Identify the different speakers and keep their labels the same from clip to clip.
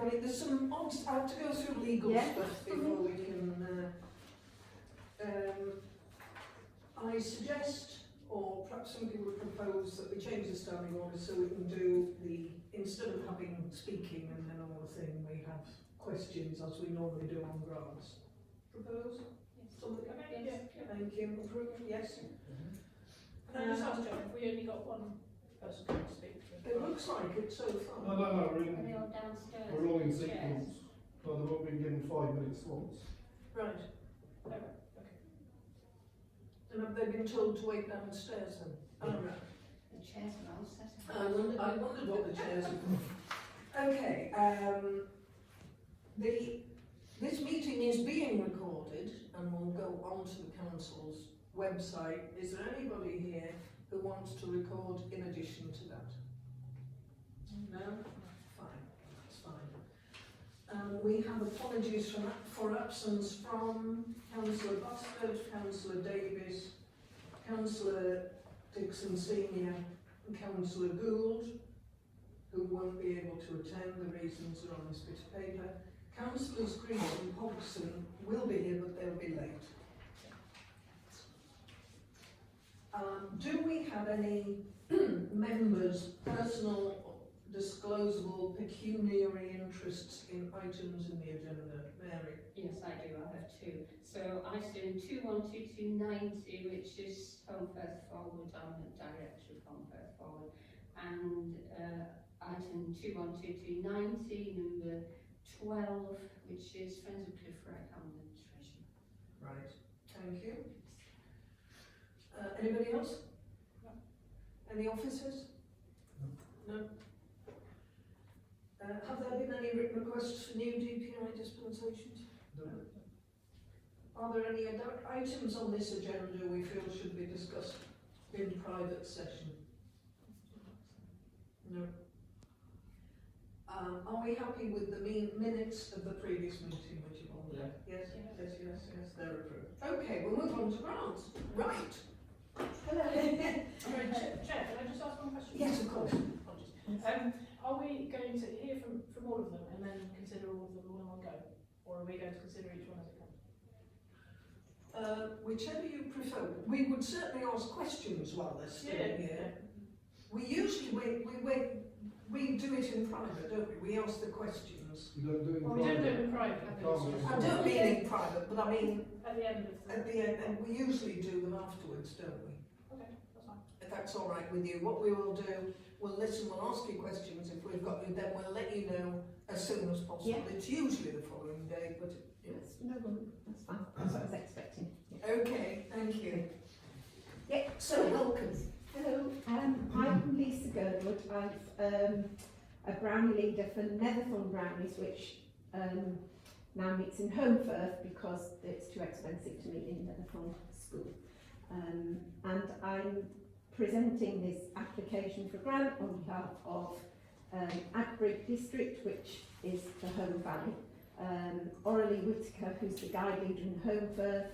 Speaker 1: mean, there's some odds. I have to go through legal stuff before we can. I suggest, or perhaps somebody would propose, that we change the standing order so we can do the, instead of having speaking and then all the thing, we have questions as we normally do on grants. Propose?
Speaker 2: Yes.
Speaker 1: Somebody?
Speaker 2: Okay,
Speaker 1: Yeah. Thank you. Approve? Yes.
Speaker 2: Can I just ask John, if we only got one person to speak to?
Speaker 1: It looks like it so far.
Speaker 3: No,
Speaker 4: Are they
Speaker 3: we're
Speaker 4: all downstairs?
Speaker 3: all in
Speaker 4: Chairs?
Speaker 3: sequence. No, they've all been given 5 minute slots.
Speaker 1: Right.
Speaker 2: Oh, right, okay.
Speaker 1: And have they been told to wait downstairs then? Oh, right.
Speaker 4: The chairs are all set up.
Speaker 1: I wondered what the chairs are. Okay, this meeting is being recorded and will go onto the council's website. Is there anybody here who wants to record in addition to that? No? Fine, that's fine. We have apologies for absence from Councillor Bastard, Councillor Davis, Councillor Dixon Senior and Councillor Gould, who won't be able to attend. The reasons are on this bit of paper. Councillors Green and Hobson will be here, but they'll be late. Do we have any members' personal, disclosable, pecuniary interests in items in the agenda? Mary?
Speaker 4: Yes, I do. I have two. So item 212290, which is Home First Forward, I'm the director of Home First Forward, and item 212290, number 12, which is Friends of Cliff Wreck, I'm the treasurer.
Speaker 1: Right, thank you. Anybody else?
Speaker 2: No.
Speaker 1: Any officers? No. Have there been any written requests for new DPI dispensations?
Speaker 3: No.
Speaker 1: Are there any other items on this agenda we feel should be discussed in private session? No. Are we happy with the minutes of the previous meeting, which you've all read? Yes, yes, they're approved. Okay, we'll move on to grants. Right. Hello.
Speaker 2: Sorry, Chair, can I just ask one question?
Speaker 1: Yes, of course.
Speaker 2: Apologies. Are we going to hear from all of them and then consider all of them all in one go? Or are we going to consider each one as it comes?
Speaker 1: Whichever you prefer. We would certainly ask questions while they're still here. We usually we do it in private, don't we? We ask the questions.
Speaker 3: You don't do it in
Speaker 2: Well, we don't do it in
Speaker 3: private.
Speaker 2: private.
Speaker 1: I don't mean in private, but I mean
Speaker 2: At the end of the...
Speaker 1: at the end, and we usually do them afterwards, don't we?
Speaker 2: Okay, that's fine.
Speaker 1: If that's all right with you. What we will do, we'll listen, we'll ask you questions if we've got you, then we'll let you know as soon as possible.
Speaker 5: Yeah.
Speaker 1: It's usually the following day, but
Speaker 5: No problem, that's fine, that's what I was expecting.
Speaker 1: okay, thank you.
Speaker 5: Yeah.
Speaker 1: So welcome.
Speaker 5: Hello, I'm Lisa Girdwood. I'm a brownie leader for Netherthorne Brownies, which now meets in Holmfirth because it's too expensive to meet in Netherthorne School. And I'm presenting this application for grant on behalf of Agbrigg District, which is the Home Valley. Aurelie Whitaker, who's the guide leader in Holmfirth,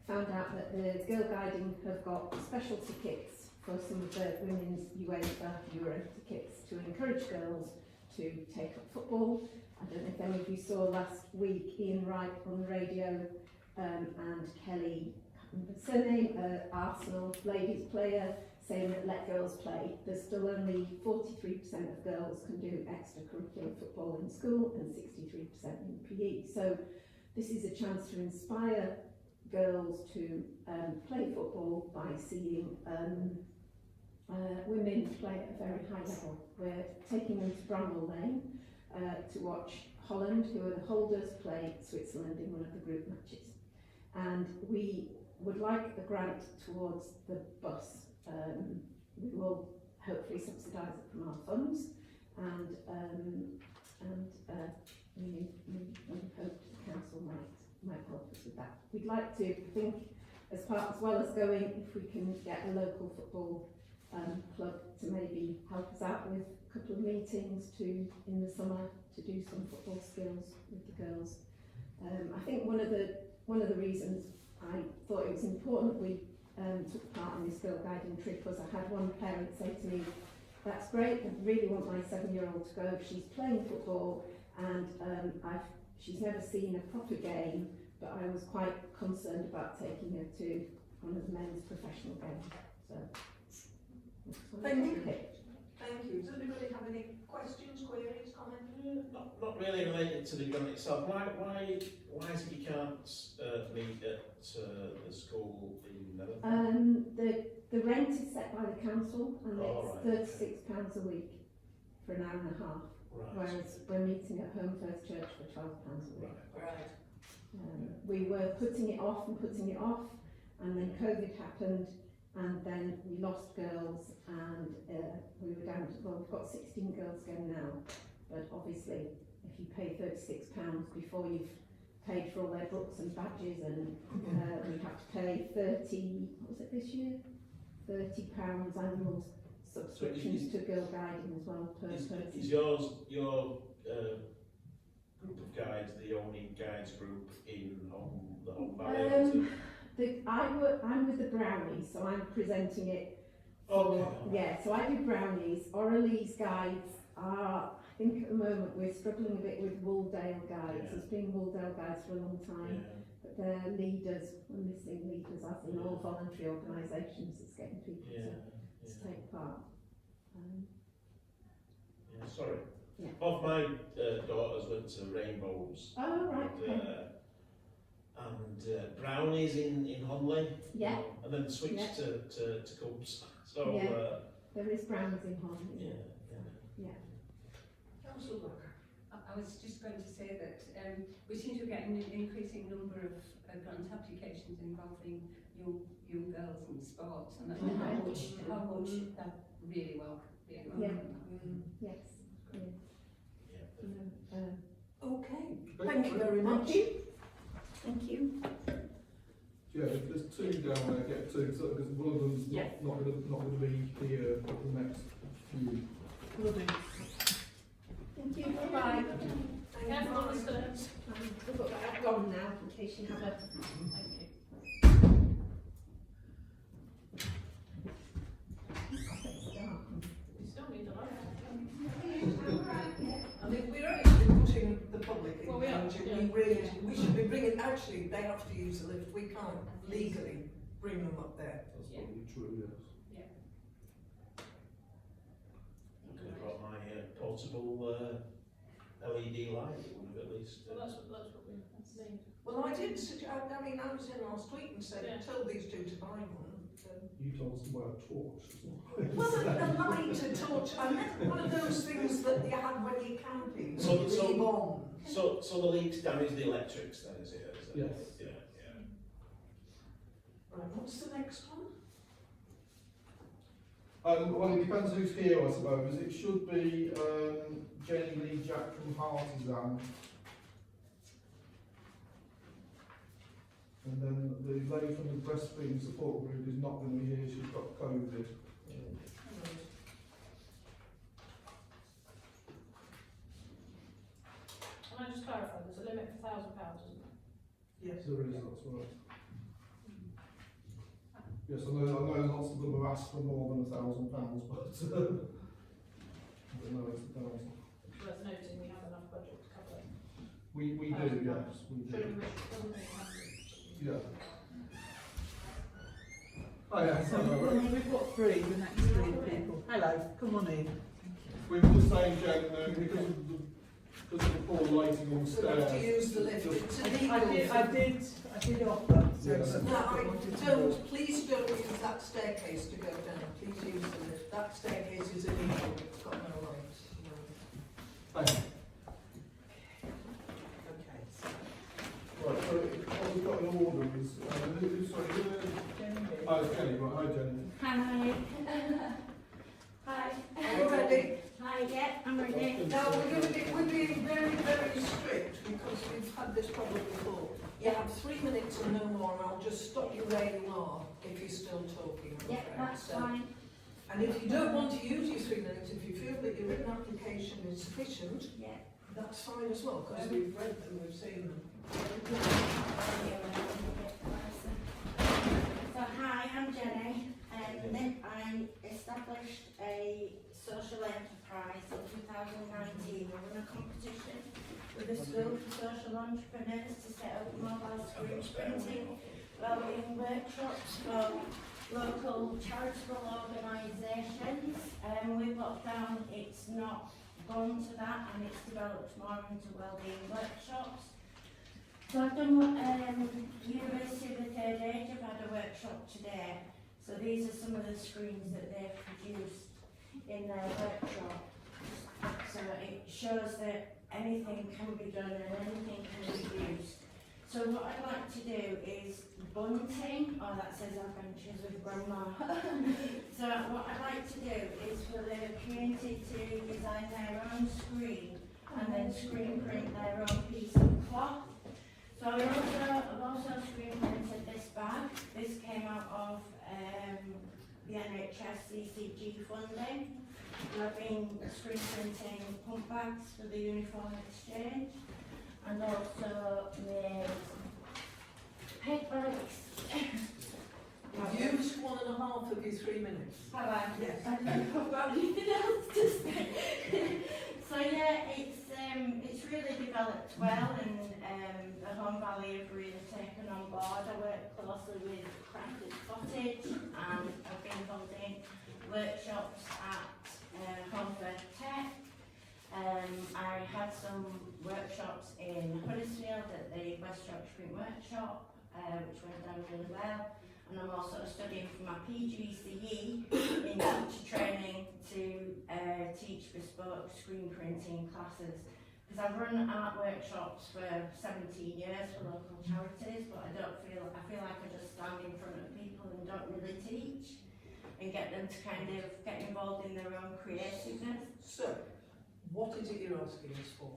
Speaker 5: found out that the Girl Guiding have got special tickets for some of the women's UEFA Euro tickets to encourage girls to take up football. I don't know if any of you saw last week Ian Wright on the radio and Kelly, I can't remember the surname, Arsenal ladies player, saying that let girls play. There's still only 43% of girls can do extracurricular football in school and 63% in PE. So this is a chance to inspire girls to play football by seeing women play at a very high level. We're taking them to Bramble Lane to watch Holland, who are the holders, play Switzerland in one of the group matches. And we would like a grant towards the bus. We will hopefully subsidise it from our funds, and we hope the council might help us with that. We'd like to think, as well as going, if we can get a local football club to maybe help us out with a couple of meetings in the summer to do some football skills with the girls. I think one of the reasons I thought it was important we took part in this Girl Guiding trip was I had one parent say to me, that's great. I really want my 7-year-old to go. She's playing football, and she's never seen a proper game, but I was quite concerned about taking her to one of the men's professional games. So, that's what I
Speaker 1: Thank you.
Speaker 5: picked.
Speaker 1: Thank you. Does anybody have any questions, queries, comments?
Speaker 6: Not really related to the gun itself. Why is it you can't meet at the school in Netherlands?
Speaker 5: The rent is set by the council, and
Speaker 6: Oh,
Speaker 5: it's
Speaker 6: right,
Speaker 5: £36 a week for an hour and a half,
Speaker 6: Right.
Speaker 5: whereas we're meeting at Home First Church for £12 a week.
Speaker 6: Right.
Speaker 1: Right.
Speaker 5: We were putting it off, and then COVID happened, and then we lost girls, and we were down to, well, we've got 16 girls going now, but obviously if you pay £36 before you've paid for all their books and badges, and we have to pay 30, what was it this year? £30 annual subscriptions to Girl Guiding as well per person.
Speaker 6: Is your group of guides the only guides group in the Home Valley?
Speaker 5: I'm with the Brownies, so I'm presenting it.
Speaker 6: Okay.
Speaker 5: Yeah, so I do Brownies. Oralese guides are, I think at the moment we're struggling a bit with Wooldale guides.
Speaker 6: Yeah.
Speaker 5: There's been Wooldale guides for a long time, but they're leaders, we're missing leaders as in all voluntary organisations that's getting people to take part.
Speaker 6: Sorry.
Speaker 5: Yeah.
Speaker 6: One of my daughters went to Rainbows.
Speaker 5: Oh, right,
Speaker 6: And,
Speaker 5: okay.
Speaker 6: and Brownies in Honley.
Speaker 5: Yeah.
Speaker 6: And then switched
Speaker 5: Yeah.
Speaker 6: to Cubs. So
Speaker 5: Yeah. There is Brownies in Holland.
Speaker 6: yeah.
Speaker 1: Councillor Walker.
Speaker 4: I was just going to say that we seem to be getting an increasing number of grant applications involving young girls in sports, and I think how much that really welcome.
Speaker 5: Yeah. Yes. Yeah.
Speaker 1: Okay. Thank you very much.
Speaker 5: Thank you.
Speaker 3: Yeah, if there's two down there, get two, because one of them's
Speaker 5: Yeah.
Speaker 3: not going to be here for the next few.
Speaker 5: Thank you. Bye.
Speaker 2: Careful on the stairs.
Speaker 5: We've got that gone now in case you have a.
Speaker 2: Thank you. You still need a light.
Speaker 1: And if we're actually putting the public in
Speaker 2: Well, we are,
Speaker 1: danger,
Speaker 2: yeah.
Speaker 1: we should be bringing, actually, they have to use the lift. We can't legally bring them up there.
Speaker 3: That's probably true, yes.
Speaker 6: I could have brought my portable LED light. It would have at least.
Speaker 2: Well, that's what we need.
Speaker 1: Well, I did suggest, I mean, I was in last week and said,
Speaker 2: Yeah.
Speaker 1: told these two to buy one.
Speaker 3: You told us to buy a torch as well.
Speaker 1: Well, a light, a torch, I meant one of those things that you have when you're camping.
Speaker 6: So-
Speaker 1: you leave on.
Speaker 6: So the leaks damage the electrics then, is it?
Speaker 3: Yes.
Speaker 6: Yeah.
Speaker 1: Right, what's the next one?
Speaker 3: Well, it depends who's here, I suppose. It should be Jenny Lee Jack from Partisan. And then the lady from the breastfeeding support group is not going to be here, she's got COVID.
Speaker 2: Can I just clarify, there's a limit for £1,000, isn't there?
Speaker 1: Yes.
Speaker 3: There is, that's right. Yes, I know lots of them have asked for more than £1,000, but no, it's £1,000.
Speaker 2: Worth noting, we have enough budget to cover it.
Speaker 3: We do, yes, we
Speaker 2: Should
Speaker 3: do.
Speaker 2: we doesn't make it happen?
Speaker 3: Yeah. Oh yeah,
Speaker 7: We've got three, the next three people. Hello, come on in.
Speaker 3: we were just saying, Jen, because of the poor lighting on the
Speaker 1: We'll have to
Speaker 3: stairs.
Speaker 1: use the lift, it's illegal.
Speaker 7: I did offer.
Speaker 3: Yes.
Speaker 1: No, please don't use that staircase to go down, please use the lift. That staircase is illegal, it's got no lights.
Speaker 3: Thank you.
Speaker 1: Okay.
Speaker 3: Right, so what we've got in order is, oh, it's Jenny, right, hi Jenny.
Speaker 8: Hi. Hi.
Speaker 1: Are you ready?
Speaker 8: Hi, yeah, I'm ready.
Speaker 1: Now, we're being very, very strict because we've had this problem before. You have 3 minutes and no more, and I'll just stop you where you are if you're still talking. I'm
Speaker 8: Yeah,
Speaker 1: afraid.
Speaker 8: that's
Speaker 1: So-
Speaker 8: fine.
Speaker 1: And if you don't want to use your 3 minutes, if you feel that your written application is sufficient,
Speaker 8: Yeah.
Speaker 1: that's fine as well, because we've read them, we've seen them.
Speaker 8: So hi, I'm Jenny, and I established a social enterprise in 2019. We won a competition with the School for Social Entrepreneurs to set up mobile screen printing wellbeing workshops for local charitable organisations. We got down, it's not gone to that, and it's developed more into wellbeing workshops. So I've done University of the Third Age, I've had a workshop today. So these are some of the screens that they've produced in their workshop. So it shows that anything can be done and anything can be used. So what I'd like to do is bunting, oh that says adventures with grandma. So what I'd like to do is for the community to design their own screen and then screen print their own piece of cloth. So I've also screen printed this bag. This came out of the NHS CCG funding. I've been screen printing pump bags for the uniform exchange and also made paper bags.
Speaker 1: You've used 1.5 of your 3 minutes.
Speaker 8: Have I?
Speaker 1: Yes.
Speaker 8: I don't know about anything else to say. So yeah, it's really developed well, and the Home Valley have really taken on board. I work closely with Crafted Cottage, and I've been holding workshops at Homeford Tech. I had some workshops in Huddersfield at the West Yorkshire Print Workshop, which went down really well. And I'm also studying for my PGCE in teacher training to teach bespoke screen printing classes. Because I've run art workshops for 17 years for local charities, but I feel like I just stand in front of people and don't really teach and get them to kind of get involved in their own creativeness.
Speaker 1: So, what is it you're asking us for?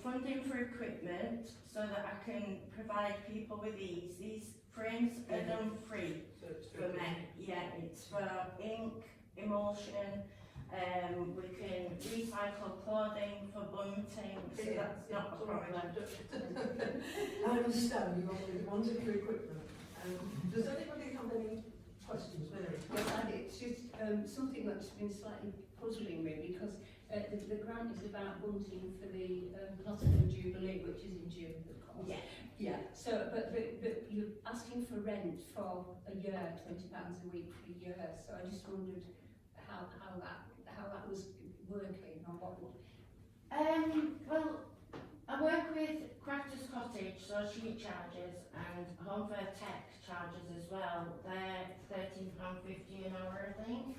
Speaker 8: Funding for equipment so that I can provide people with these. These frames are done free
Speaker 1: So it's
Speaker 8: for me. Yeah, it's for ink, emulsion. We can recycle clothing for bunting, so that's not a problem.
Speaker 1: I understand you wanted your equipment. Does anybody have any questions, Mary?
Speaker 4: Yes, and it's just something that's been slightly puzzling me because the grant is about bunting for the Nottingham Jubilee, which is in June, of course.
Speaker 8: Yeah.
Speaker 4: Yeah. So, but you're asking for rent for a year, £20 a week for a year. So I just wondered how that was working or what would.
Speaker 8: Well, I work with Crafters Cottage, so she charges, and Homeford Tech charges as well. They're £13.50 an hour, I think.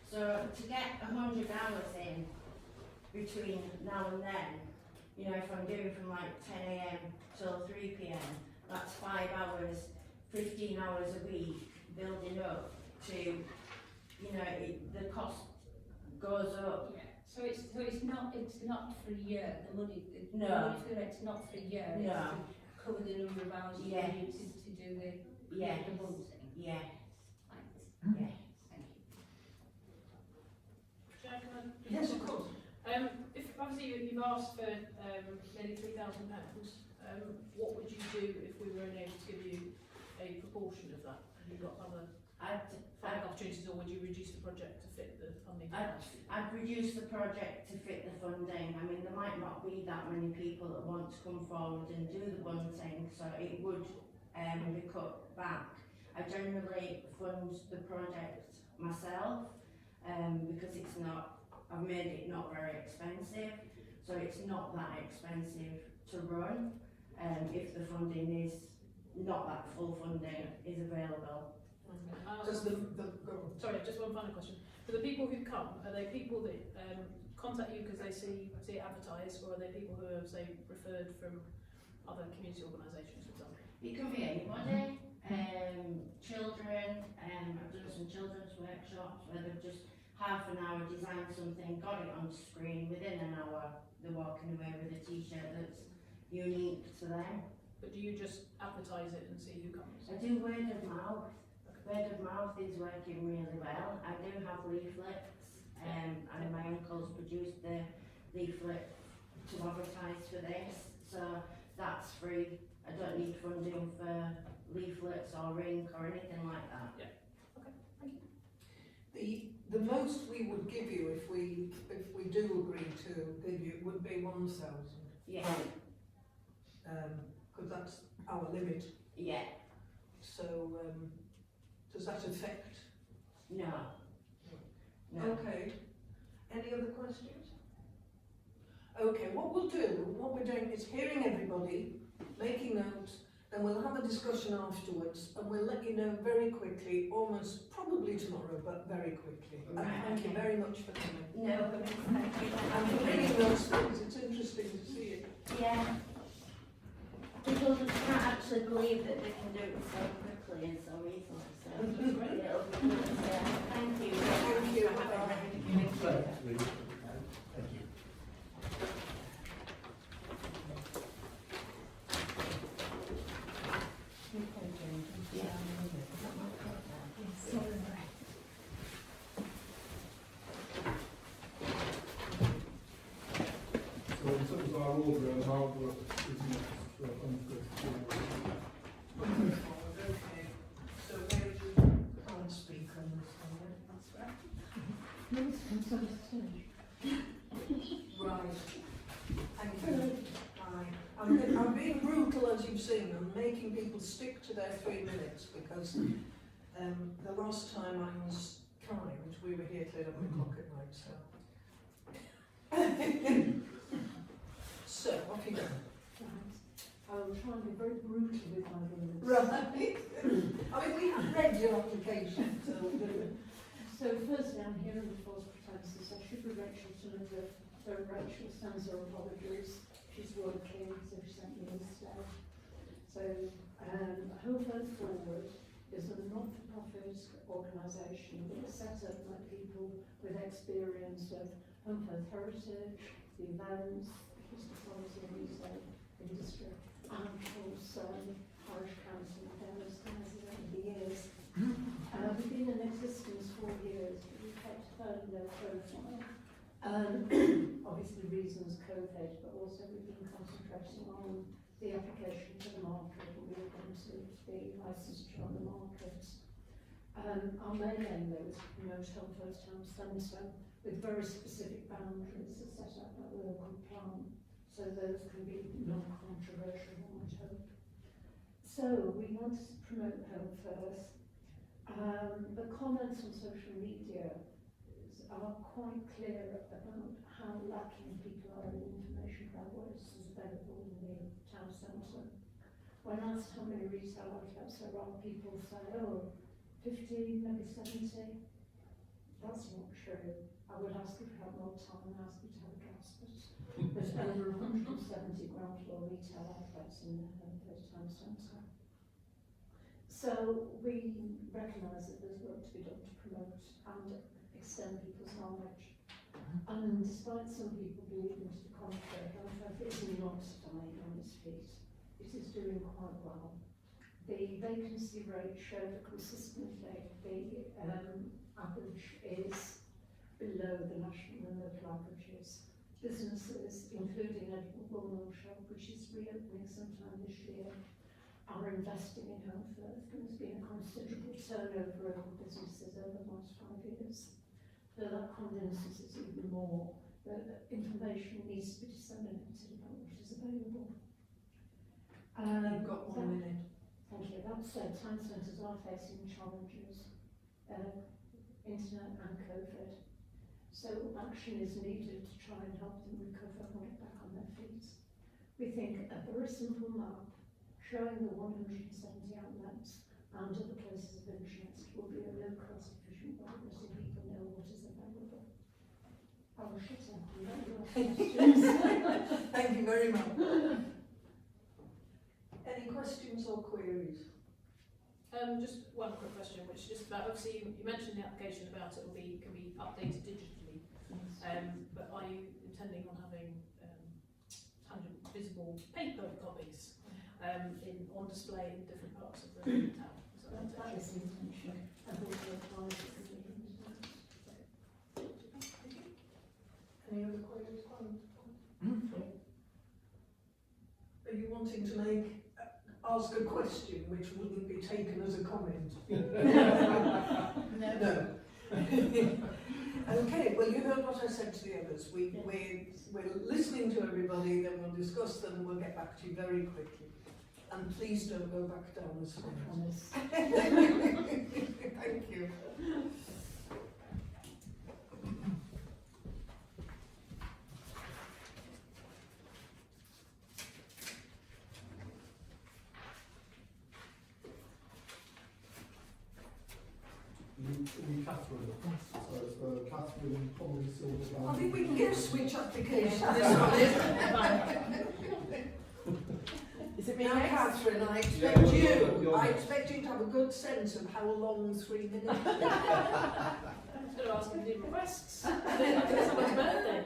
Speaker 8: So to get 100 hours in between now and then, you know, if I'm doing from like 10 AM till 3 PM, that's 5 hours, 15 hours a week building up to, you know, the cost goes up.
Speaker 4: Yeah. So it's not for a year. The money
Speaker 8: No.
Speaker 4: the money for rent's not for a year. It's
Speaker 8: No.
Speaker 4: to cover the number of hours you
Speaker 8: Yes.
Speaker 4: need to do the
Speaker 8: Yes.
Speaker 4: the bunting.
Speaker 8: Yes.
Speaker 4: Thanks.
Speaker 8: Yes.
Speaker 4: Thank you.
Speaker 2: Chair, can I just-
Speaker 1: Yes, of course.
Speaker 2: If obviously you've asked for nearly £3,000, what would you do if we were unable to give you a proportion of that? Have you got other funding opportunities, or would you reduce the project to fit the funding?
Speaker 8: I'd reduce the project to fit the funding. I mean, there might not be that many people that want to come forward and do the bunting, so it would be cut back. I generally fund the project myself because it's not, I've made it not very expensive, so it's not that expensive to run if the funding is not that full funding is available.
Speaker 1: Does go on.
Speaker 2: Sorry, just one final question. For the people who come, are they people that contact you because they see it advertised, or are they people who are, say, referred from other community organisations, for example?
Speaker 8: It can be anybody, children, I've done some children's workshops where they've just half an hour designed something, got it on screen, within an hour they're walking away with a t-shirt that's unique to them.
Speaker 2: But do you just advertise it and see who comes?
Speaker 8: I do word of mouth. Word of mouth is working really well. I do have leaflets, and my uncle's produced the leaflet to advertise for this, so that's free. I don't need funding for leaflets or ink or anything like that.
Speaker 1: The the most we would give you if we do agree to give you would be 1,000.
Speaker 8: Yeah,
Speaker 1: Because that's our limit.
Speaker 8: yeah,
Speaker 1: So does that affect?
Speaker 8: no. No.
Speaker 1: Okay. Any other questions? Okay, what we're doing is hearing everybody, making notes, then we'll have a discussion afterwards, and we'll let you know very quickly, almost probably tomorrow, but very quickly. And
Speaker 8: Right,
Speaker 1: thank you
Speaker 8: okay.
Speaker 1: very much for coming.
Speaker 8: No, but thank you.
Speaker 1: And for reading those things, it's interesting to see it.
Speaker 8: Yeah. People just can't actually believe that they can do it so quickly and so easily, so it'll be good, yeah. Thank you.
Speaker 1: Thank you.
Speaker 8: Thank you.
Speaker 3: So in terms of our order and how it works, it's not
Speaker 1: Okay, so Mary, you can't speak on this one, that's right.
Speaker 5: No, it's misunderstood.
Speaker 1: Right. Thank you. I'm being brutal, as you've seen. I'm making people stick to their 3 minutes because the last time I was kind, we were here till 11 o'clock at night, so. So, off you go.
Speaker 7: I will try and be very brutal with my words.
Speaker 1: Right. I mean, we have read your application, so we'll do it.
Speaker 7: So firstly, I'm here in the false pretenses. I should be Rachel to live. So Rachel stands her apologies. She's working, so she sent me instead. So Home First Forward is a not-for-profit organisation that's set up by people with experience of Home First heritage, the events, hospitality and retail industry, and also parish council affairs over the years. We've been in existence 4 years, but we've kept fairly low profile. Obviously reasons COVID, but also we've been concentrating on the application to the market and we're going to be licensed on the market. Our main aim though is to promote Home First Town Centre with very specific boundaries as set out by the local plan, so those can be non-controversial, I might hope. So we want to promote Home First. The comments on social media are quite clear about how lacking people are in information about what is available in the town centre. When asked how many retail outlets there are, people say, oh, 50, maybe 70. That's not true. I would ask if you had more time and ask you to have a guess, but there's over 170 ground floor retail outlets in the town centre. So we recognise that there's work to be done to promote and extend people's knowledge. And despite some people believing to the contrary, Home First is not dying on its feet. It is doing quite well. The vacancy rate showed that consistently the average is below the national and local averages. Businesses, including Edinburgh Wool Shop, which is reopening sometime this year, are investing in Home First. There's been a considerable turnover of businesses over the last 5 years. So that condenses it even more. The information needs to be disseminated about what is available.
Speaker 1: You've got 1 minute.
Speaker 7: Thank you. That said, town centres are facing challenges, internet and COVID. So action is needed to try and help them recover and get back on their feet. We think a very simple map showing the 170 outlets and other places of interest will be a low-cost, efficient way of letting people know what is available. I will shut up and let you ask questions.
Speaker 1: Thank you very much. Any questions or queries?
Speaker 2: Just one quick question, which is just about, obviously you mentioned the application about it can be updated digitally, but are you intending on having tangible, visible paper copies on display in different parts of the town?
Speaker 7: That is the intention. And also applies to the
Speaker 1: Any other queries? Are you wanting to ask a question which wouldn't be taken as a comment?
Speaker 8: No.
Speaker 1: No. Okay, well, you heard what I said to the others. We're listening to everybody, then we'll discuss them, and we'll get back to you very quickly. And please don't go back down the stairs. Thank you.
Speaker 3: You Catherine. So it's Catherine Conley Silver.
Speaker 1: I think we can get a switch application.
Speaker 5: Is it me
Speaker 1: Now,
Speaker 5: next?
Speaker 1: Catherine, I
Speaker 3: Yeah,
Speaker 1: expect
Speaker 3: you're
Speaker 1: I
Speaker 3: next.
Speaker 1: expect you to have a good sense of how long 3 minutes is.
Speaker 2: I was going to ask him to do requests. I think it's someone's birthday.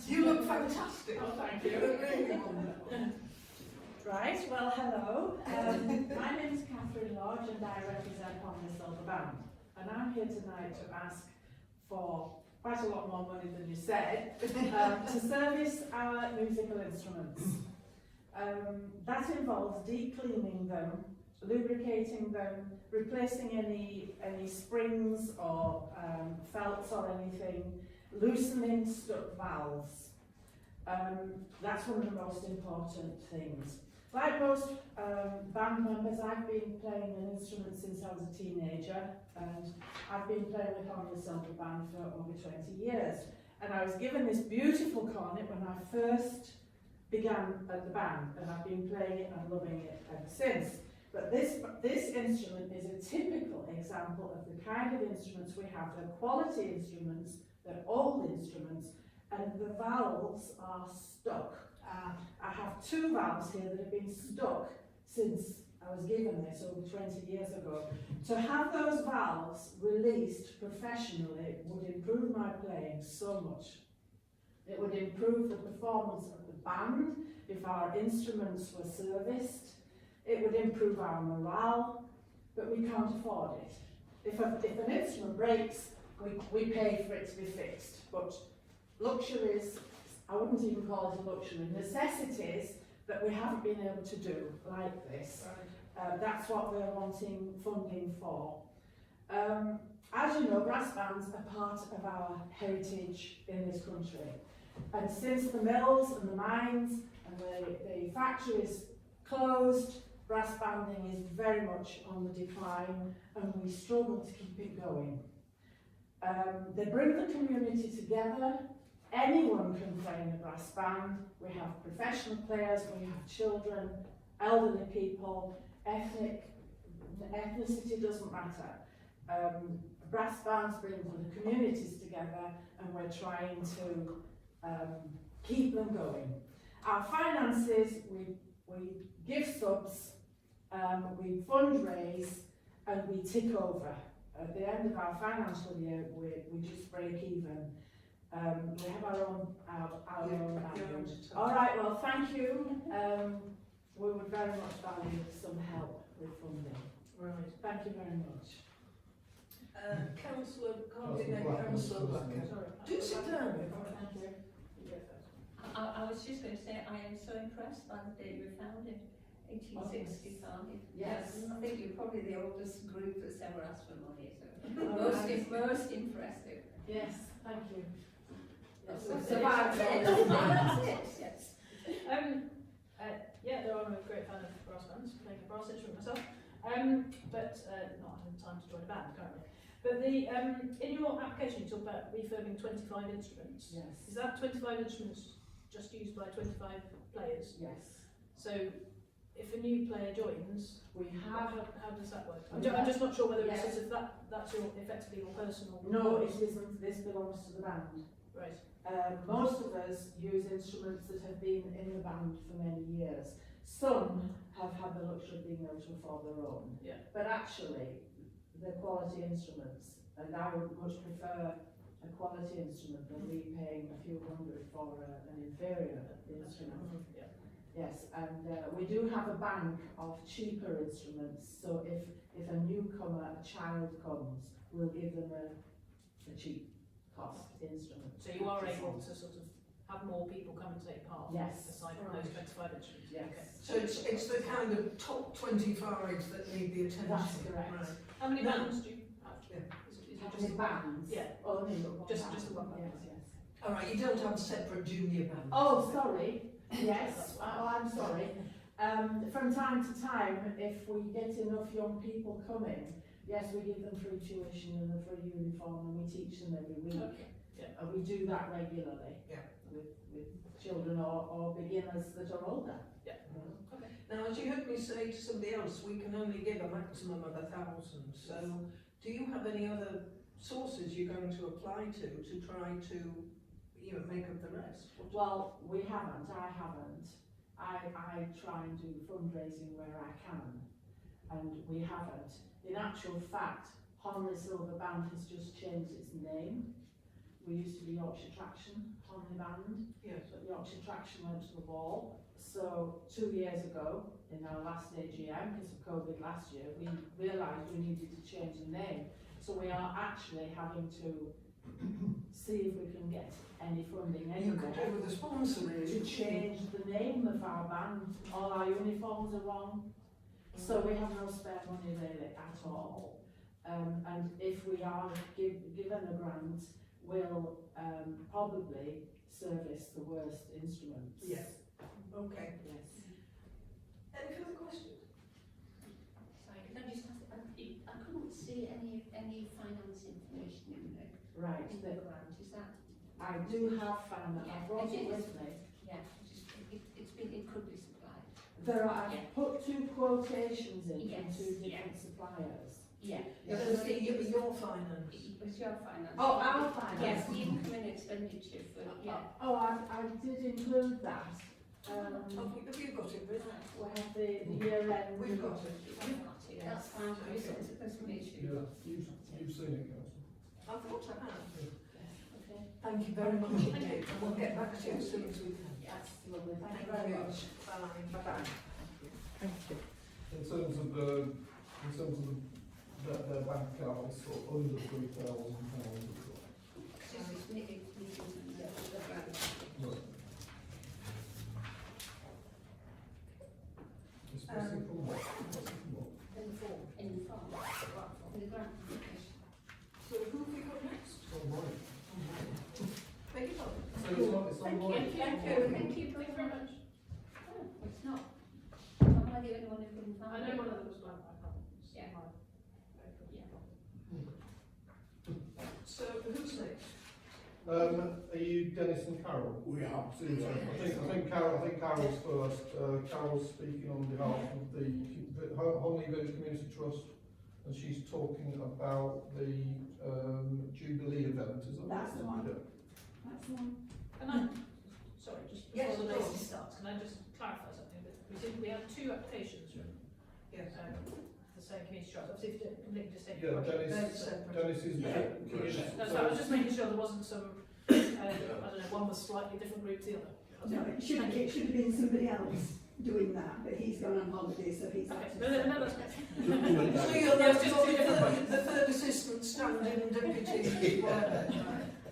Speaker 1: You look fantastic.
Speaker 2: Oh, thank
Speaker 1: You
Speaker 2: you.
Speaker 1: look really wonderful.
Speaker 7: Right, well, hello. My name is Catherine Lodge and I represent Conley Silver Band. And I'm here tonight to ask for quite a lot more money than you said to service our musical instruments. That involves deep cleaning them, lubricating them, replacing any springs or felts or anything, loosening stuck valves. That's one of the most important things. Like most band members, I've been playing an instrument since I was a teenager, and I've been playing with Conley Silver Band for over 20 years. And I was given this beautiful cornet when I first began at the band, and I've been playing it and loving it ever since. But this instrument is a typical example of the kind of instruments we have. They're quality instruments, they're old instruments, and the valves are stuck. I have 2 valves here that have been stuck since I was given this over 20 years ago. To have those valves released professionally would improve my playing so much. It would improve the performance of the band if our instruments were serviced. It would improve our morale, but we can't afford it. If an instrument breaks, we pay for it to be fixed. But luxuries, I wouldn't even call it a luxury, necessities that we haven't been able to do like this. That's what we're wanting funding for. As you know, brass bands are part of our heritage in this country. And since the mills and the mines and the factories closed, brass banding is very much on the decline, and we struggle to keep it going. They bring the community together. Anyone can play in a brass band. We have professional players, we have children, elderly people, ethnicity doesn't matter. Brass bands bring the communities together, and we're trying to keep them going. Our finances, we give subs, we fundraise, and we tick over. At the end of our financial year, we just break even. We have our own band. All right, well, thank you. We would very much value some help with funding.
Speaker 1: Right.
Speaker 7: Thank you very much.
Speaker 1: Councillor Conley, then Councillor Blackett.
Speaker 2: Sorry.
Speaker 1: Do sit down.
Speaker 7: Thank you.
Speaker 2: You go first.
Speaker 4: I was just going to say, I am so impressed by the day we founded, 1865.
Speaker 7: Yes.
Speaker 4: I think you're probably the oldest group that's ever asked for money, so
Speaker 7: All right.
Speaker 4: most impressive.
Speaker 7: Yes, thank you.
Speaker 4: That's
Speaker 7: Yes,
Speaker 4: survived it. That's it, yes.
Speaker 2: Yeah, though I'm a great fan of brass bands, playing a brass instrument myself, but not having time to join a band currently. But in your application you talk about refurbing 25 instruments.
Speaker 7: Yes.
Speaker 2: Is that 25 instruments just used by 25 players?
Speaker 7: Yes.
Speaker 2: So if a new player joins,
Speaker 7: We have.
Speaker 2: how does that work? I'm just not sure whether
Speaker 7: Yes.
Speaker 2: it's sort of that's effectively your personal.
Speaker 7: No, it isn't. This belongs to the band.
Speaker 2: Right.
Speaker 7: Most of us use instruments that have been in the band for many years. Some have had the luxury of being able to afford their own.
Speaker 2: Yeah.
Speaker 7: But actually, they're quality instruments, and I would much prefer a quality instrument than me paying a few hundred for an inferior instrument.
Speaker 2: Yeah.
Speaker 7: Yes, and we do have a bank of cheaper instruments, so if a newcomer, a child comes, we'll give them a cheap cost instrument.
Speaker 2: So you are able to sort of have more people come and take part.
Speaker 7: Yes.
Speaker 2: Aside from those 25 instruments.
Speaker 7: Yes.
Speaker 2: Okay.
Speaker 1: So it's the kind of top 25s that need the attention.
Speaker 7: That's correct.
Speaker 1: Right.
Speaker 2: How many
Speaker 1: No.
Speaker 2: bands do you have?
Speaker 1: Yeah.
Speaker 2: Is it Just
Speaker 7: with bands.
Speaker 2: Yeah.
Speaker 7: Only the one
Speaker 2: Just-
Speaker 7: band.
Speaker 2: just the one band.
Speaker 7: Yes, yes.
Speaker 1: All right, you don't have separate junior bands.
Speaker 7: Oh, sorry. Yes, I'm sorry. From time to time, if we get enough young people coming, yes, we give them free tuition and a free uniform, and we teach them every week.
Speaker 2: Okay. Yeah.
Speaker 7: And we do that regularly.
Speaker 1: Yeah.
Speaker 7: With children or beginners that are older.
Speaker 2: Yeah.
Speaker 7: Mm.
Speaker 1: Now, as you heard me say to somebody else, we can only give a maximum of 1,000. So, do you have any other sources you're going to apply to try to, you know, make up the rest?
Speaker 7: Well, we haven't, I haven't. I try and do fundraising where I can, and we haven't. In actual fact, Honley Silver Band has just changed its name. We used to be Yorkshire Traction, Honley Band,
Speaker 1: Yes.
Speaker 7: but Yorkshire Traction went to the wall. So 2 years ago, in our last AGM, because of COVID last year, we realised we needed to change the name. So we are actually having to see if we can get any funding
Speaker 1: You could
Speaker 7: anywhere
Speaker 1: do with a sponsor,
Speaker 7: to
Speaker 1: really.
Speaker 7: change the name of our band. All our uniforms are wrong, so we have no spare money really at all. And if we are given a grant, we'll probably service the worst instruments.
Speaker 1: Yeah. Okay.
Speaker 7: Yes.
Speaker 1: Any further questions?
Speaker 4: Sorry, can I just ask, I couldn't see any finance information in the
Speaker 7: Right.
Speaker 4: grant, is that?
Speaker 7: I do have found that. I
Speaker 4: Yeah,
Speaker 7: brought
Speaker 4: it
Speaker 7: it
Speaker 4: is.
Speaker 7: with me.
Speaker 4: Yeah, it could be supplied.
Speaker 7: There are,
Speaker 4: Yeah.
Speaker 7: I've put 2 quotations in
Speaker 4: Yes,
Speaker 7: from 2
Speaker 4: yeah.
Speaker 7: different suppliers.
Speaker 4: Yeah.
Speaker 1: Your finance.
Speaker 4: It was your finance.
Speaker 7: Oh, our finance.
Speaker 4: Yes, the income and expenditure for, yeah.
Speaker 7: Oh, I did include that.
Speaker 1: Have you got it, Rick?
Speaker 7: We have the year end.
Speaker 1: We've got it.
Speaker 4: That's fine, but it's a personal issue.
Speaker 3: Yeah, you've seen it, Councillor.
Speaker 1: I thought I had.
Speaker 7: Okay.
Speaker 1: Thank you very much indeed. And we'll get back to you as soon as we can.
Speaker 7: That's lovely. Thank you
Speaker 1: Thank
Speaker 7: very
Speaker 1: you.
Speaker 7: much.
Speaker 1: Bye.
Speaker 7: Bye-bye.
Speaker 1: Thank you.
Speaker 3: In terms of their bank account, it's sort of under £3,000.
Speaker 4: It's meetings and the grant.
Speaker 3: Right. It's missing from what? What's it from what?
Speaker 2: In the form.
Speaker 4: In the farm, in the grant application.
Speaker 1: So who have we got next?
Speaker 3: It's all right.
Speaker 1: Beg your pardon?
Speaker 3: So it's
Speaker 4: Thank you.
Speaker 3: online.
Speaker 2: Thank you.
Speaker 4: Thank you
Speaker 2: very much.
Speaker 4: Oh, it's not. Am I the only one who couldn't
Speaker 2: I
Speaker 4: find
Speaker 2: know
Speaker 4: it?
Speaker 2: one of them was blank, I can't.
Speaker 4: Yeah.
Speaker 1: So who's next?
Speaker 3: Are you Dennis and Carol?
Speaker 6: We are.
Speaker 3: Susan. I think Carol's first. Carol's speaking on behalf of the Honley Village Community Trust, and she's talking about the Jubilee event. Is that
Speaker 5: That's the one.
Speaker 3: Yeah.
Speaker 5: That's the one.
Speaker 2: Can I, sorry, just
Speaker 1: Yes,
Speaker 2: before the
Speaker 1: please.
Speaker 2: meeting starts, can I just clarify something? We had 2 applications from
Speaker 1: Yes.
Speaker 2: the same community trust, obviously if it's completely distinct.
Speaker 3: Yeah,
Speaker 2: projects.
Speaker 3: Dennis is
Speaker 2: No, so I was just making sure there wasn't some, I don't know, one was slightly different group to the other.
Speaker 9: No, it should have been somebody else doing that, but he's gone on holiday, so he's
Speaker 2: Okay,
Speaker 9: had to.
Speaker 2: no, that's good.
Speaker 1: So you're
Speaker 2: Yeah, it's just two different
Speaker 1: the third assistant standing deputy.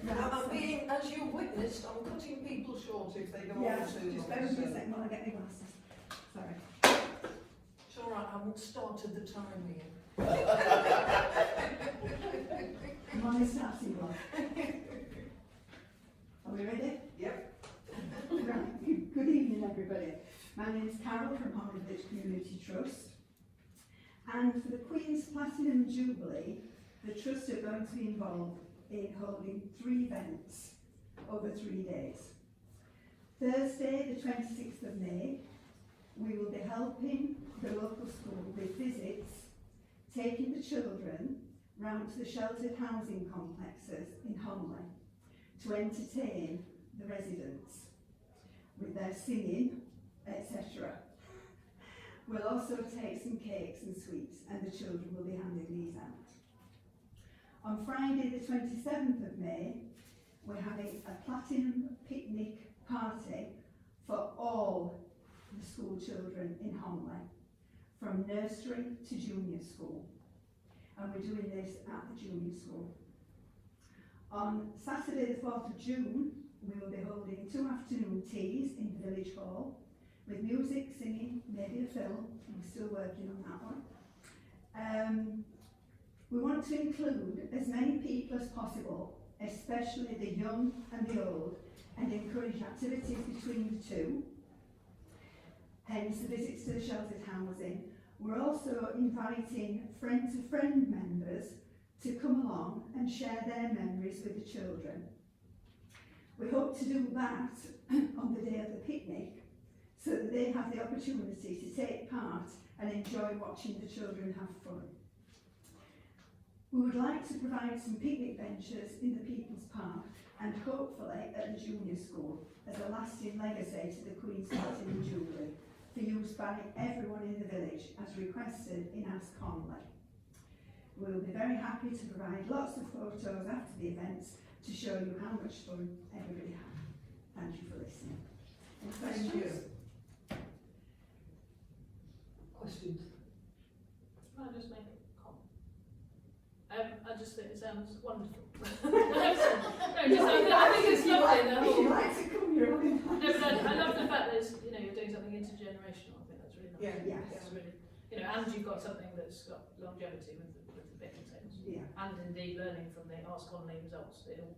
Speaker 1: I'm being, as you witnessed, I'm cutting people short if they go
Speaker 9: Yeah,
Speaker 1: on too
Speaker 9: just
Speaker 1: long.
Speaker 9: bear with me a
Speaker 1: so-
Speaker 9: second while I get my glasses. Sorry.
Speaker 1: It's all right, I haven't started the time yet.
Speaker 9: I'm on the starting block. Are we ready?
Speaker 1: Yep.
Speaker 9: Right, good evening everybody. My name is Carol from Honley Village Community Trust. And for the Queen's Platinum Jubilee, the Trust are going to be involved in holding 3 events over 3 days. Thursday, the 26th of May, we will be helping the local school with visits, taking the children round to the sheltered housing complexes in Honley to entertain the residents with their singing, etc. We'll also take some cakes and sweets, and the children will be handing these out. On Friday the 27th of May, we're having a platinum picnic party for all the school children in Honley, from nursery to junior school. And we're doing this at the junior school. On Saturday the 4th of June, we will be holding 2 afternoon teas in the village hall, with music, singing, maybe a film. We're still working on that one. We want to include as many people as possible, especially the young and the old, and encourage activities between the two, hence the visits to the sheltered housing. We're also inviting friend-to-friend members to come along and share their memories with the children. We hope to do that on the day of the picnic, so that they have the opportunity to take part and enjoy watching the children have fun. We would like to provide some picnic benches in the People's Park and hopefully at the junior school as a lasting legacy to the Queen's Platinum Jubilee for use by everyone in the village as requested in Ask Conley. We will be very happy to provide lots of photos after the events to show you how much fun everybody had. Thank you for listening. Any
Speaker 1: Thank
Speaker 9: questions?
Speaker 1: you. Questions?
Speaker 2: Can I just make a comment? I just think it sounds wonderful. I think it's lovely. The
Speaker 9: If
Speaker 2: whole,
Speaker 9: you like to come, you're on.
Speaker 2: no, but I love the fact that it's, you're doing something intergenerational. I think that's really nice.
Speaker 1: Yeah.
Speaker 9: Yes.
Speaker 2: It's really, and you've got something that's got longevity with the picnic tables.
Speaker 9: Yeah.
Speaker 2: And indeed learning from the Ask Conley results. It all,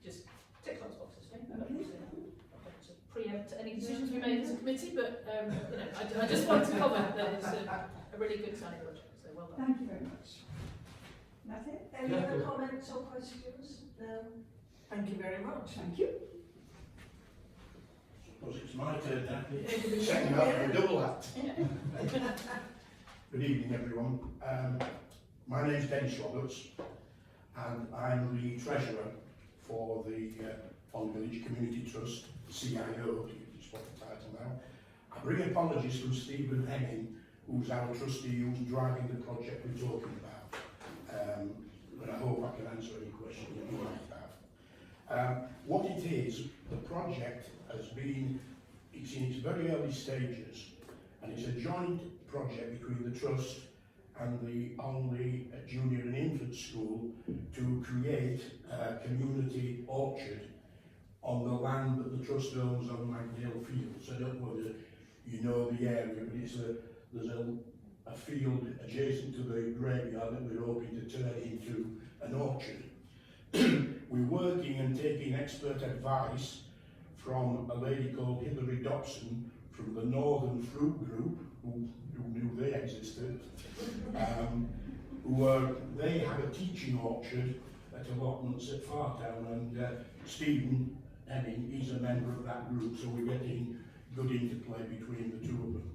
Speaker 2: just ticks those boxes. I don't want to preempt any decisions we made as a committee, but I just want to comment that it's a really good signing project. So well done.
Speaker 9: Thank you very much. That's it.
Speaker 1: Any other comments or questions? No. Thank you very much.
Speaker 9: Thank you.
Speaker 10: Suppose it's my turn now. Second half of a double act. Good evening, everyone. My name's Dennis Roberts, and I'm the treasurer for the Holly Village Community Trust, CIO, just what the title now. I bring apologies from Stephen Hemming, who's our trustee who's driving the project we're talking about. But I hope I can answer any questions that you might have. What it is, the project has been, it's in its very early stages, and it's a joint project between the Trust and the Only Junior and Infant School to create a community orchard on the land that the Trust owns on Magdale Fields. I don't know whether you know the area, but there's a field adjacent to the graveyard that we're hoping to turn into an orchard. We're working and taking expert advice from a lady called Hilary Dobson from the Northern Fruit Group, who knew they existed. They have a teaching orchard at allotments at Fartown, and Stephen Hemming, he's a member of that group, so we're getting good interplay between the two of them.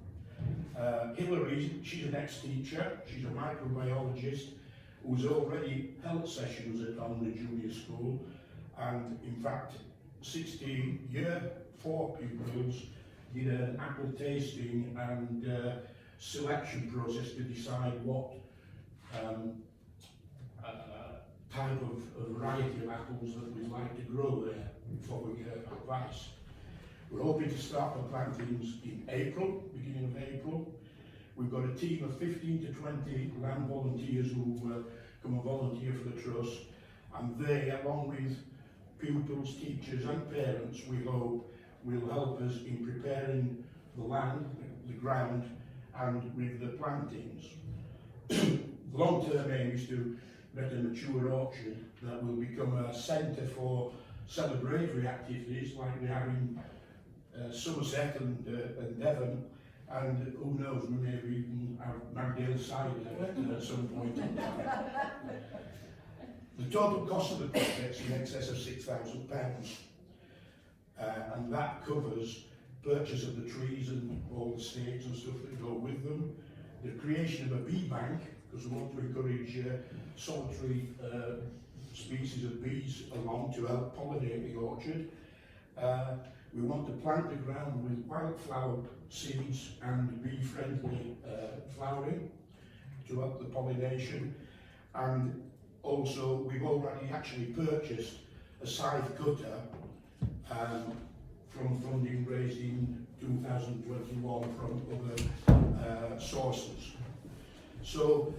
Speaker 10: Hilary, she's an ex-teacher, she's a microbiologist who's already held sessions at Onley Junior School, and in fact 60 year 4 pupils did an apple tasting and selection process to decide what type of variety of apples that we'd like to grow there before we get advice. We're hoping to start the plantings in April, beginning of April. We've got a team of 15 to 20 land volunteers who come and volunteer for the Trust, and they, along with pupils, teachers and parents, we hope will help us in preparing the land, the ground, and with the plantings. The long-term aim is to make a mature orchard that will become a centre for celebratory activities like we have in Somerset and Devon, and who knows, we maybe even have Magdale cider at some point in time. The total cost of the project is in excess of £6,000, and that covers purchase of the trees and all the stakes and stuff that go with them, the creation of a bee bank, because we want to encourage solitary species of bees along to help pollinate the orchard. We want to plant the ground with wildflower seeds and bee-friendly flowering to help the pollination. And also, we've already actually purchased a scythe cutter from funding raised in 2021 from other sources. So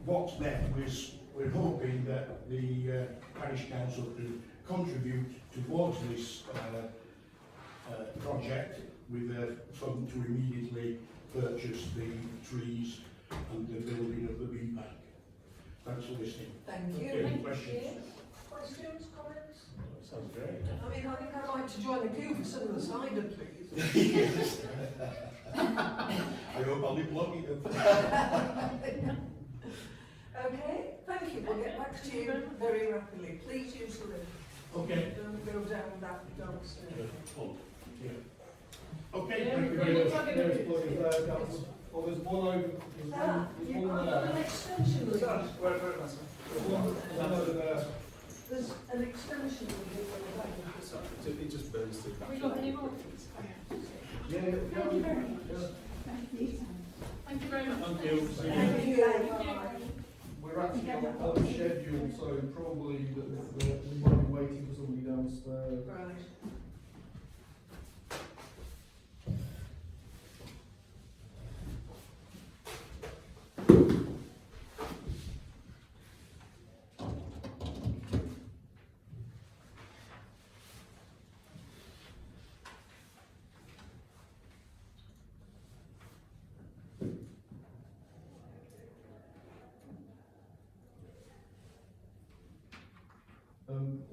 Speaker 10: what's next is we're hoping that the parish council can contribute towards this project with a fund to immediately purchase the trees and the building of the bee bank. Thanks for listening.
Speaker 1: Thank
Speaker 6: Okay.
Speaker 1: you.
Speaker 10: Any questions?
Speaker 1: Questions, comments?
Speaker 6: That sounds great.
Speaker 1: I mean, I think I'd like to join the queue for some of the cider, please.
Speaker 10: I hope I'll be blocking them.
Speaker 1: Okay, thank you. We'll get back to you very rapidly. Please use the lift.
Speaker 10: Okay.
Speaker 1: Don't go down that downstairs.
Speaker 10: Oh, yeah. Okay,
Speaker 2: Yeah,
Speaker 10: thank you
Speaker 2: yeah,
Speaker 10: very
Speaker 2: yeah.
Speaker 10: much.
Speaker 3: There's one there, Councillor. Well, there's one over, there's
Speaker 1: Ah,
Speaker 3: there's
Speaker 1: you've
Speaker 3: one
Speaker 1: got an
Speaker 3: there.
Speaker 1: extension lead.
Speaker 3: Where am I, sir? There's one over there.
Speaker 1: There's an extension lead on the back.
Speaker 11: It just burns through
Speaker 2: Have we got any more, please?
Speaker 3: Yeah,
Speaker 7: Thank you very much.
Speaker 3: yeah.
Speaker 7: Thank you.
Speaker 2: Thank you very much.
Speaker 10: Thank you. See you.
Speaker 1: Thank you.
Speaker 3: We're actually on schedule, so probably we might be waiting for somebody downstairs.
Speaker 1: Right.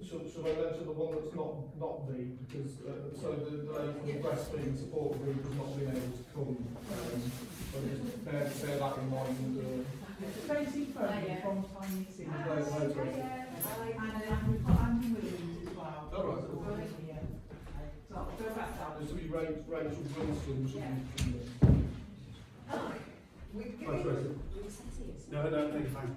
Speaker 3: Should I mention the one that's not B, because, so the lady from the breastfeeding support group has not been able to come, so just bear that in mind,
Speaker 12: Tracy Ferguson from Tiny City.
Speaker 3: Tracy.
Speaker 12: And we've got Andy Williams as well.
Speaker 3: Oh, right, cool.
Speaker 12: Yeah. So I'll go back down.
Speaker 3: There's to be Rachel Wilson, should be.
Speaker 1: Hi. We've
Speaker 3: Hi,
Speaker 1: given
Speaker 3: Tracy.
Speaker 10: No, thank you, fine.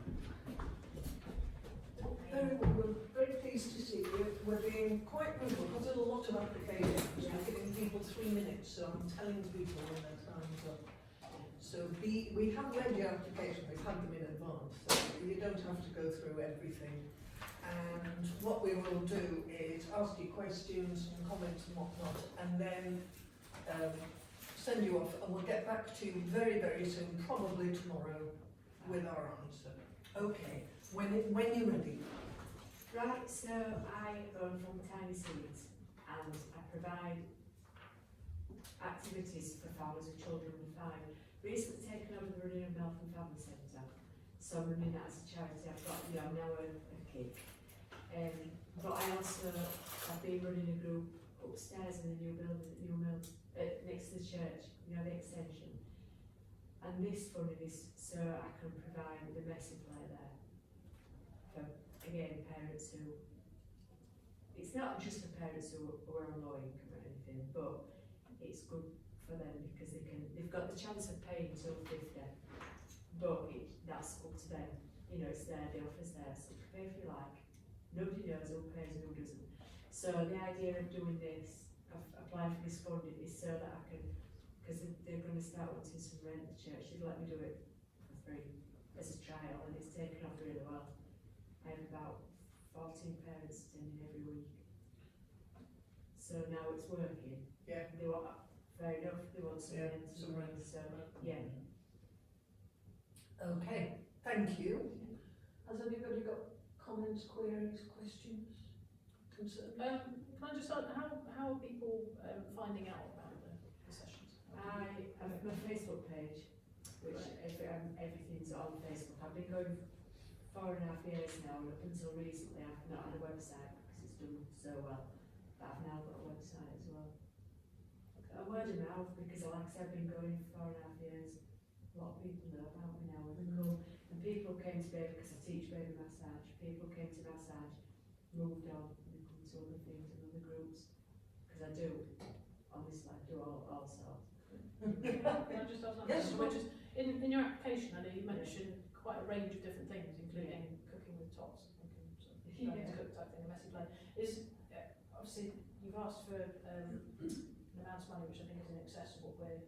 Speaker 1: very well, we're very pleased to see you. We're being quite brutal because there's a lot of applications. We're giving people 3 minutes, so I'm telling people when their time's up. So we have read your application, we've had them in advance, so you don't have to go through everything. And what we will do is ask you questions and comments and whatnot, and then send you off, and we'll get back to you very, very soon, probably tomorrow, with our answer. Okay, when you're ready.
Speaker 13: Right, so I run from Tiny Seeds and I provide activities for families with children with five. Recently taken over the running of Meltham Family Centre, so I'm running that as a charity. I've got, I'm now a kick. But I also, I've been running a group upstairs in the new building, the new mill, next to the church, the extension. And this funding is so I can provide the messy play there. For, again, parents who, it's not just for parents who are on low income or anything, but it's good for them because they've got the chance of paying till 50, but that's up to them. It's there, the offer's there, so you can pay if you like. Nobody knows who pays and who doesn't. So the idea of doing this, of applying for this funding, is so that I can, because they're going to start wanting some rent at the church, they'd let me do it for free as a trial, and it's taken off really well. I have about 14 parents attending every week. So now it's working.
Speaker 1: Yeah.
Speaker 13: They want, fair enough, they want some rent.
Speaker 1: Some rent.
Speaker 13: So, yeah.
Speaker 1: Okay, thank you. Has anybody got comments, queries, questions, concerns?
Speaker 2: Can I just ask, how are people finding out about the sessions?
Speaker 13: I have my Facebook page, which everything's on Facebook. I've been going 4.5 years now, and up until recently I've not had a website because it's done so well. But I've now got a website as well. A word of mouth, because like I said, I've been going for 4.5 years. A lot of people know about me now, and they're cool. And people came to me because I teach baby massage. People came to massage, moved on, and they come to other things and other groups. Because I do, honestly, I do all sorts.
Speaker 2: Can I just ask
Speaker 1: Yes,
Speaker 2: which is, in your application, I know you mentioned quite a range of different things, including cooking with tots, cooking, so learning to cook type thing, a messy play. Obviously, you've asked for an amount of money, which I think is in excess of what we're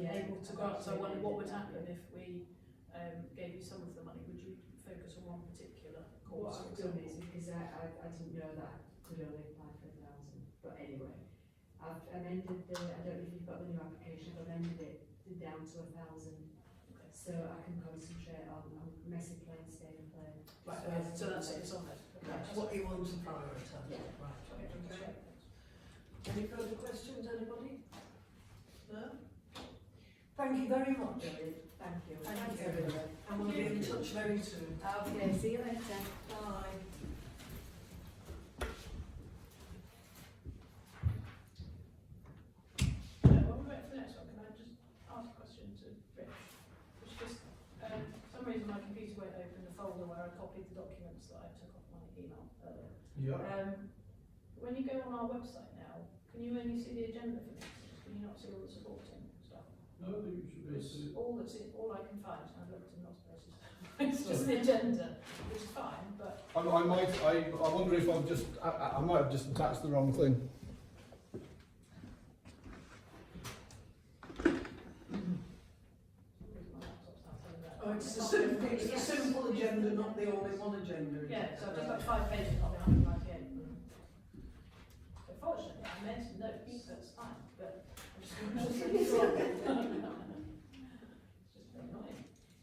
Speaker 2: able to grant. So I wonder what would happen if we gave you some of the money. Would you focus on one particular
Speaker 13: What
Speaker 2: course?
Speaker 13: I've done is, because I didn't know that I could only apply for 1,000, but anyway, I've amended I don't know if you've got the new application, I've amended it down to 1,000, so I can concentrate on messy play and stay and play.
Speaker 2: Right, so that's it, it's on there.
Speaker 1: That's what you want to prioritise.
Speaker 13: Yeah.
Speaker 1: Right, okay. Any further questions, anybody? No? Thank you very much.
Speaker 13: Thank you.
Speaker 1: Thank you, everyone. And we'll be in touch very soon.
Speaker 13: Okay, see you later.
Speaker 1: Bye.
Speaker 2: While we're waiting for the next one, can I just ask a question to Rich? Which just, for some reason my computer won't open the folder where I copied the documents that I took off my email earlier.
Speaker 3: Yeah.
Speaker 2: When you go on our website now, can you only see the agenda for meetings? Can you not see all the supporting stuff?
Speaker 3: No, I think you should be able to.
Speaker 2: All I can find, and I've looked in lots of places, it's just the agenda, which is fine, but
Speaker 3: I wonder if I might have just attached the wrong thing.
Speaker 2: my laptop's not saying that.
Speaker 1: Oh, it's a simple agenda, not the all-in-one agenda.
Speaker 2: Yeah, so I've just got 5 pages, not the 198. But fortunately, I made some notes, so it's fine, but I'm just going to It's just very annoying.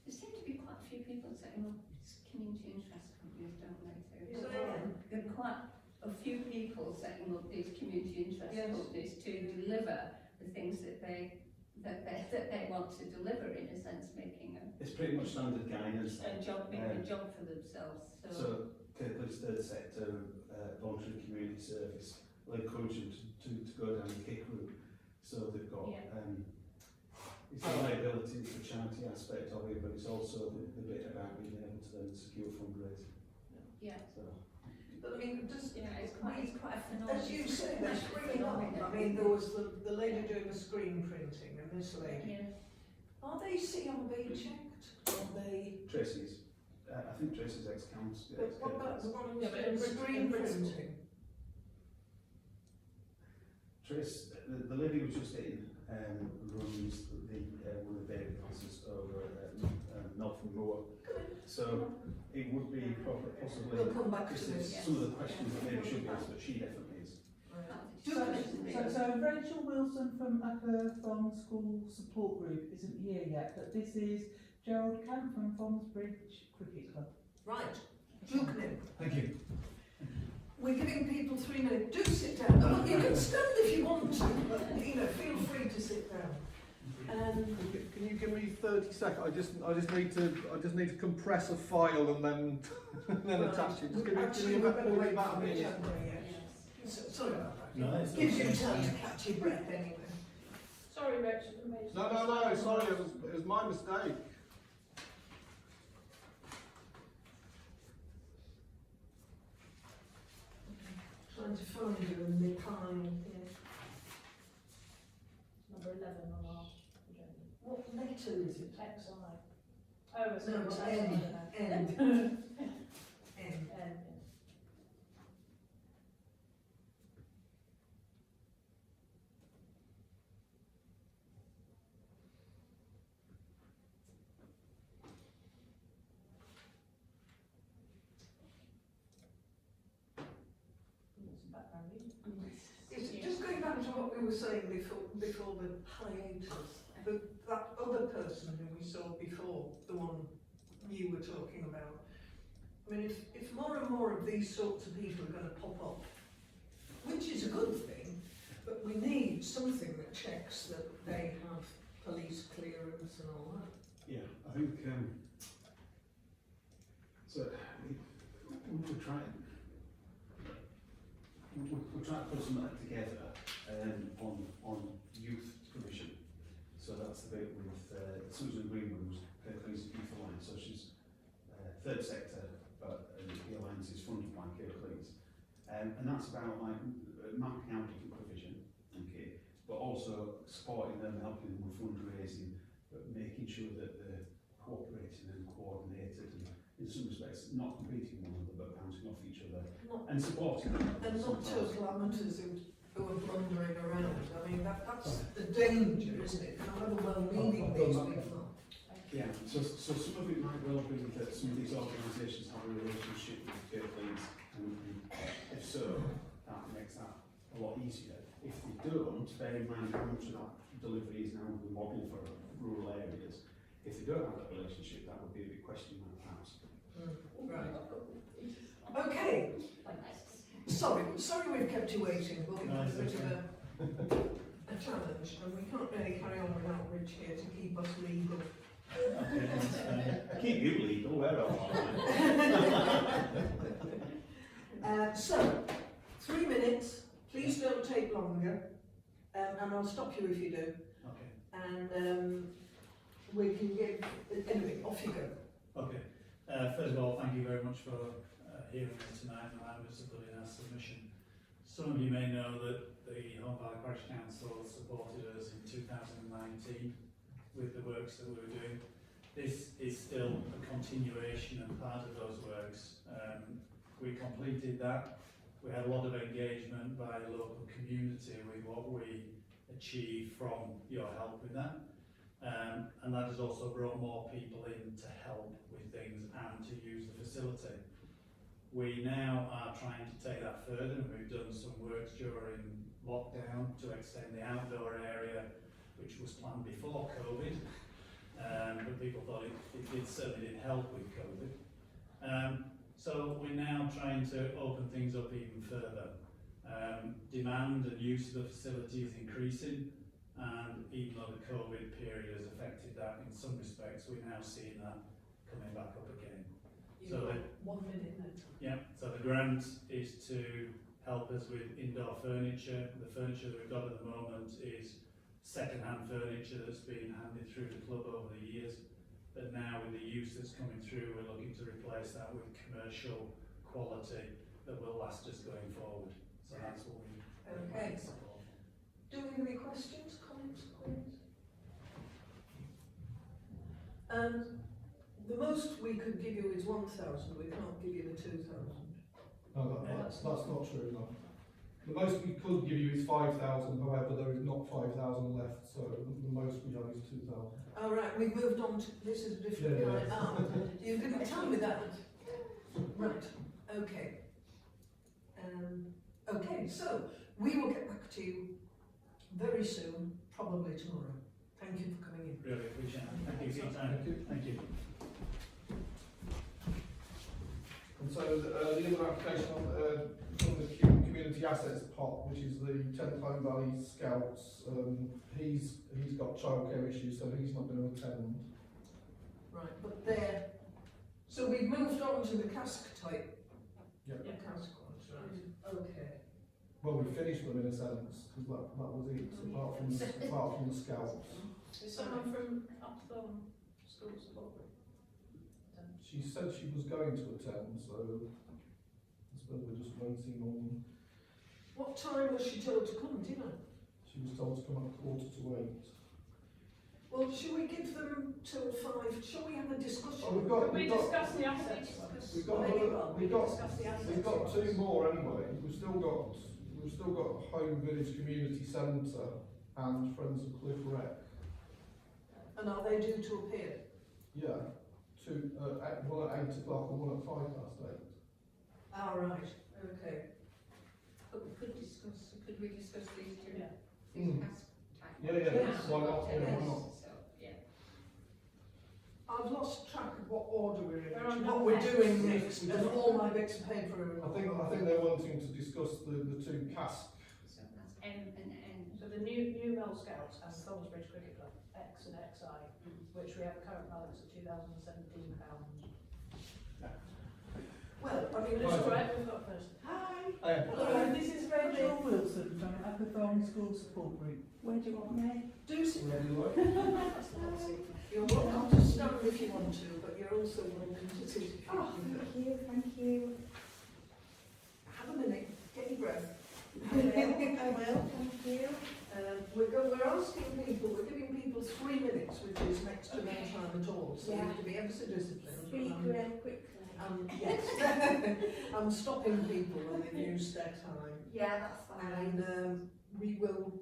Speaker 4: There seem to be quite a few people setting up community interest companies, don't they?
Speaker 1: Is there any?
Speaker 4: There are quite a few people setting up these community interest
Speaker 1: Yes.
Speaker 4: companies to deliver the things that they want to deliver, in a sense, making
Speaker 11: It's pretty much standard guidance.
Speaker 4: a job for themselves.
Speaker 11: So, Kirkland's third sector, voluntary community service, will encourage them to go down the kick route. So they've got, it's the liability, it's the charity aspect of it, but it's also the bit about being able to then secure fundraising.
Speaker 4: Yeah.
Speaker 11: So,
Speaker 1: But I mean, just,
Speaker 4: It's quite a phenomenon.
Speaker 1: as you say, they're springing up. I mean, there was the lady doing the screen printing and this lady.
Speaker 4: Yeah.
Speaker 1: Are they CRB checked? Are they?
Speaker 11: Tracy's, I think Tracy's ex-council.
Speaker 1: But what about the one who's
Speaker 2: Yeah, but
Speaker 1: doing
Speaker 2: in
Speaker 1: screen
Speaker 2: principle.
Speaker 1: printing?
Speaker 11: Trace, the lady was just in, runs one of the baby classes over at Northern Moor. So it would be possibly,
Speaker 1: We'll come back to
Speaker 11: this
Speaker 1: this.
Speaker 11: is some of the questions that maybe should be asked, but she definitely is.
Speaker 12: So Rachel Wilson from Upper Fong School Support Group isn't here yet, but this is Gerald Camp from Fonsbridge Cricket Club.
Speaker 1: Right, look in.
Speaker 3: Thank you.
Speaker 1: We're giving people 3 minutes. Do sit down. Oh, you can stand if you want to, but feel free to sit down.
Speaker 3: Can you give me 30 seconds? I just need to compress a file and then then
Speaker 1: Right.
Speaker 3: attach it. Just give me
Speaker 1: Actually,
Speaker 3: about
Speaker 1: we're going to wait
Speaker 3: about a
Speaker 1: for each
Speaker 3: minute.
Speaker 1: other, yes. Sorry about that.
Speaker 6: No, it's
Speaker 1: Gives you
Speaker 6: okay.
Speaker 1: time to catch your breath anyway.
Speaker 2: Sorry, Rachel, I made
Speaker 3: No, sorry, it was my mistake.
Speaker 1: Trying to find you in the pile here.
Speaker 2: Number 11 on our agenda.
Speaker 1: What letter is it?
Speaker 2: XI. Oh, it's
Speaker 1: No,
Speaker 2: not
Speaker 1: it's
Speaker 2: XI,
Speaker 1: N.
Speaker 2: I don't know.
Speaker 1: N. N.
Speaker 2: N. Some background music.
Speaker 1: It's just going back to what we were saying before the hiatus. That other person who we saw before, the one you were talking about. I mean, if more and more of these sorts of people are going to pop up, which is a good thing, but we need something that checks that they have police clearance and all that.
Speaker 11: Yeah, I think, so we're trying to put something together on youth provision. So that's the bit with Susan Greenwood, who's Kirklees Youth Alliance. So she's third sector, but the alliance is funded by Kirklees. And that's about like mapping out different provision, okay, but also supporting them, helping them with fundraising, but making sure that they're cooperating and coordinated, and in some respects not competing with one another but bouncing off each other and supporting them.
Speaker 1: And not total amateurs who are blundering around. I mean, that's the danger, isn't it? However well-meaning these people are.
Speaker 11: Yeah, so some of it might well be that some of these organisations have a relationship with Kirklees, and if so, that makes that a lot easier. If they don't, bear in mind how much of that delivery is now the model for rural areas. If they don't have that relationship, that would be a big question mark perhaps.
Speaker 1: Right. Okay. Sorry we've kept you waiting, but we've had a bit of a challenge, and we can't really carry on without Rich here to keep us legal.
Speaker 11: Okay, that's fine. Keep you legal, where else?
Speaker 1: So, 3 minutes, please don't take longer, and I'll stop you if you do.
Speaker 11: Okay.
Speaker 1: And we can give, anyway, off you go.
Speaker 14: Okay. First of all, thank you very much for hearing us tonight and allowing us to put in our submission. Some of you may know that the Home Valley Parish Council supported us in 2019 with the works that we were doing. This is still a continuation and part of those works. We completed that. We had a lot of engagement by the local community with what we achieved from your help with that. And that has also brought more people in to help with things and to use the facility. We now are trying to take that further, and we've done some works during lockdown to extend the outdoor area, which was planned before COVID, but people thought it certainly did help with COVID. So we're now trying to open things up even further. Demand and use of the facility is increasing, and even though the COVID period has affected that in some respects, we're now seeing that coming back up again.
Speaker 1: You've got 1 minute then.
Speaker 14: Yeah, so the grant is to help us with indoor furniture. The furniture that we've got at the moment is second-hand furniture that's been handed through the club over the years. But now with the use that's coming through, we're looking to replace that with commercial quality that will last us going forward. So that's what we
Speaker 1: Okay. Do we have any questions, comments, queries? The most we could give you is 1,000. We can't give you the 2,000.
Speaker 3: No, that's not true, no. The most we could give you is 5,000, however, there is not 5,000 left, so the most we have is 2,000.
Speaker 1: All right, we've moved on to, this is a different
Speaker 3: Yeah,
Speaker 1: guy.
Speaker 3: yeah.
Speaker 1: Ah, you didn't tell me that. Right, okay. Okay, so we will get back to you very soon, probably tomorrow. Thank you for coming in.
Speaker 14: really appreciate it. Thank you for your time. Thank you.
Speaker 3: And so the other application from the community assets pot, which is the 10th Home Valley Scouts, he's got childcare issues, so he's not going to attend.
Speaker 1: Right, but there. So we've moved on to the cask type.
Speaker 3: Yep.
Speaker 1: Yeah, cask ones, right. Okay.
Speaker 3: Well, we finished them in a sense, because that was it, apart from the Scouts.
Speaker 2: Is someone from Upthorne School Support Group?
Speaker 3: She said she was going to attend, so I suppose we're just waiting on.
Speaker 1: What time was she told to come, do you know?
Speaker 3: She was told to come at 7:45.
Speaker 1: Well, should we give them till 5? Shall we have a discussion?
Speaker 3: Oh, we've got
Speaker 2: discuss the assets.
Speaker 3: we've got 2 more anyway. We've still got Home Village Community Centre and Friends of Cliff Wreck.
Speaker 1: And are they due to appear?
Speaker 3: Yeah, one at 8 o'clock and one at 8:05.
Speaker 1: Ah, right, okay.
Speaker 4: But we could we discuss these two?
Speaker 2: Yeah.
Speaker 3: Mm. Yeah,
Speaker 1: Yes.
Speaker 3: why not? Yeah, why not?
Speaker 4: So, yeah.
Speaker 1: I've lost track of what order we're in,
Speaker 2: We're on
Speaker 1: what
Speaker 2: number
Speaker 1: we're
Speaker 2: X.
Speaker 1: doing next, and all my bits of paper are in.
Speaker 3: I think they're wanting to discuss the 2 cask.
Speaker 4: So that's M and N.
Speaker 2: So the new Mel Scouts and Thomasbridge Cricket Club, X and XI, which we have a current balance of £2,017.
Speaker 1: Well, I mean,
Speaker 2: That's
Speaker 1: listen,
Speaker 2: all right, we've got a person.
Speaker 12: Hi. Hello, this is Rachel Wilson from Upperthorne School Support Group.
Speaker 9: Where do you want me?
Speaker 1: do sit.
Speaker 3: Ready, like?
Speaker 1: That's not it. You're welcome to stand if you want to, but you're also welcome to sit if you
Speaker 9: Oh,
Speaker 1: want to.
Speaker 9: thank you.
Speaker 1: Have a minute, get your breath.
Speaker 9: I will, thank you.
Speaker 1: We're asking people, we're giving people 3 minutes, which is next to no time at all, so we
Speaker 9: Yeah.
Speaker 1: have to be ever so disciplined.
Speaker 9: Speak really quickly.
Speaker 1: Yes, I'm stopping people when they've used their time.
Speaker 9: Yeah, that's fine.
Speaker 1: And we will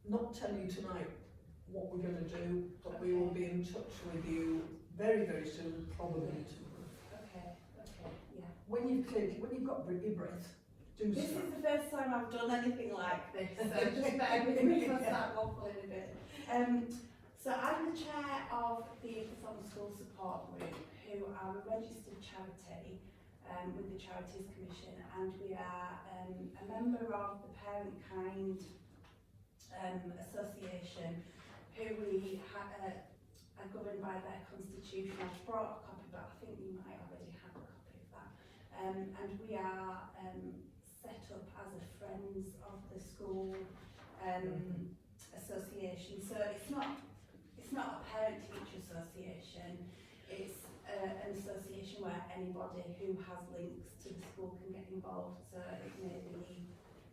Speaker 1: not tell you tonight what we're going to do, but we will be in touch with you very, very soon, probably tomorrow.
Speaker 9: Okay, yeah.
Speaker 1: When you've got your breath, do
Speaker 9: This
Speaker 1: so.
Speaker 9: is the first time I've done anything like this, so just bear with me if I start waffling a bit. So I'm the chair of the Upperthorne School Support Group, who are a registered charity with the Charities Commission, and we are a member of the Parent Kind Association, who we
Speaker 8: are governed by their constitution. I've brought a copy, but I think you might already have a copy of that. And we are set up as a Friends of the School association. So it's not a parent-teacher association. It's an association where anybody who has links to the school can get involved. So it may be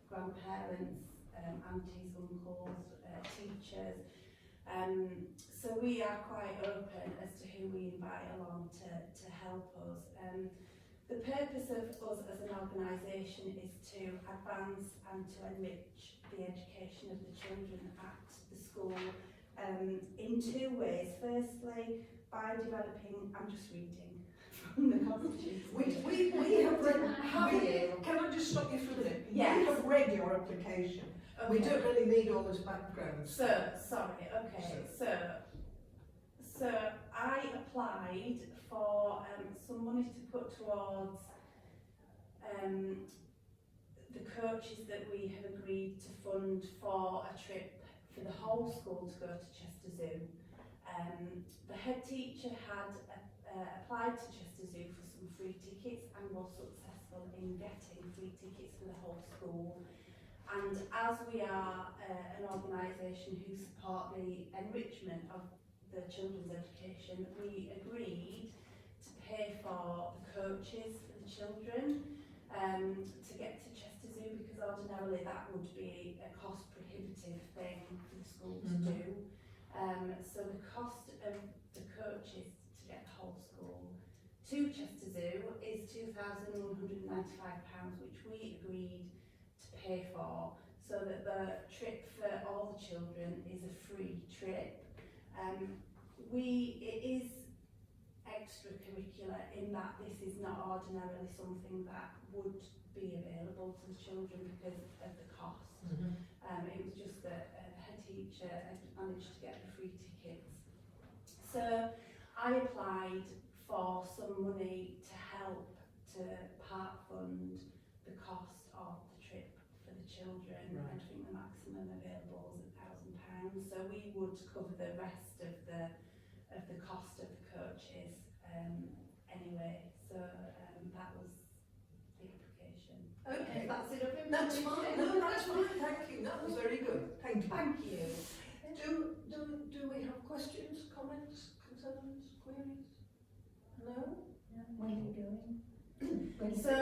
Speaker 8: grandparents, aunties, uncles, teachers. So we are quite open as to who we invite along to help us. The purpose of us as an organisation is to advance and to enrich the education of the children at the school in two ways. Firstly, by developing, I'm just reading from the Constitution.
Speaker 1: We have read, can I just stop you for a minute?
Speaker 8: Yes.
Speaker 1: We have read your application.
Speaker 8: Okay.
Speaker 1: We don't really need all this background.
Speaker 8: So, sorry, okay, so I applied for some money to put towards the coaches that we have agreed to fund for a trip for the whole school to go to Chester Zoo. The head teacher had applied to Chester Zoo for some free tickets and was successful in getting free tickets for the whole school. And as we are an organisation who support the enrichment of the children's education, we agreed to pay for the coaches for the children to get to Chester Zoo, because ordinarily that would be a cost prohibitive thing for the school to do. So the cost of the coaches to get the whole school to Chester Zoo is £2,195, which we agreed to pay for, so that the trip for all the children is a free trip. It is extracurricular in that this is not ordinarily something that would be available to the children because of the cost. It was just that the head teacher had managed to get the free tickets. So I applied for some money to help to part fund the cost of the trip for the children.
Speaker 1: Right.
Speaker 8: I think the maximum available was £1,000. So we would cover the rest of the cost of the coaches anyway. So that was the application.
Speaker 1: Okay.
Speaker 8: That's it up in
Speaker 1: That's fine. No, that's fine. Thank you. That was very good. Thank you.
Speaker 8: Thank you.
Speaker 1: Do we have questions, comments, concerns, queries? No?
Speaker 8: When are you going? So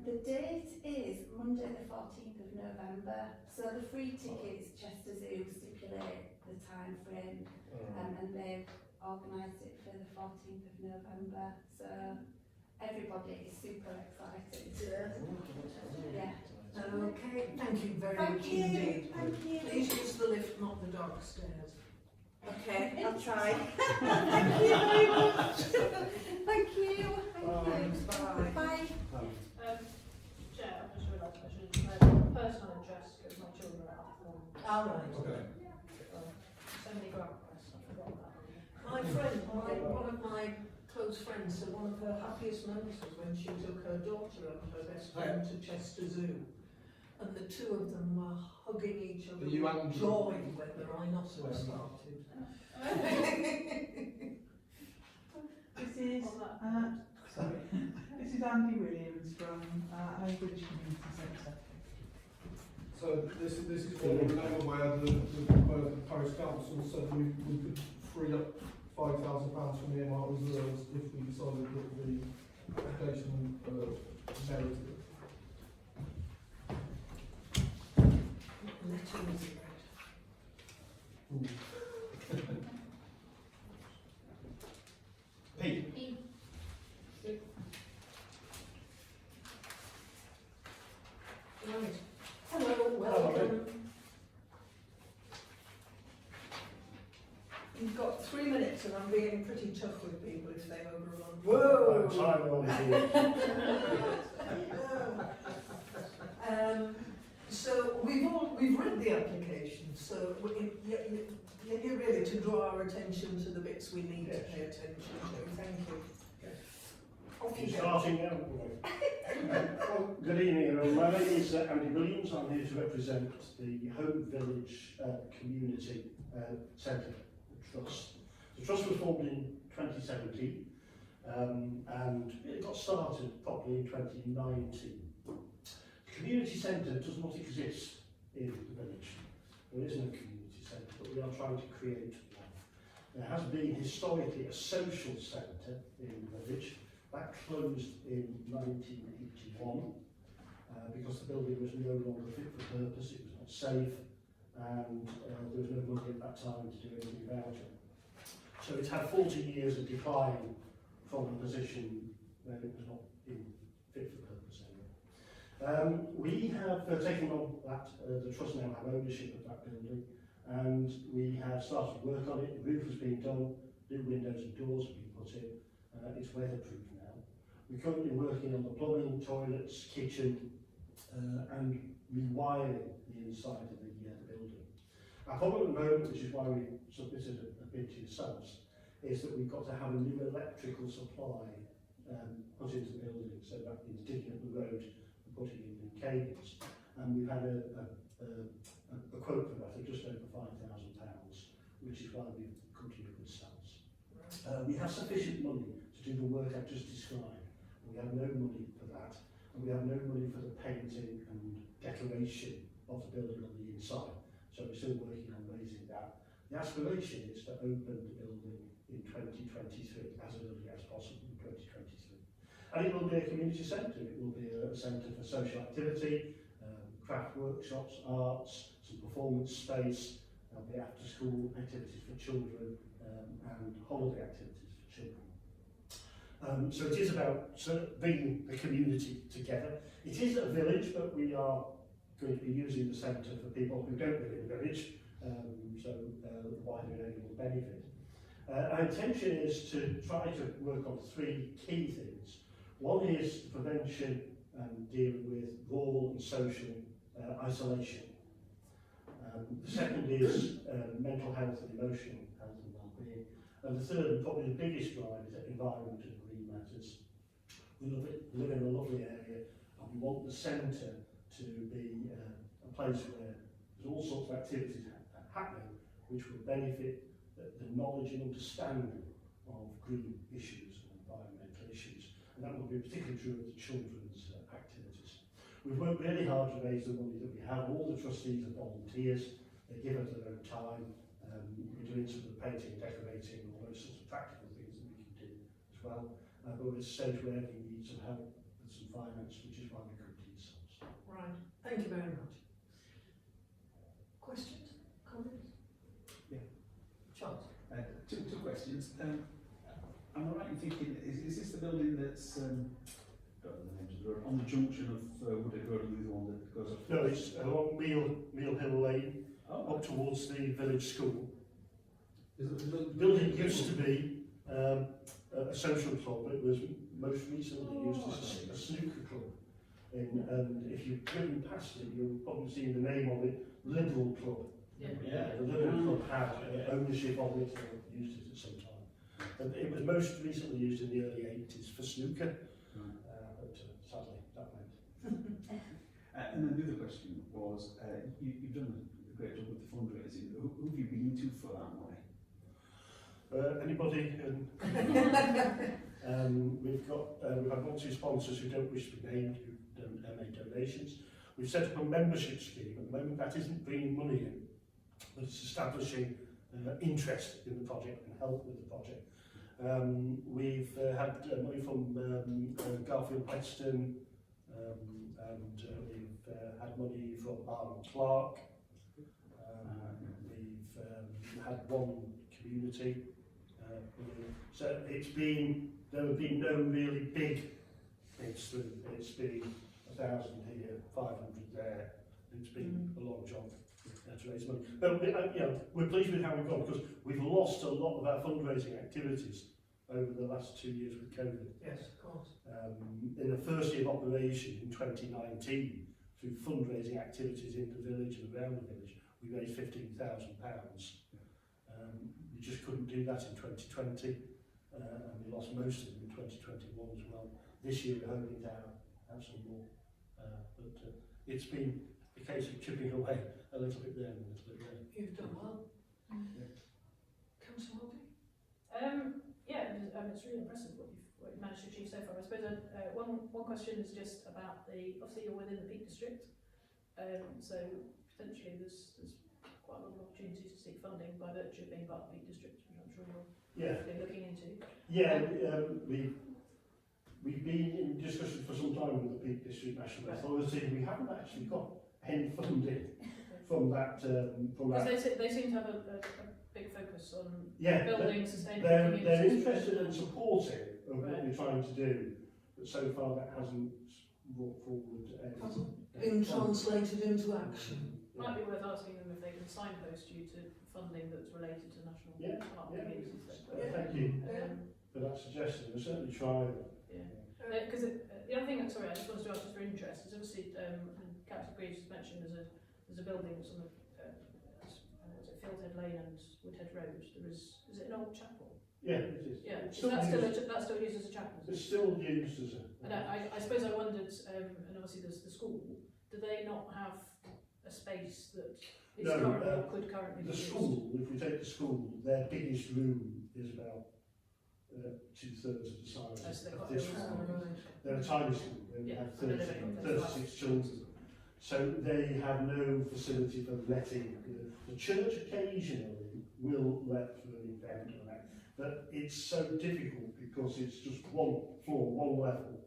Speaker 8: the date is Monday the 14th of November. So the free tickets, Chester Zoo stipulate the time frame, and they've organised it for the 14th of November. So everybody is super excited. Yeah.
Speaker 1: Okay, thank you very much
Speaker 8: you.
Speaker 1: indeed.
Speaker 8: Thank you.
Speaker 1: Please use the lift, not the dark stairs.
Speaker 8: Okay, I'll try. Thank you very much. Thank you.
Speaker 1: Thanks, bye.
Speaker 8: Bye.
Speaker 2: Chair, I've just realised I should have personal address because my children are at home.
Speaker 1: All right.
Speaker 3: Okay.
Speaker 2: So many grant requests, I forgot that.
Speaker 1: My friend, one of my close friends, said one of her happiest moments was when she took her daughter and her best friend to Chester Zoo. And the two of them were hugging each other
Speaker 3: You
Speaker 1: with
Speaker 3: and-
Speaker 1: joy when the rhinoceros started.
Speaker 12: This is, sorry, this is Andy Williams from Oakbridge Community Centre.
Speaker 3: So this is what we remember where the parish council said we could free up £5,000 from the earmark reserves if we decided that the application merited it.
Speaker 1: Letters read.
Speaker 11: Pete.
Speaker 1: Right. Hello, welcome. You've got 3 minutes and I'm being pretty tough with people if they overrun. Whoa! So we've read the application, so you're really to draw our attention to the bits we need to pay attention to. Thank you. Off you go.
Speaker 15: Starting now. Well, good evening, everyone. My name is Andy Williams. I'm here to represent the Home Village Community Centre Trust. The trust was formed in 2017 and it got started properly in 2019. The community centre does not exist in the village. There isn't a community centre, but we are trying to create one. There has been historically a social centre in the village. That closed in 1981 because the building was no longer fit for purpose, it was not safe, and there was no money at that time to do anything about it. So it's had 40 years of decline from a position where it was not in fit for purpose anymore. We have taken on that, the trust now have ownership of that building, and we have started work on it. The roof has been done, new windows and doors have been put in, it's weatherproof now. We're currently working on the plumbing, toilets, kitchen, and rewiring the inside of the building. Our problem at the moment, which is why we submitted a bid to yourselves, is that we've got to have a new electrical supply put into the building. So that means digging up the road and putting in new cables. And we've had a quote for that of just over £5,000, which is why we've come to you with yourselves. We have sufficient money to do the work I've just described. We have no money for that. And we have no money for the painting and decoration of the building on the inside. So we're still working on raising that. The aspiration is to open the building in 2023, as early as possible in 2023. And it will be a community centre. It will be a centre for social activity, craft workshops, arts, some performance space. There'll be after school activities for children and holiday activities for children. So it is about bringing the community together. It is a village, but we are going to be using the centre for people who don't live in the village, so the wider area will benefit. Our intention is to try to work on three key things. One is prevention and dealing with rural and social isolation. The second is mental health and emotional health and well-being. And the third, and probably the biggest drive, is environment and green matters. We live in a lovely area, and we want the centre to be a place where there's all sorts of activities happening which will benefit the knowledge and understanding of green issues and environmental issues. And that will be particularly true of the children's activities. We've worked really hard to raise the money that we have. All the trustees are volunteers. They give us their own time. We're doing some of the painting and decorating and all those sorts of practical things that we can do as well. But we're at a stage where we need some help with some finance, which is why we come to yourselves.
Speaker 1: Right, thank you very much. Questions? Comments?
Speaker 11: Yeah.
Speaker 1: Charles?
Speaker 11: Two questions. Am I right in thinking, is this the building that's, don't know the names of the road, on the junction of Woodhead Road and the one that goes up?
Speaker 15: No, it's along Meal Hill Lane, up towards the village school. The building used to be a social club. It was most recently used as a snooker club. And if you've driven past it, you'll probably see the name of it, Liberal Club.
Speaker 6: Yeah.
Speaker 15: The Liberal Club had ownership of it and used it at some time. And it was most recently used in the early 80s for snooker, but sadly that went.
Speaker 11: And then the other question was, you've done a great job with the fundraising. Who have you been to for that money?
Speaker 15: Anybody? We've had one or two sponsors who don't wish to be named, who made donations. We've set up a membership scheme. At the moment, that isn't bringing money in, but it's establishing interest in the project and help with the project. We've had money from Garfield Weston, and we've had money from Arnold Clark. We've had one community. So there have been no really big things through. It's been 1,000 here, 500 there. It's been a long job to raise money. But we're pleased with how we've gone, because we've lost a lot of our fundraising activities over the last 2 years with COVID.
Speaker 1: Yes, of course.
Speaker 15: In the first year of operation in 2019, through fundraising activities in the village and around the village, we raised £15,000. We just couldn't do that in 2020, and we lost most of them in 2021 as well. This year we're hoping to have some more, but it's been a case of chipping away a little bit there and a little bit there.
Speaker 1: You've done well. Councillor Hardy?
Speaker 2: it's really impressive what you've managed to achieve so far. I suppose one question is just about obviously you're within the Peak District, so potentially there's quite a lot of opportunities to seek funding by virtue of being part of the Peak District, which I'm sure you're looking into.
Speaker 15: Yeah, we've been in discussion for some time with the Peak District National Authority. We haven't actually got any funding from that.
Speaker 2: Because they seem to have a big focus on
Speaker 15: Yeah,
Speaker 2: building sustainable
Speaker 15: they're
Speaker 2: communities.
Speaker 15: interested and supportive of what we're trying to do, but so far that hasn't brought forward
Speaker 1: Been translated into action.
Speaker 2: Might be worth asking them if they can signpost you to funding that's related to national park communities.
Speaker 15: Thank you for that suggestion. We'll certainly try that.
Speaker 2: Because the other thing, sorry, I just wanted to ask just for interest, is obviously, Councillor Greaves has mentioned there's a building that's on the Fieldhead Lane and Woodhead Road. Is it an old chapel?
Speaker 15: Yeah, it is.
Speaker 2: Yeah,
Speaker 15: It's
Speaker 2: is that
Speaker 15: used.
Speaker 2: that's still used as a chapel?
Speaker 15: It's still used as a.
Speaker 2: And I suppose I wondered, and obviously there's the school, do they not have a space that is currently or could currently be
Speaker 15: the
Speaker 2: used?
Speaker 15: school, if we take the school, their biggest room is about 2/3 of the size of this room. They're a tiny school, they have 36 children. So they have no facility for letting. The church occasionally will let for an event, but it's so difficult because it's just one floor, one level,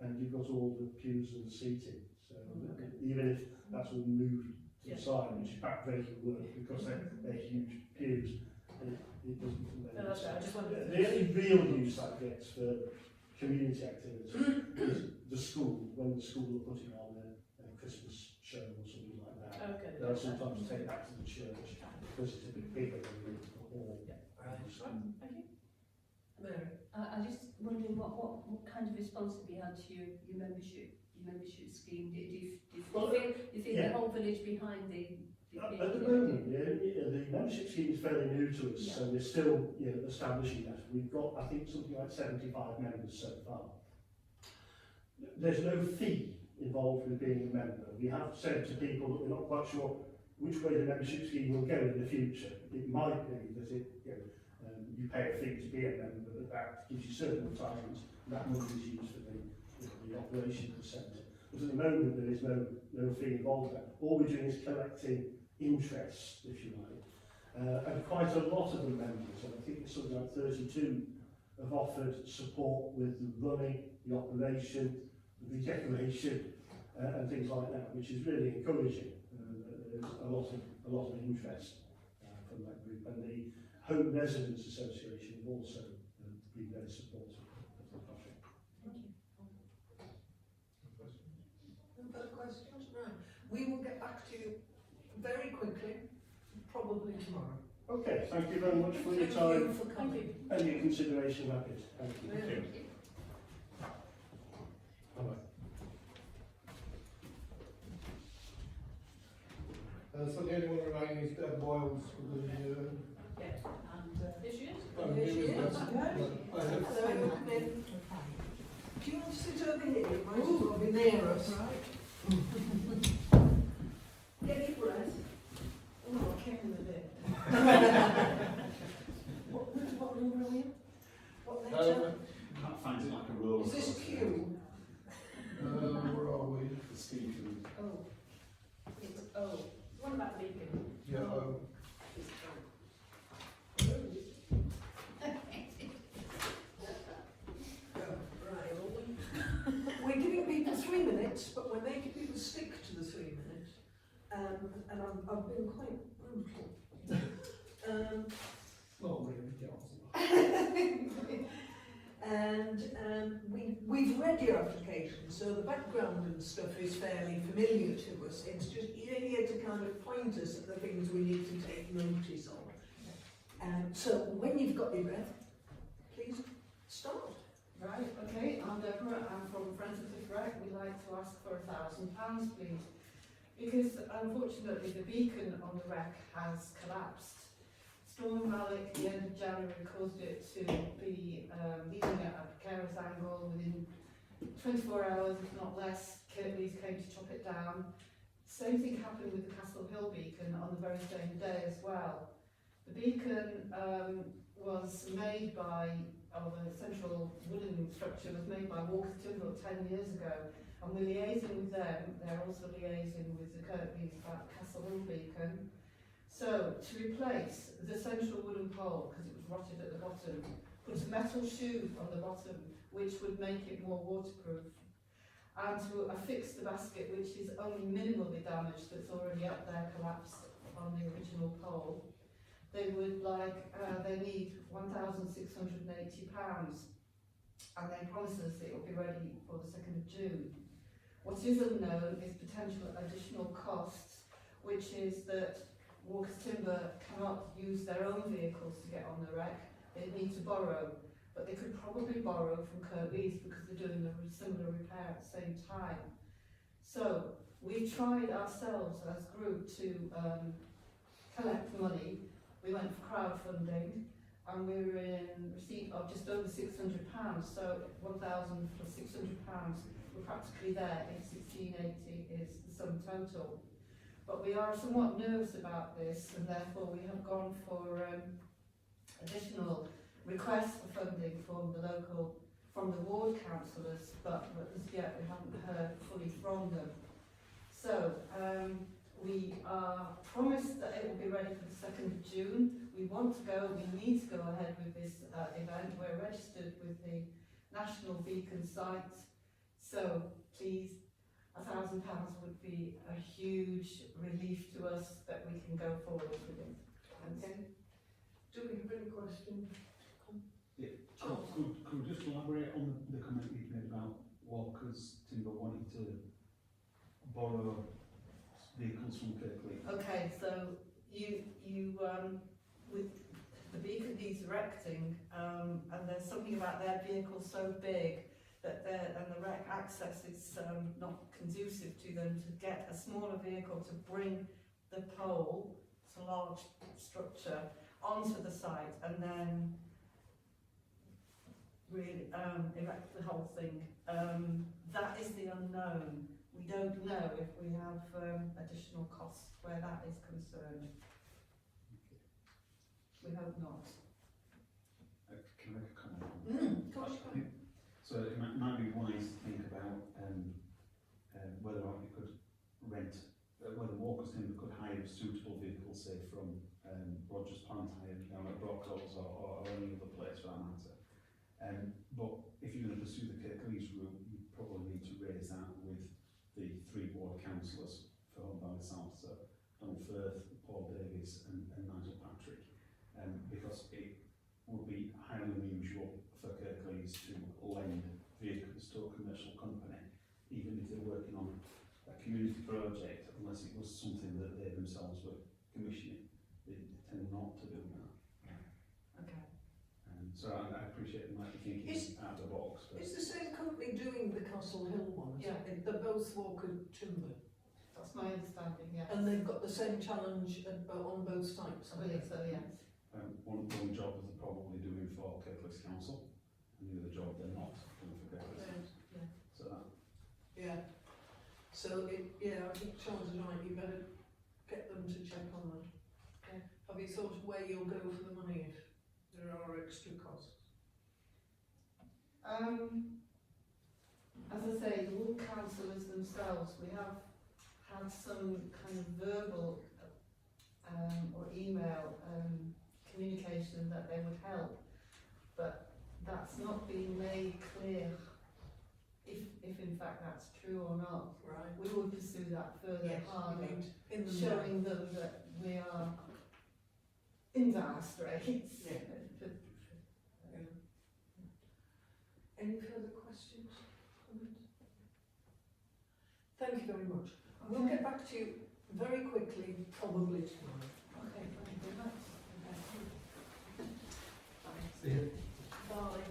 Speaker 15: and you've got all the pews and the seating. So even if that's all moved to the side, which is backbreaking work because they're huge pews, it doesn't.
Speaker 2: No, that's right. I just wondered.
Speaker 15: The only real use that gets for community activities is the school, when the school are putting on a Christmas show or something like that.
Speaker 2: Okay.
Speaker 15: They'll sometimes take that to the church because it's a bit bigger than the hall.
Speaker 2: Thank you.
Speaker 1: Mary.
Speaker 4: I just wondering what kind of response have you had to your membership scheme? Do you feel the whole village behind the
Speaker 15: At the moment, the membership scheme is fairly new to us, so we're still establishing that. We've got, I think, something like 75 members so far. There's no fee involved with being a member. We have said to people that we're not quite sure which way the membership scheme will go in the future. It might be that you pay a fee to be a member, but that gives you certain times, and that money is used for the operation of the centre. But at the moment, there is no fee involved there. All we're doing is collecting interest, if you like. And quite a lot of the members, and I think it's something like 32, have offered support with the running, the operation, the decoration, and things like that, which is really encouraging. There's a lot of interest from that group, and the Home Residents Association have also been very supportive of the project.
Speaker 1: No further questions? Right. We will get back to you very quickly, probably tomorrow.
Speaker 15: Okay, thank you very much for your time.
Speaker 1: Thank you for coming.
Speaker 15: And your consideration of it. Thank you.
Speaker 1: Thank you.
Speaker 15: Bye-bye.
Speaker 3: So the only one remaining is Deb Wiles for the.
Speaker 2: Yes, and here she is.
Speaker 1: Here she is.
Speaker 3: I have.
Speaker 1: Hello, come in. Do you want to sit over here? You might as well be near us. Get your breath. Oh, I came in the bit. What number are we in? What letter?
Speaker 11: Can't find it like a roller
Speaker 1: Is this
Speaker 11: coaster.
Speaker 1: Q?
Speaker 3: Where are we?
Speaker 11: The ski field.
Speaker 2: Oh, it's What about leaving?
Speaker 3: Yeah.
Speaker 2: It's
Speaker 1: Right. We're giving people 3 minutes, but we're making people stick to the 3 minutes. And I've been quite brutal.
Speaker 3: Not really, Johnson.
Speaker 1: And we've read your application, so the background and stuff is fairly familiar to us. It's just you're here to kind of point us at the things we need to take notice of. So when you've got your breath, please start.
Speaker 16: Right, okay, I'm Deborah, I'm from Friends of the Wreck. We'd like to ask for £1,000, please. Because unfortunately the beacon on the wreck has collapsed. Storm Malik, the end of January, caused it to be leaning at a precarious angle. Within 24 hours, if not less, Kirklees came to chop it down. Same thing happened with the Castle Hill beacon on the very same day as well. The beacon was made by, or the central wooden structure was made by Walker Timber 10 years ago, and we're liaising with them. They're also liaising with the Kirklees about Castle Hill Beacon. So, to replace the central wooden pole, because it was rotted at the bottom, put a metal shoe on the bottom, which would make it more waterproof, and to affix the basket, which is only minimally damaged, that's already up there, collapsed on the original pole. They would they need £1,680, and they promise us it will be ready for the 2nd of June. What is unknown is potential additional costs, which is that Walker Timber cannot use their own vehicles to get on the wreck. They need to borrow, but they could probably borrow from Kirklees because they're doing a similar repair at the same time. So we tried ourselves as a group to collect money. We went for crowdfunding, and we were in receipt of just over £600. So 1,000 plus £600, we're practically there. 1,680 is the sum total. But we are somewhat nervous about this, and therefore we have gone for additional requests for funding from the ward councillors, but as yet we haven't heard fully from them. So we are promised that it will be ready for the 2nd of June. We want to go, we need to go ahead with this event. We're registered with the National Beacon site, so please, £1,000 would be a huge relief to us that we can go forward with it.
Speaker 1: Okay. Do we have any questions?
Speaker 11: Yeah, could we just elaborate on the comment you made about Walker's Timber wanting to borrow vehicles from Kirklees?
Speaker 16: Okay, so you with the beacon needs erecting, and there's something about their vehicle so big that the wreck access is not conducive to them to get a smaller vehicle to bring the pole, it's a large structure, onto the site and then really erect the whole thing. That is the unknown. We don't know if we have additional costs where that is concerned. We hope not.
Speaker 11: Can I make a comment on that? So it might be wise to think about whether or not you could rent, whether Walker's Timber could hire a suitable vehicle, say from Rogers Plant Hire down at Brockles or any other place for that matter. But if you're going to pursue the Kirklees route, you probably need to raise that with the 3 ward councillors for Home Valley South, so Donald Firth, Paul Davies and Nigel Patrick, because it would be highly unusual for Kirklees to lend vehicles to a commercial company, even if they're working on a community project, unless it was something that they themselves were commissioning. They tend not to do that.
Speaker 16: Okay.
Speaker 11: So I appreciate they might be thinking out of the box. But
Speaker 1: Is the same company doing the Castle Hill one?
Speaker 16: Yeah.
Speaker 1: They're both Walker Timber.
Speaker 16: That's my understanding, yes.
Speaker 1: And they've got the same challenge on both sites.
Speaker 16: I believe so, yes.
Speaker 11: one job they're probably doing for Kirklees Council, and the other job they're not doing for Kirklees.
Speaker 16: Yeah.
Speaker 11: So that.
Speaker 1: Yeah. So I think Charles is right. You better get them to check on that.
Speaker 16: Okay.
Speaker 1: Have you thought of where you'll go for the money if there are extra costs?
Speaker 16: As I say, the ward councillors themselves, we have had some kind of verbal or email communication that they would help, but that's not been made clear if in fact that's true or not.
Speaker 1: Right.
Speaker 16: We will pursue that further harder,
Speaker 1: in the
Speaker 16: showing them that we are in dire straits.
Speaker 1: Yeah. Any further questions? Comments? Thank you very much. We'll get back to you very quickly, probably tomorrow.
Speaker 16: Okay, thank you very much.
Speaker 3: See you.
Speaker 16: Bye.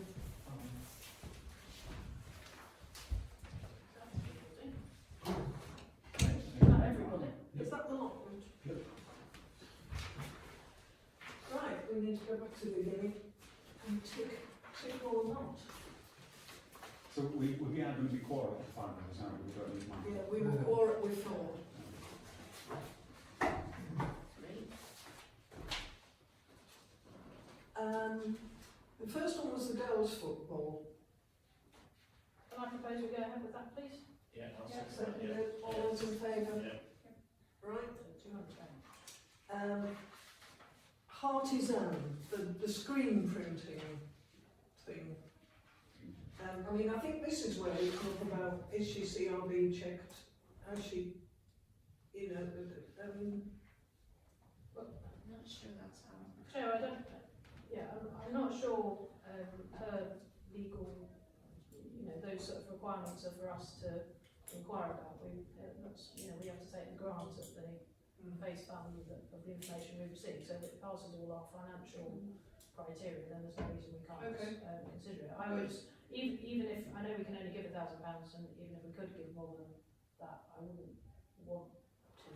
Speaker 2: Everybody.
Speaker 1: Is that the lot?
Speaker 3: Yep.
Speaker 1: Right, we need to go back to the beginning and tick or not.
Speaker 11: So we are going to be core at the 5 minutes, aren't we? We don't need
Speaker 1: Yeah, we will core it with 4. The first one was the girls' football.
Speaker 2: Can I propose we go ahead with that, please?
Speaker 6: Yeah, I'll
Speaker 2: Yeah,
Speaker 6: second that, yeah.
Speaker 1: All those in favour?
Speaker 6: Yeah.
Speaker 1: Right.
Speaker 2: So £200.
Speaker 1: Partisan, the screen printing thing. I mean, I think this is where we talk about, is she CRB checked? Has she, you know,
Speaker 4: I'm not sure that's how.
Speaker 2: Chair, I don't, I'm not sure her legal, those sort of requirements are for us to inquire about. We have to take the grant at the face value of the information we receive, so that it passes all our financial criteria, then there's no reason we can't consider it. I would, even if, I know we can only give £1,000, and even if we could give more than that, I wouldn't want to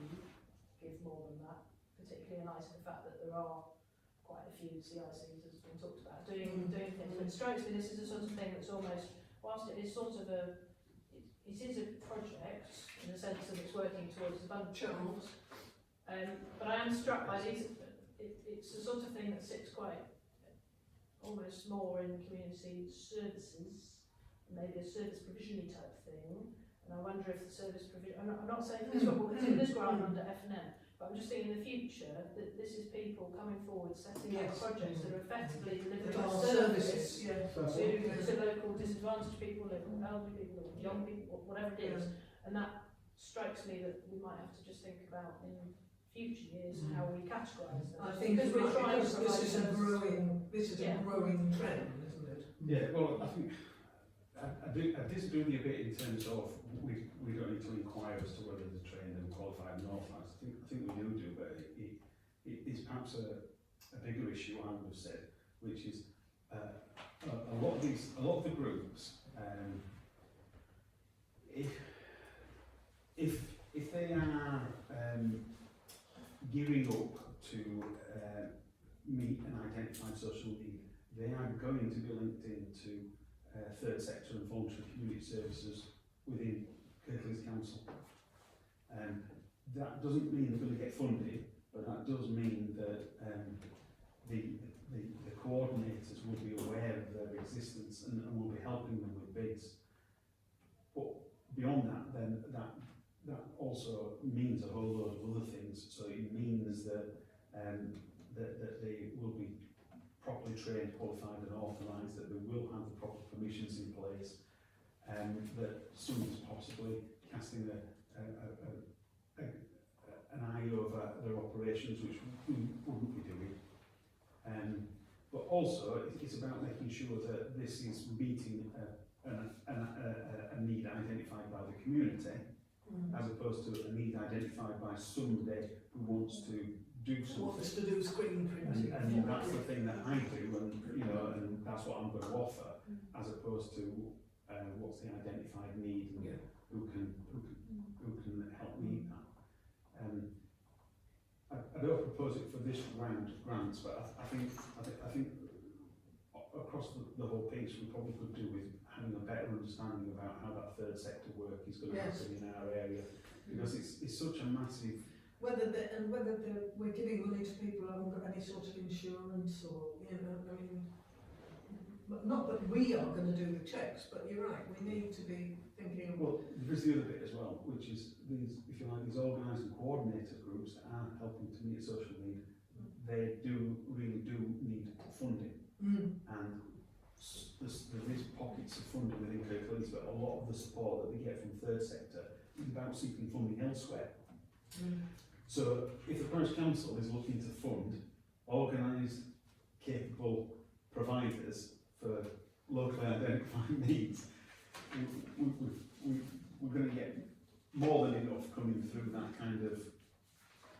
Speaker 2: give more than that, particularly in light of the fact that there are quite a few CICs, as has been talked about, doing things. But it strikes me this is the sort of thing that's almost, whilst it is sort of it is a project in the sense that it's working towards a bunch of goals, but I am struck by these. It's the sort of thing that sits quite almost more in community services, maybe a service provision type thing. And I wonder if the service provision, I'm not saying this one, it's in this grant under F&M, but I'm just thinking in the future that this is people coming forward setting up projects that are effectively delivering services to local disadvantaged people, local elderly people, young people, whatever it is. And that strikes me that we might have to just think about in future years how we categorise them.
Speaker 1: I think
Speaker 2: because we're trying to provide
Speaker 1: this is a growing trend, isn't it?
Speaker 11: Yeah, well, I think I disagree with you a bit in terms of we don't need to inquire as to whether they're trained and qualified and authorised. I think we do, but it is perhaps a bigger issue, I would have said, which is a lot of the groups, if they are gearing up to meet an identified social need, they are going to be linked into third sector and voluntary community services within Kirklees Council. That doesn't mean they're going to get funded, but that does mean that the coordinators will be aware of their existence and will be helping them with bids. But beyond that, then that also means a whole load of other things. So it means that that they will be properly trained, qualified and authorised, that they will have the proper permissions in place, that someone's possibly casting an eye over their operations, which we wouldn't be doing. But also, it's about making sure that this is meeting a need identified by the community, as opposed to a need identified by somebody who wants to do something.
Speaker 1: Wants to do screen printing.
Speaker 11: And that's the thing that I do, and that's what I'm going to offer, as opposed to what's the identified need and who can help meet that. I don't propose it for this round of grants, but I think across the whole piece we probably could do with having a better understanding about how that third sector work is going to happen in our area, because it's such a massive.
Speaker 1: Whether we're giving money to people who haven't got any sort of insurance, or but not that we are going to do the checks, but you're right, we need to be thinking.
Speaker 11: Well, there's the other bit as well, which is these, if you like, these organised and coordinator groups that are helping to meet social need. They really do need funding, and there is pockets of funding within Kirklees, but a lot of the support that they get from third sector is about seeking funding elsewhere. So if the parish council is looking to fund organised, capable providers for locally identified needs, we're going to get more than enough coming through that kind of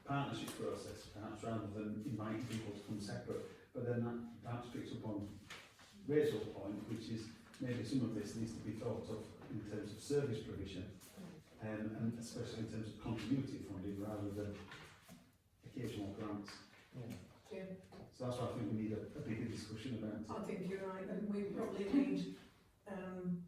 Speaker 11: partnership process, perhaps, rather than inviting people to come separate. But then that perhaps picks up on Rachel's point, which is maybe some of this needs to be thought of in terms of service provision, and especially in terms of continuity funding rather than occasional grants. So that's why I think we need a bigger discussion about it.
Speaker 1: I think you're right, and we probably need,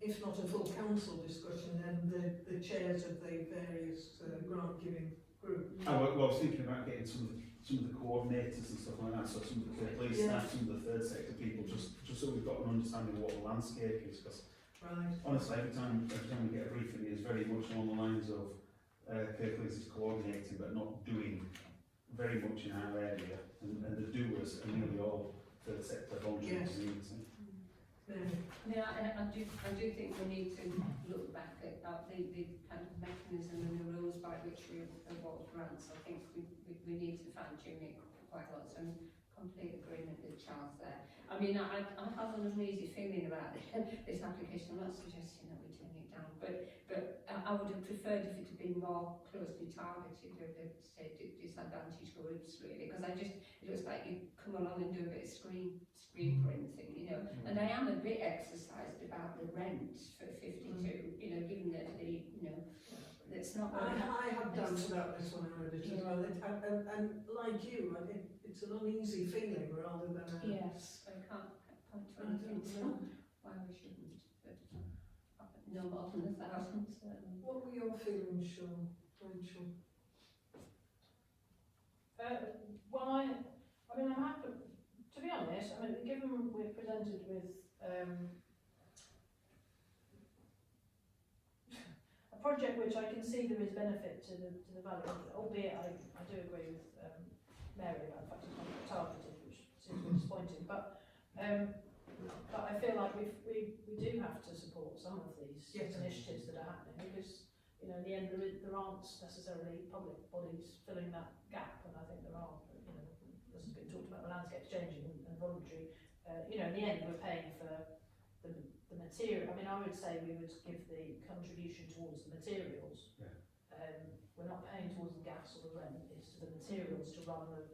Speaker 1: if not a full council discussion, then the chairs of the various grant giving groups.
Speaker 11: I was thinking about getting some some of the coordinators and stuff like that, so some of the police
Speaker 1: Yeah.
Speaker 11: staff, some of the third sector people, just so we've got an understanding of what the landscape is, because
Speaker 1: Right.
Speaker 11: honestly, every time we get a briefing, it's very much along the lines of Kirklees is coordinating but not doing very much in our area, and the doers are nearly all third sector voluntary
Speaker 1: Yes.
Speaker 11: community.
Speaker 1: Yeah.
Speaker 4: I mean, I do think we need to look back at the kind of mechanism and the rules by which we award grants. I think we need to fine tune it quite a lot. So I'm complete agreement with Charles there. I mean, I have an uneasy feeling about this application. I'm not suggesting that we turn it down, but I would have preferred if it had been more closely targeted at the say disadvantaged groups, really, because it looks like you come along and do a bit of screen printing, you know. And I am a bit exercised about the rent for 52, you know, given that it's not.
Speaker 1: I have doubts about this one, I read it as well. And like you, I think it's an uneasy feeling rather than a...
Speaker 4: Yes, I can't point to anything why we shouldn't, but no more than 1,000.
Speaker 1: What were your feelings, Sean, Rachel?
Speaker 2: Well, I mean, I'm happy, to be honest, I mean, given we're presented with a project which I can see there is benefit to the valley, albeit I do agree with Mary about the fact it's not targeted, which seems a bit disappointing, but I feel like we do have to support some of these initiatives that are happening, because in the end there aren't necessarily public bodies filling that gap, and I think there are, this has been talked about, the landscape's changing and voluntary, in the end we're paying for the material. I mean, I would say we would give the contribution towards the materials.
Speaker 11: Yeah.
Speaker 2: We're not paying towards the gas or the rent, it's to the materials to run the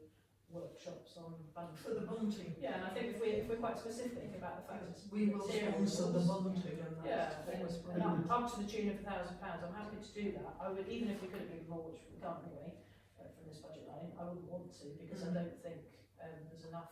Speaker 2: workshops on bunting.
Speaker 1: For the bunting.
Speaker 2: Yeah, and I think if we're quite specific about the fact that
Speaker 1: we will sponsor the bunting and
Speaker 2: yeah, and up to the tune of £1,000, I'm happy to do that. I would, even if we could have given more, which we can't anyway, from this budget line, I wouldn't want to, because I don't think there's enough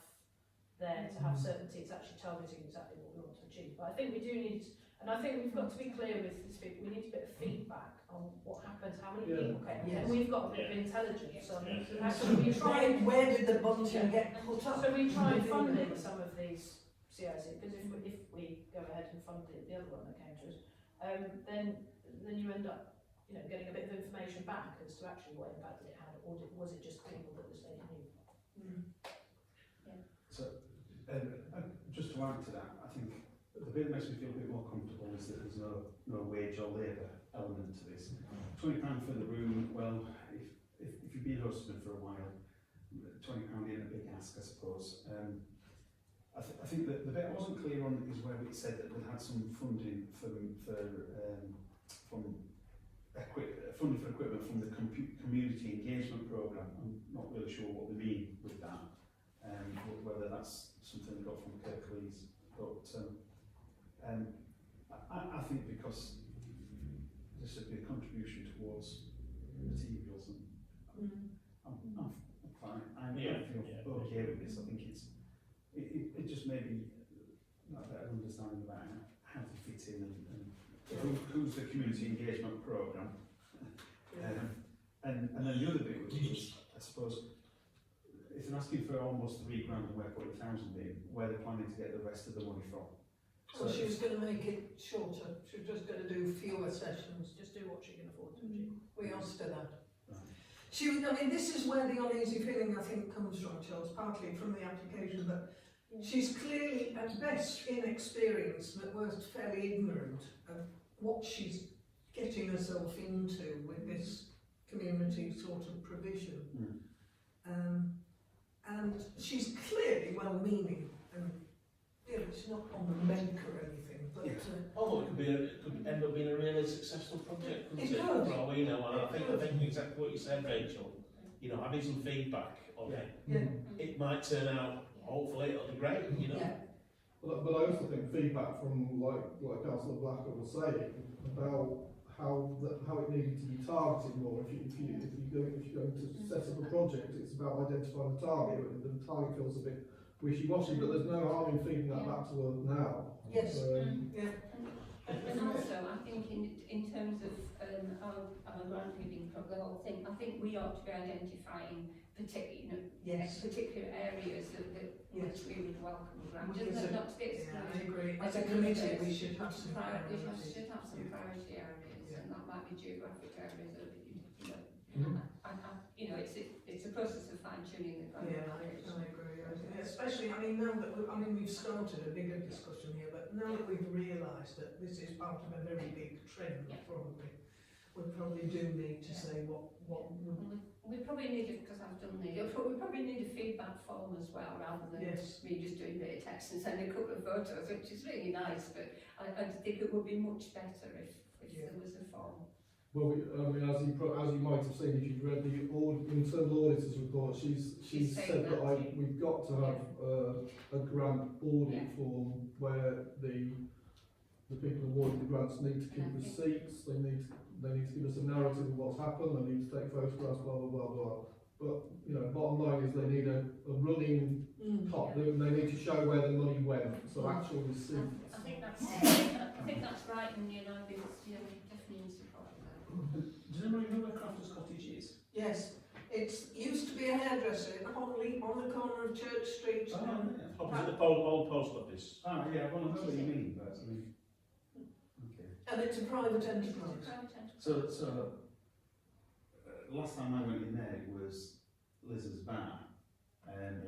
Speaker 2: there to have certainty it's actually targeting exactly what we want to achieve. But I think we do need, and I think we've got to be clear with this, we need a bit of feedback on what happens, how many people came, and we've got a bit of intelligence on actually we try.
Speaker 1: Where did the bunting get put up?
Speaker 2: So we try funding some of these CIC, because if we go ahead and fund the other one that came to us, then you end up getting a bit of information back as to actually what impact it had, or was it just people that the state knew.
Speaker 11: So, just to add to that, I think the bit that makes me feel a bit more comfortable is that there's no wage or labour element to this. £20 for the room, well, if you've been hosting for a while, £20 ain't a big ask, I suppose. I think that the bit I wasn't clear on is where it said that they had some funding funding for equipment from the community engagement programme. I'm not really sure what they mean with that. Whether that's something they got from Kirklees, but I think because this would be a contribution towards materials, and I'm fine. I feel okay with this. I think it just maybe a better understanding about how to fit in and who's the community engagement programme, and then the other bit was, I suppose, if they're asking for almost £3 grand and we're putting 1,000 in, where they're planning to get the rest of the money from.
Speaker 1: So she was going to make it shorter. She was just going to do fewer sessions.
Speaker 2: Just do what she can afford to achieve.
Speaker 1: We asked her that.
Speaker 11: Right.
Speaker 1: This is where the uneasy feeling I think comes from, Charles, partly from the application, but she's clearly at best inexperienced and at worst fairly ignorant of what she's getting herself into with this community sort of provision. And she's clearly well-meaning, and she's not on the make or anything, but...
Speaker 6: Although it could end up being a really successful project, couldn't it?
Speaker 1: It could.
Speaker 6: For all we know, and I think exactly what you said, Rachel, having some feedback on it, it might turn out, hopefully it'll be great,
Speaker 3: But I also think feedback from like Councillor Blacker was saying about how it needed to be targeted more. If you're going to set up a project, it's about identifying the target, and the target feels a bit wishy-washy. But there's no harm in feeding that back to us now.
Speaker 1: Yes.
Speaker 4: And also, I think in terms of our grant giving, the whole thing, I think we ought to be identifying particular areas that which we would welcome grant.
Speaker 1: Yes,
Speaker 4: Just not to be
Speaker 1: yeah, I
Speaker 4: excluded.
Speaker 1: agree. As a committee, we should have some
Speaker 4: We
Speaker 1: priorities.
Speaker 4: should have some
Speaker 1: Yeah.
Speaker 4: priority areas,
Speaker 1: Yeah.
Speaker 4: and that might be geographic areas, or,
Speaker 3: Mhm.
Speaker 4: it's a process of fine tuning the grant.
Speaker 1: Yeah, I agree. Especially, I mean, now that we've started a bigger discussion here, but now that we've realised that this is part of a very big trend, we probably do need to say what would.
Speaker 4: We probably need it, because I've done we probably need a feedback form as well, rather than
Speaker 1: Yes.
Speaker 4: me just doing a bit of text and sending a couple of photos, which is really nice, but I think it would be much better if there was a form.
Speaker 3: Well, I mean, as you might have seen if you've read the internal auditor's report, she's said that we've got to have a grant audit form where the people awarding the grants need to keep receipts, they need to give us a narrative of what's happened, they need to take photographs, blah blah blah blah. But you know, bottom line is they need a running pot. They need to show where the money went, so actual receipts.
Speaker 4: I think that's right, and definitely in support of that.
Speaker 11: Does anybody know where Crafters Cottage is?
Speaker 1: Yes, it used to be a hairdresser in Honley on the corner of Church Street.
Speaker 6: Opposite the old post office.
Speaker 11: Ah, yeah, well, I know what you mean, but I mean, okay.
Speaker 1: And it's a private enterprise.
Speaker 11: So last time I went in there, it was Liz's bar, and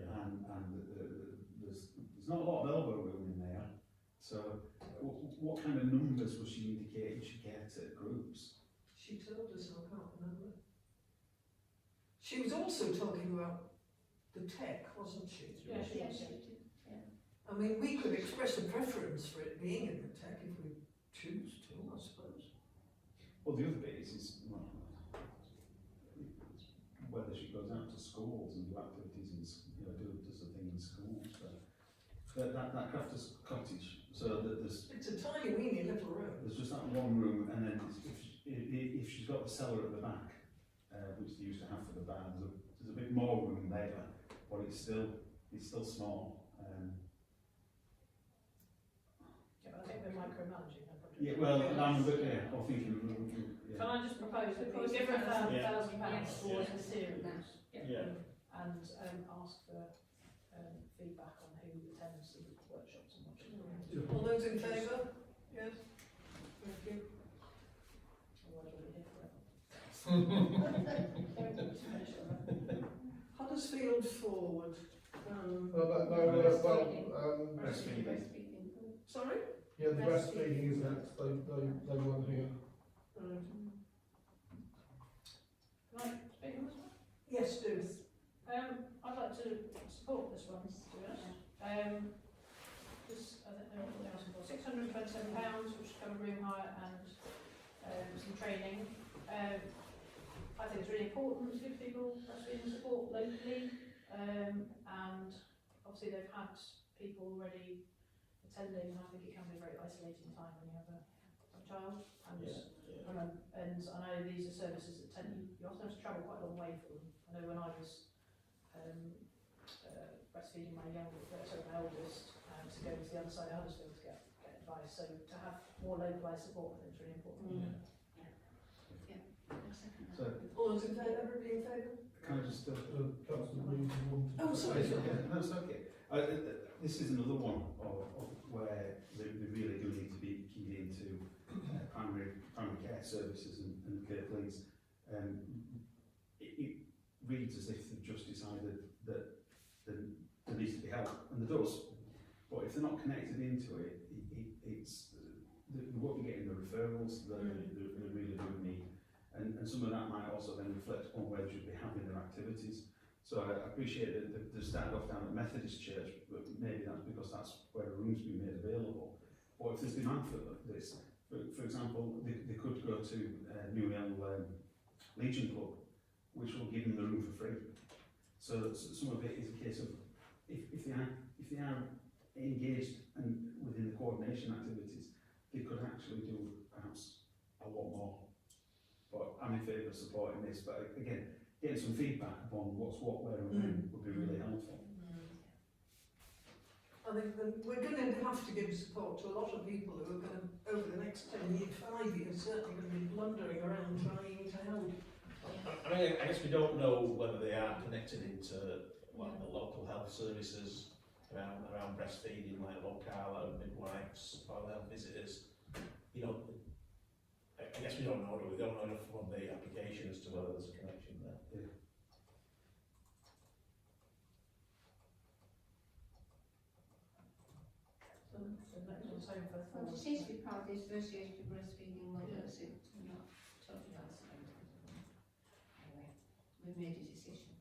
Speaker 11: there's not a lot of elbow room in there. So what kind of numbers was she indicating she get at groups?
Speaker 1: She told us, I can't remember. She was also talking about the tech, wasn't she?
Speaker 2: Yes,
Speaker 4: Yeah.
Speaker 1: I mean, we could express a preference for it being in the tech if we choose to, I suppose.
Speaker 11: Well, the other bit is whether she goes out to schools and do activities does a thing in schools. But that Crafters Cottage, so that
Speaker 1: it's a tiny weeny little room.
Speaker 11: There's just that one room, and then if she's got the cellar at the back, which they used to have for the bar, there's a bit more room there, but it's still small.
Speaker 2: I think we're micromanaging that project.
Speaker 11: Yeah, well, I'm thinking.
Speaker 2: Can I just propose that we give her £1,000 towards the series and ask for feedback on who attends the workshops and watches.
Speaker 1: All those in favour? Yes. Thank you.
Speaker 2: Otherwise we'll be here forever.
Speaker 1: Huddersfield Forward.
Speaker 11: Breastfeeding.
Speaker 1: Sorry?
Speaker 3: Yeah, the breastfeeding is next. They weren't here.
Speaker 2: Right, speak on this one?
Speaker 1: Yes, do.
Speaker 2: I'd like to support this one, to be honest. Just, I don't know what they're asking for, £627, which cover room hire and some training. I think it's really important to give people breastfeeding support locally, and obviously they've had people already attending, and I think it can be a very isolating time when you have a child. And I know these are services that you often have to travel quite a long way for them. I know when I was breastfeeding my eldest, to go to the other side of Huddersfield to get advice. So to have more localised support, I think is really important.
Speaker 11: So,
Speaker 1: all those in favour? Everybody in favour?
Speaker 11: Can I just?
Speaker 1: Oh, sorry.
Speaker 11: No, it's okay. This is another one of where they really do need to be keyed into primary care services and care plans. It reads as if they've just decided that there needs to be help, and there does. But if they're not connected into it, it's they won't be getting the referrals that they really do need. And some of that might also then reflect on where they should be having their activities. So I appreciate that they started off down at Methodist Church, but maybe that's because that's where a room's been made available. Or if there's demand for this, for example, they could go to New Ell Legion Club, which will give them the room for free. So some of it is a case of if they are engaged and within the coordination activities, they could actually do perhaps a lot more. But I'm in favour of supporting this. But again, getting some feedback upon what's what, where, and when would be really helpful.
Speaker 1: I think we're going to have to give support to a lot of people who are going to, over the next 5 years, certainly going to be blundering around trying to help.
Speaker 6: I mean, I guess we don't know whether they are connected into like the local health services around breastfeeding, like local midwives, or health visitors. You know, I guess we don't know. We don't know enough from the application as to whether there's a connection there.
Speaker 11: Yeah.
Speaker 2: So next one's Home First
Speaker 4: Well,
Speaker 2: Forward.
Speaker 4: it seems to be part of the Association of Breastfeeding Mothers, I'm not totally outside. Anyway, we've made a decision.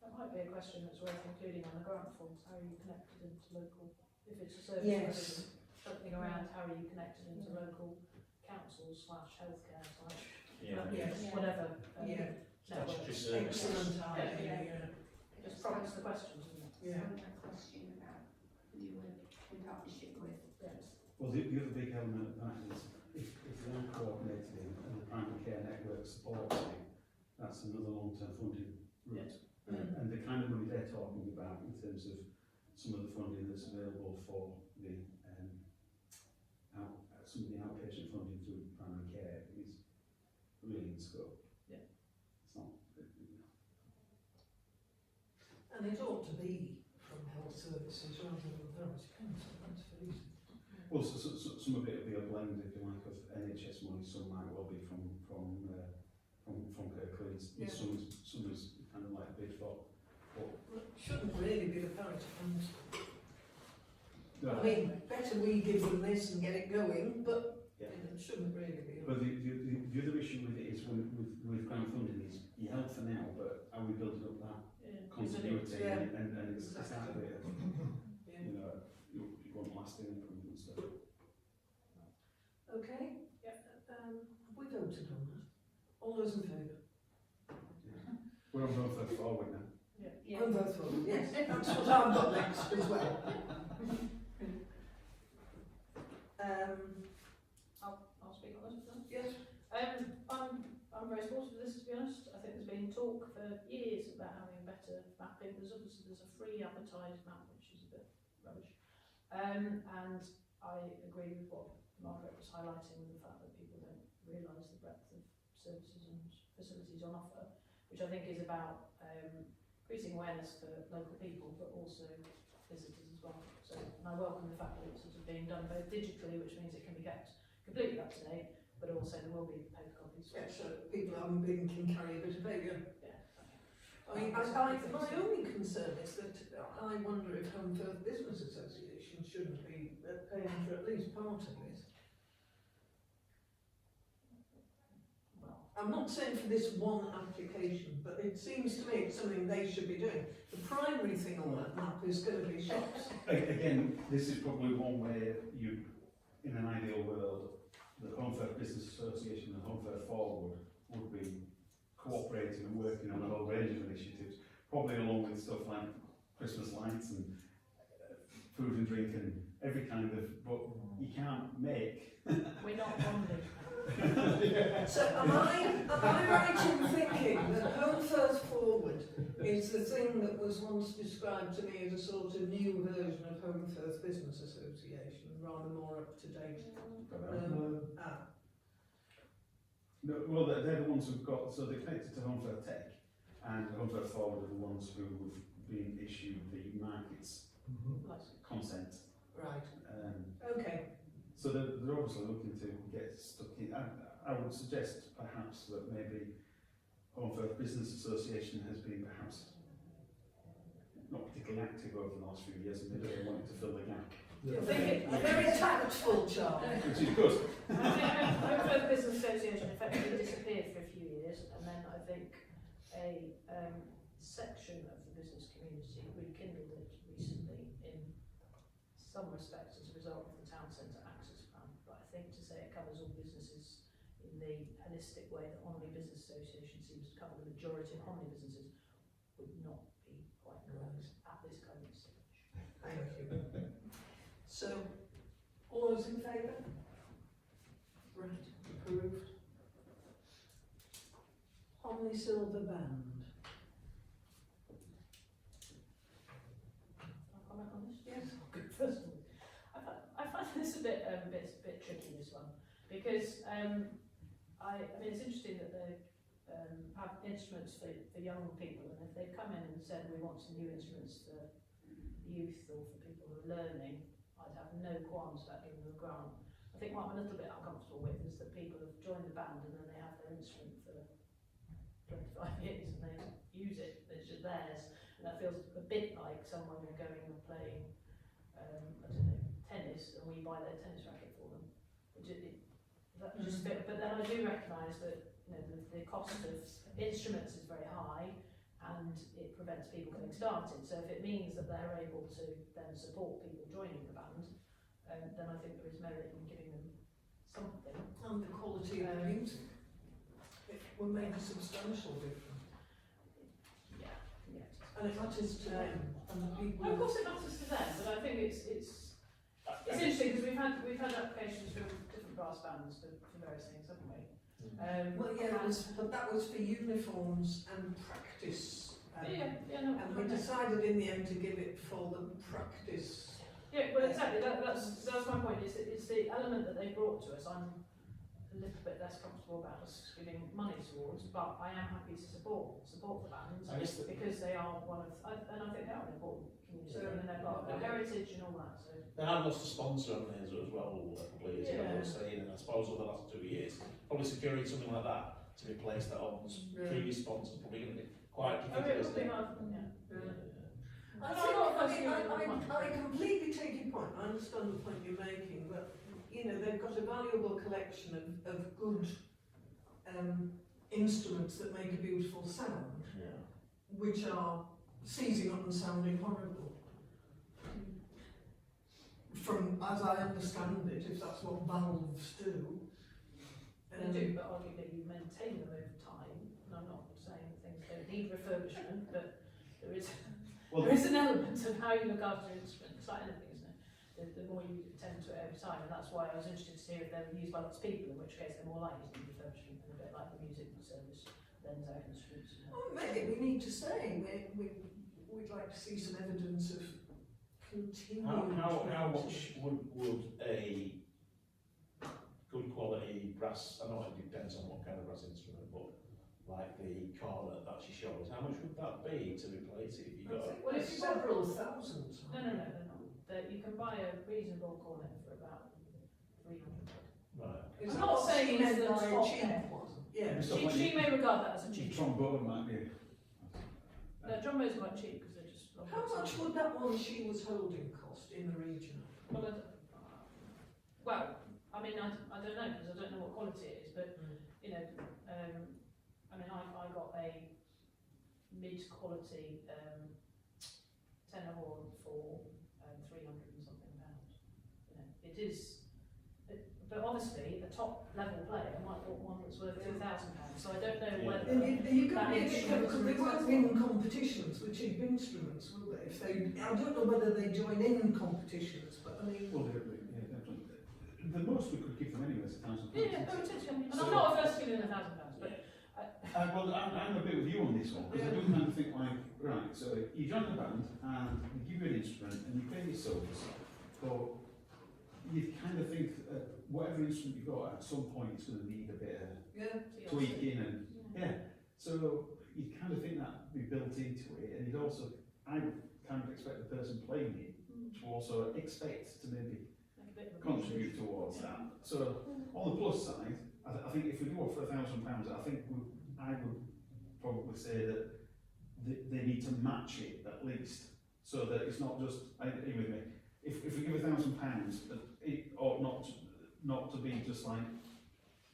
Speaker 2: That might be a question that's worth including on the grant forms. How are you connected into local, if it's a service
Speaker 1: Yes.
Speaker 2: provision, something around how are you connected into local councils / healthcare /
Speaker 6: Yeah.
Speaker 1: Yes.
Speaker 2: whatever.
Speaker 1: Yeah.
Speaker 2: Network.
Speaker 6: Statutory services.
Speaker 1: Excellent idea, yeah.
Speaker 2: Just prompts the questions, isn't it?
Speaker 1: Yeah.
Speaker 4: A question about who you work in partnership with.
Speaker 2: Yes.
Speaker 11: Well, the other big element of that is if they are coordinated and the primary care network supports it, that's another long-term funding route. And the kind of money they're talking about in terms of some of the funding that's available for the some of the outpatient funding through primary care is really in scope.
Speaker 2: Yeah.
Speaker 11: It's not.
Speaker 1: And it ought to be from health services rather than authority council, that's for reason.
Speaker 11: Well, some of it will be a blend, if you like, of NHS money. Some might well be from Kirklees.
Speaker 1: Yeah.
Speaker 11: Some is kind of like bid for.
Speaker 1: It shouldn't really be the parity council.
Speaker 11: No.
Speaker 1: I mean, better we give them this and get it going, but
Speaker 11: Yeah.
Speaker 1: it shouldn't really be.
Speaker 11: But the other issue with it is with grant funding is you help for now, but are we building up that continuity
Speaker 1: Yeah.
Speaker 11: and it's that
Speaker 1: Exactly.
Speaker 11: bit of,
Speaker 1: Yeah.
Speaker 11: you know, you want lasting improvements. So.
Speaker 1: Okay, have we voted on that? All those in favour?
Speaker 11: We're on both first forward now.
Speaker 2: Yeah.
Speaker 1: I'm both for it, yes, that's what I've got next as well.
Speaker 2: I'll speak on this then.
Speaker 1: Yes.
Speaker 2: I'm very supportive of this, to be honest. I think there's been talk for years about having better mapping. There's a free advertised map, which is a bit rubbish. And I agree with what Margaret was highlighting, with the fact that people don't realise the breadth of services and facilities on offer, which I think is about increasing awareness for local people, but also visitors as well. So, and I welcome the fact that it's sort of being done both digitally, which means it can be kept completely up to date, but also there will be paper copies.
Speaker 1: Yeah, so people haven't been can carry a bit of paper.
Speaker 2: Yeah.
Speaker 1: I mean, my only concern is that I wonder if Home First Business Association shouldn't be paying for at least part of it. I'm not saying for this one application, but it seems to me it's something they should be doing. The primary thing on that map is going to be shops.
Speaker 11: Again, this is probably one where you, in an ideal world, the Home First Business Association and Home First Forward would be cooperating and working on a whole range of initiatives, probably along with stuff like Christmas lights and food and drink and every kind of, but you can't make.
Speaker 2: We're not bonding.
Speaker 1: So am I right in thinking that Home First Forward is the thing that was once described to me as a sort of new version of Home First Business Association, rather more up to date?
Speaker 11: No, well, they're the ones who've got, so they're connected to Home First Tech, and Home First Forward are the ones who've been issued the markets consent.
Speaker 1: Right. Okay.
Speaker 11: So they're obviously looking to get stuck in. I would suggest perhaps that maybe Home First Business Association has been perhaps not particularly active over the last few years, and maybe they wanted to fill the gap.
Speaker 1: A very tactful job.
Speaker 11: Which is good.
Speaker 2: Home First Business Association effectively disappeared for a few years, and then I think a section of the business community rekindled it recently in some respects as a result of the town centre access plan. But I think to say it covers all businesses in the holistic way that Honley Business Association seems to cover the majority of Honley businesses would not be quite correct at this kind of stage.
Speaker 1: Thank you. So, all those in favour? Right, approved. Honley Silver Band.
Speaker 2: Can I comment on this?
Speaker 1: Yes.
Speaker 2: First of all, I find this a bit tricky, this one, because I mean it's interesting that they're have instruments for young people, and if they come in and said we want some new instruments for youth or for people who are learning, I'd have no qualms about giving them a grant. I think what I'm a little bit uncomfortable with is that people have joined the band and then they have their instrument for 25 years and they use it, it's just theirs, and that feels a bit like someone going and playing, I don't know, tennis, and we buy their tennis racket for them. That just fit, but then I do recognise that the cost of instruments is very high and it prevents people getting started. So if it means that they're able to then support people joining the band, then I think there is merit in giving them something.
Speaker 1: And the quality of the music, it will make a substantial difference.
Speaker 2: Yeah.
Speaker 1: And it matters to them and the people.
Speaker 2: Well, of course it matters to them, but I think it's interesting because we've had applications from different brass bands for various things, haven't we?
Speaker 1: Well, yeah, but that was for uniforms and practice.
Speaker 2: No,
Speaker 1: and we decided in the end to give it for the practice.
Speaker 2: Yeah, well, exactly. That's my point. It's the element that they brought to us. I'm a little bit less comfortable about us giving money towards, but I am happy to support the bands because they are one of, and I think they are an important community, and they've got their heritage and all that. So.
Speaker 6: They have lost a sponsor on theirs as well a couple of years ago, I was saying, and I suppose over the last 2 years, probably securing something like that to replace that owns previous sponsor probably going to be quite difficult, isn't it?
Speaker 1: I completely take your point. I understand the point you're making, but they've got a valuable collection of good instruments that make a beautiful sound, which are seizing up and sounding horrible. From as I understand it, if that's what valves do.
Speaker 2: They do, but arguably you maintain them over time. And I'm not saying that things don't need refurbishment, but there is an element of how you look after an instrument. It's like anything, isn't it? The more you attend to it over time, and that's why I was interested to hear if they're used by lots of people, in which case they're more likely to need refurbishment, and a bit like the music service lends out instruments.
Speaker 1: Well, maybe we need to say we'd like to see some evidence of continued.
Speaker 6: How much would a good quality brass? I know it depends on what kind of brass instrument, but like the cornet that she showed, how much would that be to replace it? If you got
Speaker 2: well, it's
Speaker 1: several thousands.
Speaker 2: No, they're not. You can buy a reasonable cornet for about 300 quid.
Speaker 6: Right.
Speaker 2: I'm not saying it's the top end.
Speaker 1: Yeah.
Speaker 2: She may regard that as a cheap.
Speaker 14: Trombone might be.
Speaker 2: No, trombones are quite cheap because they're just.
Speaker 1: How much would that one she was holding cost in the region?
Speaker 2: Well, I don't know because I don't know what quality it is, but I got a mid-quality tenor horn for £300 and something. It is, but obviously a top level player might want one that's worth £2,000. So I don't know whether
Speaker 1: you
Speaker 2: that instrument
Speaker 1: because they won't win competitions with cheap instruments, will they? If they, I don't know whether they join in competitions, but I mean.
Speaker 14: Well, the most we could give them anyway is £1,000.
Speaker 2: Yeah, and I'm not averse to giving them £1,000, but.
Speaker 14: Well, I'm a bit with you on this one, because I do kind of think like, right, so you join the band and they give you an instrument and you pay your subs, but you kind of think whatever instrument you've got, at some point it's going to need a bit of tweaking and so you kind of think that be built into it, and you'd also, I would kind of expect the person playing it to also expect to maybe contribute towards that. So on the plus side, I think if we do offer £1,000, I think I would probably say that they need to match it at least, so that it's not just. Are you with me? If we give £1,000, it ought not to be just like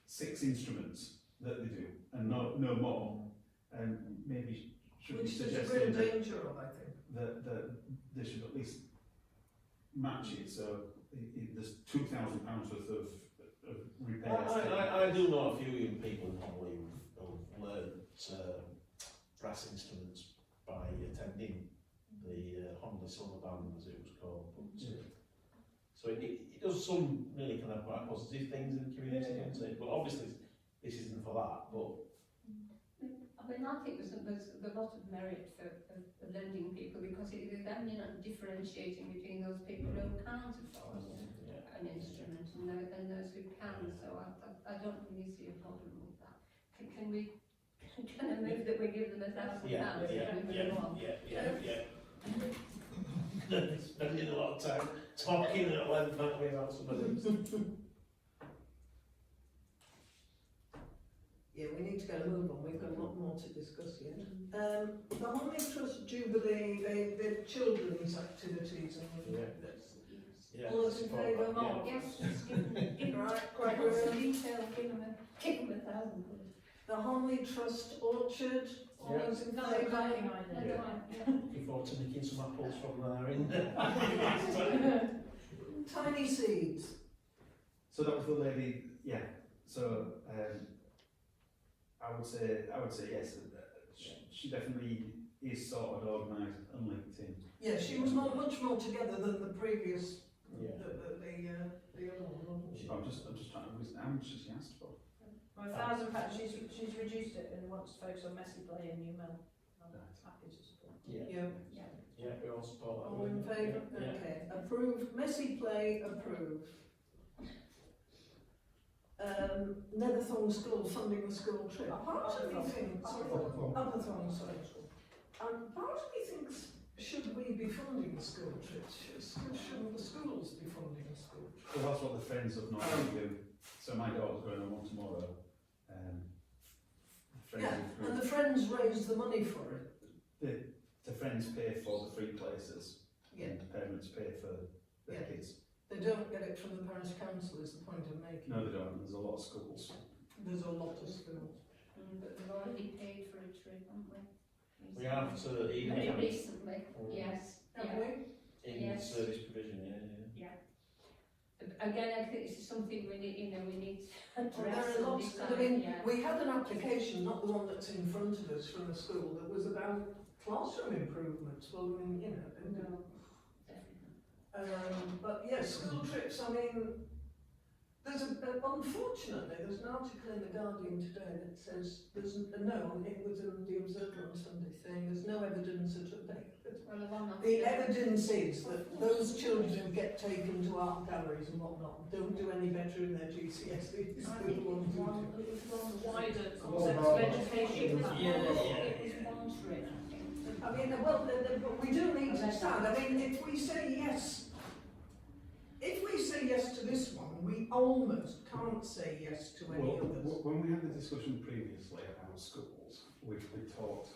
Speaker 14: 6 instruments that they do and no more. And maybe should be suggesting that they should at least match it. So there's £2,000 worth of repairs.
Speaker 6: I do know a few young people in Honley who've learned brass instruments by attending the Honley Summer Band, as it was called. So it does some really kind of quite positive things in the community, doesn't it? But obviously this isn't for that. But
Speaker 4: I think there's a lot of merit for lending people, because then you're not differentiating between those people who can't afford an instrument and those who can. So I don't really see a problem with that. Can we Can I move that we give them £1,000?
Speaker 6: Spending a lot of time talking at length, aren't we, about some of these?
Speaker 1: Yeah, we need to get a move on, we've got a lot more to discuss yet. The Homley Trust Jubilee, the children's activities and
Speaker 6: Yeah.
Speaker 1: all those in favour?
Speaker 6: Yeah.
Speaker 4: Yes, just give them,
Speaker 1: Right,
Speaker 4: quite
Speaker 1: Gregory.
Speaker 4: some detail, give them £1,000.
Speaker 1: The Homley Trust Orchard, all
Speaker 6: Yeah.
Speaker 1: those in
Speaker 2: Not
Speaker 1: favour?
Speaker 2: exciting
Speaker 4: Never
Speaker 2: idea.
Speaker 4: mind, yeah.
Speaker 6: Looking forward to nicking some apples from there in.
Speaker 1: Tiny Seeds.
Speaker 11: So that was the lady, yeah, so, I would say yes, she definitely is sorted, organised and linked in.
Speaker 1: Yeah, she was much more together than the previous,
Speaker 6: Yeah.
Speaker 1: the other one, wasn't she?
Speaker 11: I'm just trying to reason how much has she asked for?
Speaker 2: Well, £1,000, she's reduced it and wants to focus on messy play and new mail. I'm happy to support.
Speaker 6: Yeah.
Speaker 1: Yeah.
Speaker 6: We all support that.
Speaker 1: All in favour?
Speaker 6: Yeah.
Speaker 1: Okay, approved. Messy Play, approved. Netherthorne School funding the school trip. Part of me thinks, Upperthorne, sorry. Part of me thinks, should we be funding the school trips? Shouldn't the schools be funding the school trips?
Speaker 11: Well, that's what the Friends of Norway do. So my daughter's going on one tomorrow.
Speaker 1: Yeah, and the Friends raise the money for it.
Speaker 11: The Friends pay for the free places.
Speaker 1: Yeah.
Speaker 11: And the parents pay for their
Speaker 1: Yeah.
Speaker 11: kids.
Speaker 1: They don't get it from the parish council is the point I'm making.
Speaker 11: No, they don't. There's a lot of schools.
Speaker 1: There's a lot of schools.
Speaker 4: But we've already paid for a trip, haven't we?
Speaker 6: We have to Eden
Speaker 4: Very
Speaker 6: Camp
Speaker 4: recently, yes.
Speaker 1: Have
Speaker 4: Yeah.
Speaker 1: we?
Speaker 6: in
Speaker 4: Yes.
Speaker 6: service provision, yeah.
Speaker 4: Again, I think this is something we need, we need to
Speaker 1: Well,
Speaker 4: address
Speaker 1: there are
Speaker 4: and
Speaker 1: lots,
Speaker 4: decide,
Speaker 1: I mean,
Speaker 4: yeah.
Speaker 1: we had an application, not the one that's in front of us from a school, that was about classroom improvements. Well, I mean, you know.
Speaker 4: No, definitely.
Speaker 1: But yes, school trips, I mean, unfortunately, there's an article in the Guardian today that says it was in the Observer on Sunday saying there's no evidence the evidence is that those children who get taken to art galleries and whatnot don't do any better in their GCSEs
Speaker 2: I
Speaker 1: than
Speaker 2: think
Speaker 1: the ones who do.
Speaker 2: it was one wider
Speaker 3: It's
Speaker 2: concept
Speaker 3: all
Speaker 2: of
Speaker 3: about-
Speaker 2: education.
Speaker 4: It was
Speaker 6: Yeah, yeah.
Speaker 4: one trip, I think.
Speaker 1: I mean, well, we do need to decide. I mean, if we say yes to this one, we almost can't say yes to any others.
Speaker 11: When we had the discussion previously about schools, we talked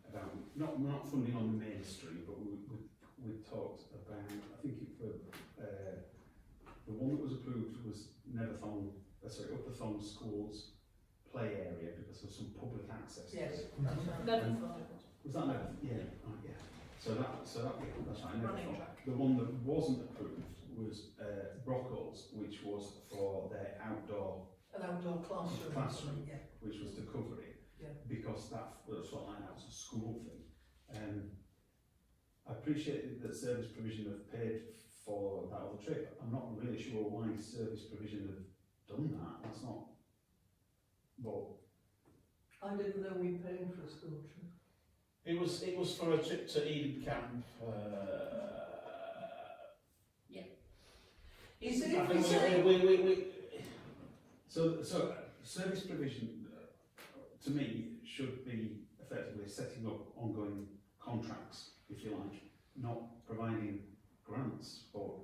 Speaker 11: about not funding on the main street, but we talked about, I think the one that was approved was Upperthorne Schools play area because of some public access.
Speaker 1: Yes.
Speaker 11: Was that Netherthorne? Yeah, right, yeah. So that's right,
Speaker 1: Running
Speaker 11: Netherthorne.
Speaker 1: track.
Speaker 11: The one that wasn't approved was Brockles, which was for their outdoor
Speaker 1: An outdoor classroom. Yeah.
Speaker 11: which was to cover it,
Speaker 1: Yeah.
Speaker 11: because that was sort of like that was a school thing. I appreciate that service provision have paid for that other trip. I'm not really sure why service provision have done that. That's not. Well,
Speaker 1: I didn't know we paid for a school trip.
Speaker 6: It was for a trip to Eden Camp.
Speaker 1: You see,
Speaker 6: I
Speaker 1: if we
Speaker 6: think
Speaker 1: say,
Speaker 6: we
Speaker 11: so service provision to me should be effectively setting up ongoing contracts, if you like, not providing grants. Or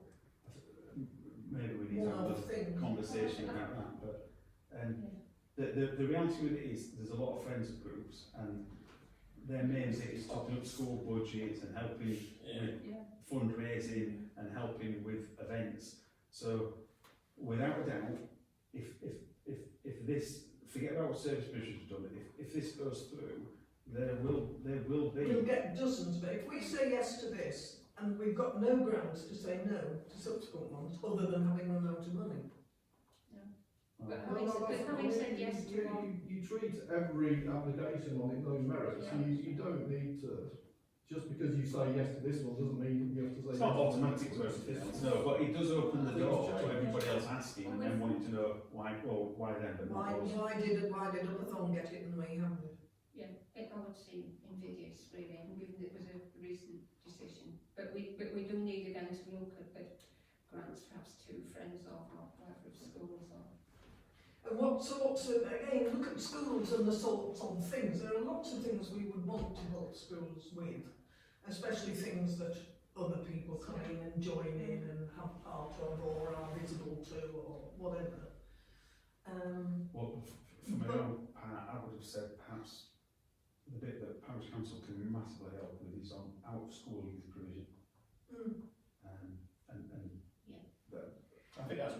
Speaker 11: maybe we need to have a conversation about that. But the reality with it is there's a lot of friends groups and their main thing is topping up school budgets and helping with fundraising and helping with events. So without a doubt, if this, forget about what service provision has done, if this goes through, there will be.
Speaker 1: we'll get dozens, but if we say yes to this, and we've got no grounds to say no to subsequent ones, other than having run out of money.
Speaker 4: But having said yes to one,
Speaker 3: You treat every application on its own merits. You don't need to, just because you say yes to this one doesn't mean you have to say
Speaker 11: It's
Speaker 3: yes
Speaker 11: not
Speaker 3: to
Speaker 11: automatic to everything else, no, but it does open the door to everybody else asking and then wanting to know why them, but not us.
Speaker 1: Why did Upperthorne get it and we haven't?
Speaker 4: yeah, I would seem invidious really, and given it was a recent decision. But we do need again to look at grants perhaps to friends or whatever of schools or.
Speaker 1: And again, look at schools and the sorts of things. There are lots of things we would want to help schools with, especially things that other people come in and join in and have part of or are visible to or whatever.
Speaker 11: Well, from my own part, I would have said perhaps the bit that Parish Council can massively help with is on out-of-school youth provision.
Speaker 6: I think that's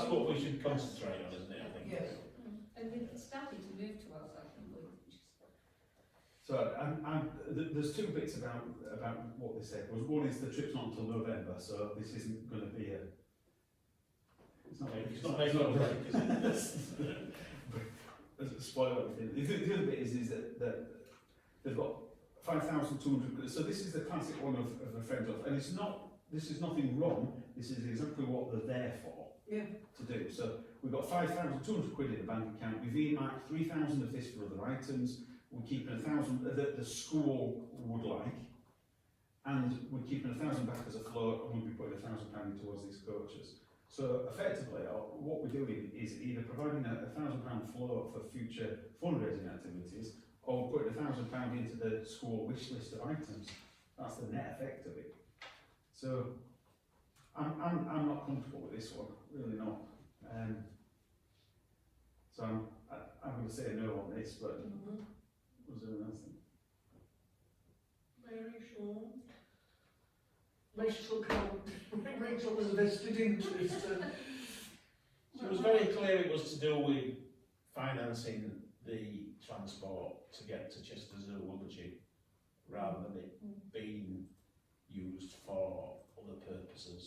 Speaker 6: what we should concentrate on, isn't it? I think.
Speaker 1: Yes.
Speaker 4: And we're starting to move towards that, and
Speaker 11: So there's two bits about what they said. One is the trip's not until November, so this isn't going to be a. It's not making a break, is it? Spoil everything. The other bit is that they've got 5,200. So this is the classic one of a friend of, and it's not. This is nothing wrong. This is exactly what they're there for.
Speaker 1: Yeah.
Speaker 11: To do. So we've got 5,200 quid in the bank account. We've earmarked 3,000 of this for other items. We're keeping 1,000 that the school would like, and we're keeping 1,000 back as a float, and we'll be putting £1,000 towards these coaches. So effectively, what we're doing is either providing a £1,000 float for future fundraising activities, or we're putting £1,000 into the school wish list of items. That's the net effect of it. So I'm not comfortable with this one, really not. So I'm going to say no on this, but was there anything else?
Speaker 1: Very sure. Rachel was vested interest.
Speaker 6: So it was very clear it was to do with financing the transport to get to Chester Zoo, wasn't she? Rather than it being used for other purposes.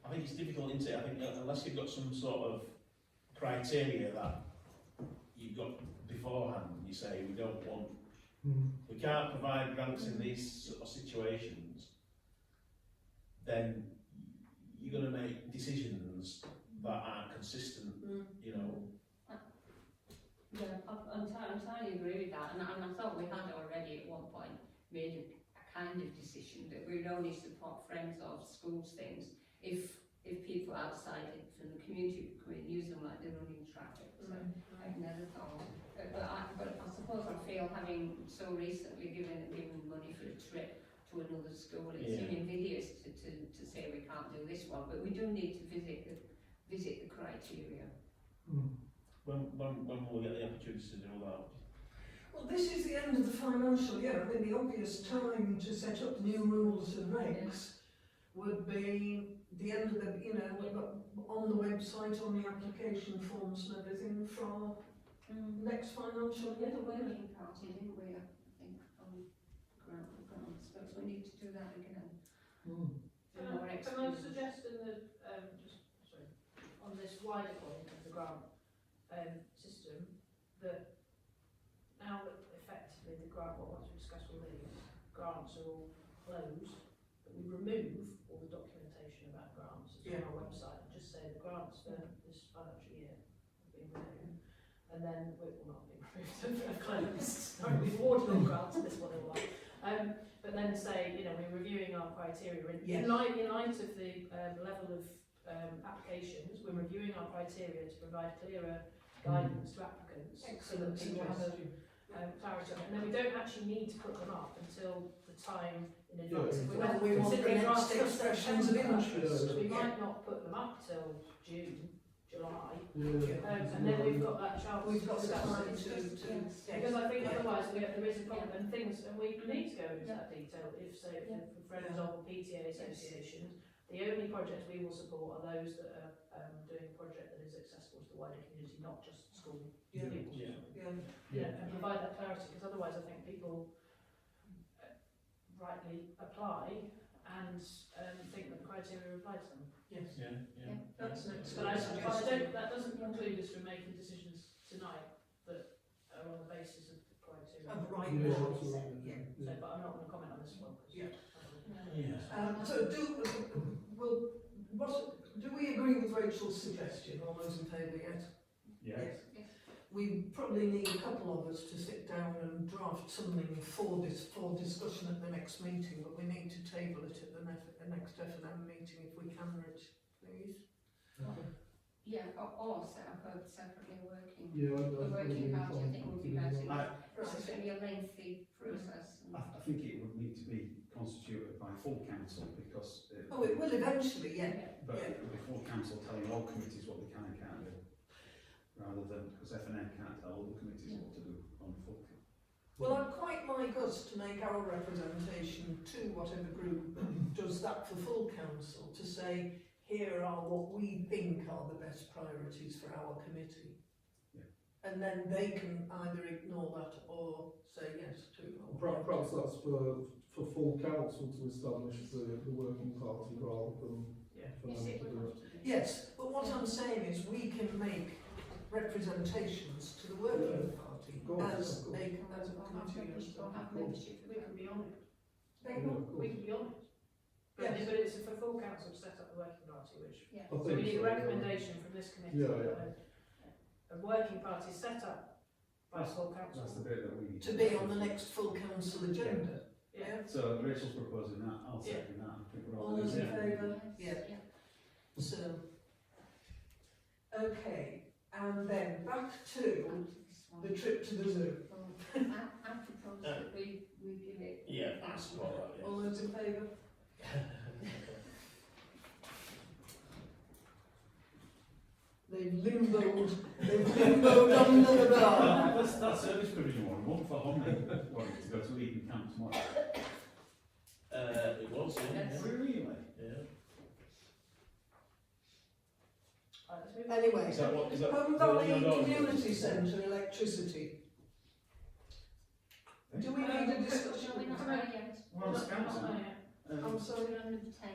Speaker 6: I think it's difficult, isn't it? I think unless you've got some sort of criteria that you've got beforehand, you say we don't want, we can't provide grants in these sort of situations, then you're going to make decisions that aren't consistent, you know.
Speaker 4: yeah, I entirely agree with that, and I thought we had already at one point made a kind of decision that we'd only support friends of schools things if people outside it from the community could use them like they're running traffic. So I've never thought. But I suppose I feel having so recently given money for a trip to another school, it's invidious to say we can't do this one, but we do need to visit the criteria.
Speaker 6: When will we get the opportunity to do that?
Speaker 1: Well, this is the end of the financial year. I mean, the obvious time to set up new rules and regs would be the end of the, we've got on the website, on the application forms and everything for next financial year.
Speaker 4: We had a working party, didn't we, I think, on grants, but we need to do that again.
Speaker 2: Can I suggest on this wider point of the grant system, that now that effectively the grant, once we discuss all these, grants are all closed, that we remove all the documentation about grants on our website and just say the grants for this financial year have been removed, and then, well, not been removed, have closed, we've awarded all grants and this one will like. But then say, we're reviewing our criteria in light of the level of applications, we're reviewing our criteria to provide clearer guidance to applicants so that people have a clarity on it. And then we don't actually need to put them up until the time in advance. If we're considering grants for September, we might not put them up till June, July, and then we've got that chance.
Speaker 1: We've got the time
Speaker 2: because I think otherwise there is a problem, and we need to go into that detail. If, say, for friends of PTA associations, the only projects we will support are those that are doing a project that is accessible to the wider community, not just school pupils. And provide that clarity, because otherwise I think people rightly apply and think that the criteria apply to them.
Speaker 1: Yes.
Speaker 2: That's an excellent. But that doesn't conclude us from making decisions tonight that are on the basis of the criteria.
Speaker 1: Of the right
Speaker 2: So, but I'm not going to comment on this one.
Speaker 1: So do we agree with Rachel's suggestion? All those in favour, yes?
Speaker 11: Yes.
Speaker 1: We probably need a couple of us to sit down and draft something for discussion at the next meeting, but we need to table it at the next F&M meeting if we can, Rich, please.
Speaker 4: Yeah, or set up a separately working,
Speaker 3: Yeah,
Speaker 4: a working party, I think would be better.
Speaker 11: I-
Speaker 4: It's going to be a lengthy process.
Speaker 11: I think it would need to be constituted by full council because.
Speaker 1: Oh, it will eventually, yeah.
Speaker 11: But it would be full council telling all committees what they can and can't do, rather than, because FNN can't tell all the committees what to do on full council.
Speaker 1: Well, I'd quite like us to make our representation to whatever group does that for full council, to say, here are what we think are the best priorities for our committee.
Speaker 11: Yeah.
Speaker 1: And then they can either ignore that or say yes to it.
Speaker 3: Perhaps that's for full council to establish the working party rather than for them to do it.
Speaker 1: Yes, but what I'm saying is we can make representations to the working party
Speaker 3: Of course,
Speaker 1: as
Speaker 3: of course.
Speaker 1: a committee.
Speaker 4: Or have membership.
Speaker 2: We can be on it.
Speaker 1: They
Speaker 3: Yeah,
Speaker 1: will.
Speaker 3: of course.
Speaker 2: We can be on it. But,
Speaker 1: Yes.
Speaker 2: but it's for full council to set up the working party, which,
Speaker 4: Yeah.
Speaker 3: I
Speaker 2: so we
Speaker 3: think
Speaker 2: need a
Speaker 3: so,
Speaker 2: recommendation from this committee.
Speaker 3: Yeah.
Speaker 2: A working party set up by full
Speaker 11: That's the
Speaker 2: council.
Speaker 11: bit that we need.
Speaker 1: To be on the next full council agenda.
Speaker 2: Yeah.
Speaker 11: So Rachel's proposing that, I'll
Speaker 2: Yeah.
Speaker 11: second that, I think we're
Speaker 1: All
Speaker 11: all.
Speaker 1: those in
Speaker 11: Yeah.
Speaker 1: favour? Yeah. So, okay, and then back to the trip to the zoo.
Speaker 4: I propose that we give it.
Speaker 6: Yeah, I support that, yeah.
Speaker 1: All those in favour? They've limboed under the bar.
Speaker 11: That's that service provision one for Homley, wanting to go to Eden Camp tomorrow.
Speaker 6: It was, yeah.
Speaker 11: Really?
Speaker 6: Yeah.
Speaker 2: Let's move on.
Speaker 1: Anyway,
Speaker 6: Is that what, is that?
Speaker 1: Home Valley Community Centre electricity. Do we need a discussion?
Speaker 4: Shall we not know yet?
Speaker 11: Well, scouts,
Speaker 2: Not
Speaker 11: isn't
Speaker 2: yet.
Speaker 11: it?
Speaker 1: I'm sorry.
Speaker 4: 110.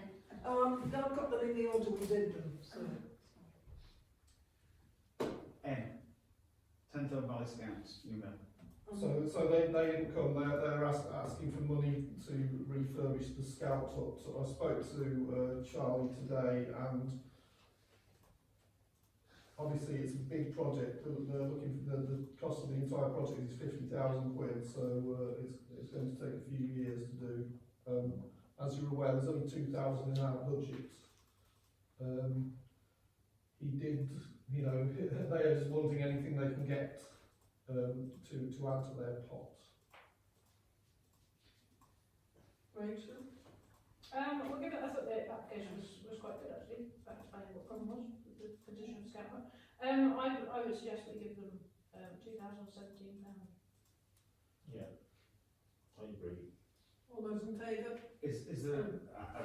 Speaker 1: I've got them in the order we did them, so.
Speaker 11: N. 10th Home Valley Scouts, you know.
Speaker 3: So they didn't come, they're asking for money to refurbish the Scout Hut. So I spoke to Charlie today, and obviously it's a big project. They're looking for the cost of the entire project is 50,000 quid, so it's going to take a few years to do. As you're aware, there's only 2,000 in our budget. He did, you know, they are just wanting anything they can get to add to their pot.
Speaker 1: Rachel?
Speaker 2: We'll give it, I thought the application was quite good actually, about explaining what the problem was with the condition of Scout Hut. I would suggest we give them £2,017.
Speaker 6: Yeah. I agree.
Speaker 1: All those in favour?
Speaker 11: Is there, I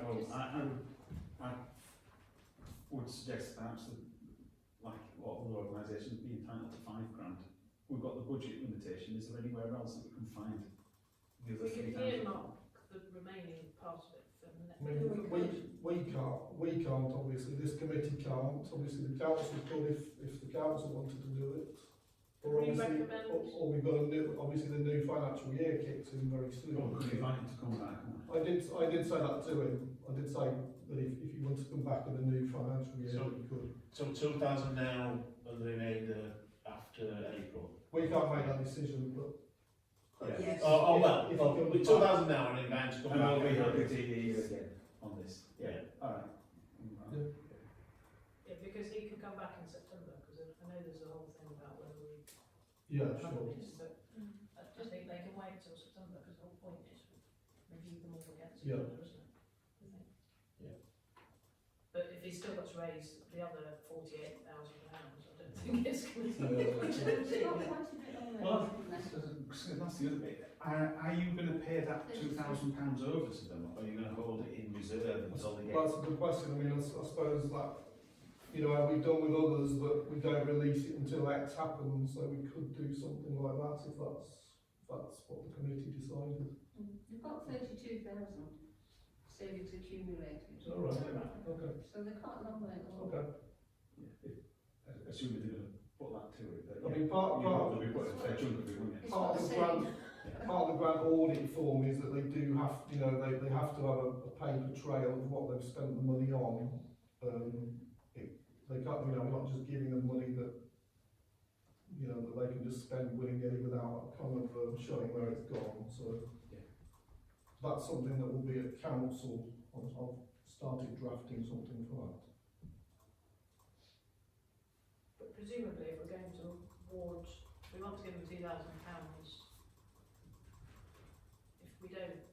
Speaker 11: would suggest perhaps that, like what other organisations, be entitled to £5,000. We've got the budget limitation, is there anywhere else that we can find the other
Speaker 2: We could
Speaker 11: 3,000?
Speaker 2: earmark the remaining part of it for the next.
Speaker 3: I mean, we can't, obviously, this committee can't, obviously the council could if the council wanted to do it. Or
Speaker 2: We
Speaker 3: obviously,
Speaker 2: recommend-
Speaker 3: or we've got a new, obviously the new financial year kicks in very soon.
Speaker 11: Or could we invite him to come back?
Speaker 3: I did say that to him, I did say that if you want to come back in a new financial year,
Speaker 6: So-
Speaker 3: you could.
Speaker 6: So 2,000 now and the remainder after April.
Speaker 3: We can't make that decision, but
Speaker 1: Yes.
Speaker 6: Oh, well,
Speaker 3: If
Speaker 6: well,
Speaker 3: you
Speaker 6: with
Speaker 3: come
Speaker 6: 2,000 now and then going to come
Speaker 11: And
Speaker 6: back.
Speaker 11: we'll be happy to hear you again on this.
Speaker 6: Yeah.
Speaker 11: Alright.
Speaker 2: Yeah, because he could come back in September, because I know there's a whole thing about whether we.
Speaker 3: yeah,
Speaker 2: fund
Speaker 3: sure.
Speaker 2: this, so I just think they can wait till September, because the whole point is review them all again
Speaker 3: Yeah.
Speaker 2: together, isn't it? I think.
Speaker 6: Yeah.
Speaker 2: But if he's still got to raise the other £48,000, I don't think it's going to
Speaker 11: Well, that's the other bit. Are you going to pay that £2,000 over to them, or are you going to hold it in reserve until they get?
Speaker 3: Well, that's a good question. I mean, I suppose that, you know, we've done with others that we don't release it until X happens, so we could do something like that if that's what the committee decided.
Speaker 4: We've got 32,000 savings accumulated.
Speaker 3: All right. Okay.
Speaker 4: So they're quite a long way along.
Speaker 3: Okay.
Speaker 11: Assuming they're going to put that to it.
Speaker 3: I mean, part
Speaker 11: You'd probably put a fair chunk of it, wouldn't you?
Speaker 3: part of the grant audit form is that they do have, you know, they have to have a paper trail of what they've spent the money on. They can't, you know, we're not just giving them money that, you know, that they can just spend willy-nilly without kind of showing where it's gone. So that's something that will be at council. I've started drafting something for that.
Speaker 2: presumably if we're going to award, we want to give them £2,000. If we don't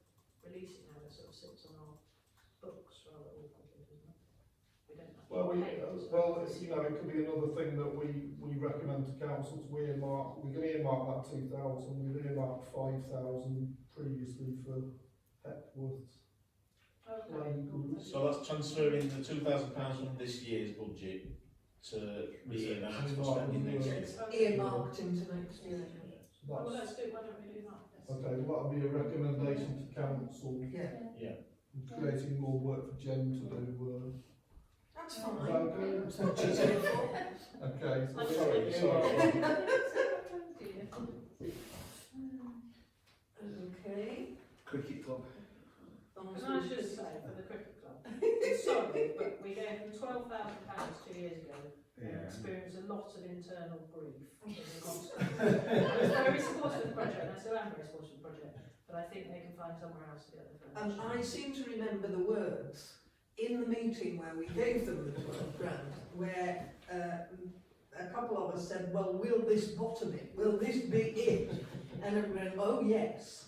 Speaker 2: release it now, it sort of sits on our books rather awkwardly, doesn't it? We don't have to
Speaker 3: Well,
Speaker 2: pay it.
Speaker 3: you know, it could be another thing that we recommend to councils. We can earmark that 2,000. We've earmarked 5,000 previously for Hepworth.
Speaker 2: Okay.
Speaker 6: So that's transferring the £2,000 from this year's budget to be earmarked for spending next year.
Speaker 1: Earmarked into next year.
Speaker 2: Well, let's do, why don't we do that?
Speaker 3: Okay, well, that'll be a recommendation to council.
Speaker 1: Yeah.
Speaker 6: Yeah.
Speaker 3: Creating more work for Jen to do.
Speaker 1: That's
Speaker 3: Is
Speaker 1: fine.
Speaker 3: that okay?
Speaker 1: That's what she's here for.
Speaker 3: Okay.
Speaker 2: I'm
Speaker 3: Sorry.
Speaker 1: Okay.
Speaker 11: Cricket club.
Speaker 2: Can I just say, for the cricket club, sorry, but we gave them £12,000 2 years ago and experienced a lot of internal grief as a consequence. I was very supportive of the project, and I still am very supportive of the project, but I think they can find somewhere else to get the
Speaker 1: And
Speaker 2: funds.
Speaker 1: I seem to remember the words in the meeting where we gave them the 12 grand, where a couple of us said, well, will this bottom it? Will this be it? And everyone went, oh yes.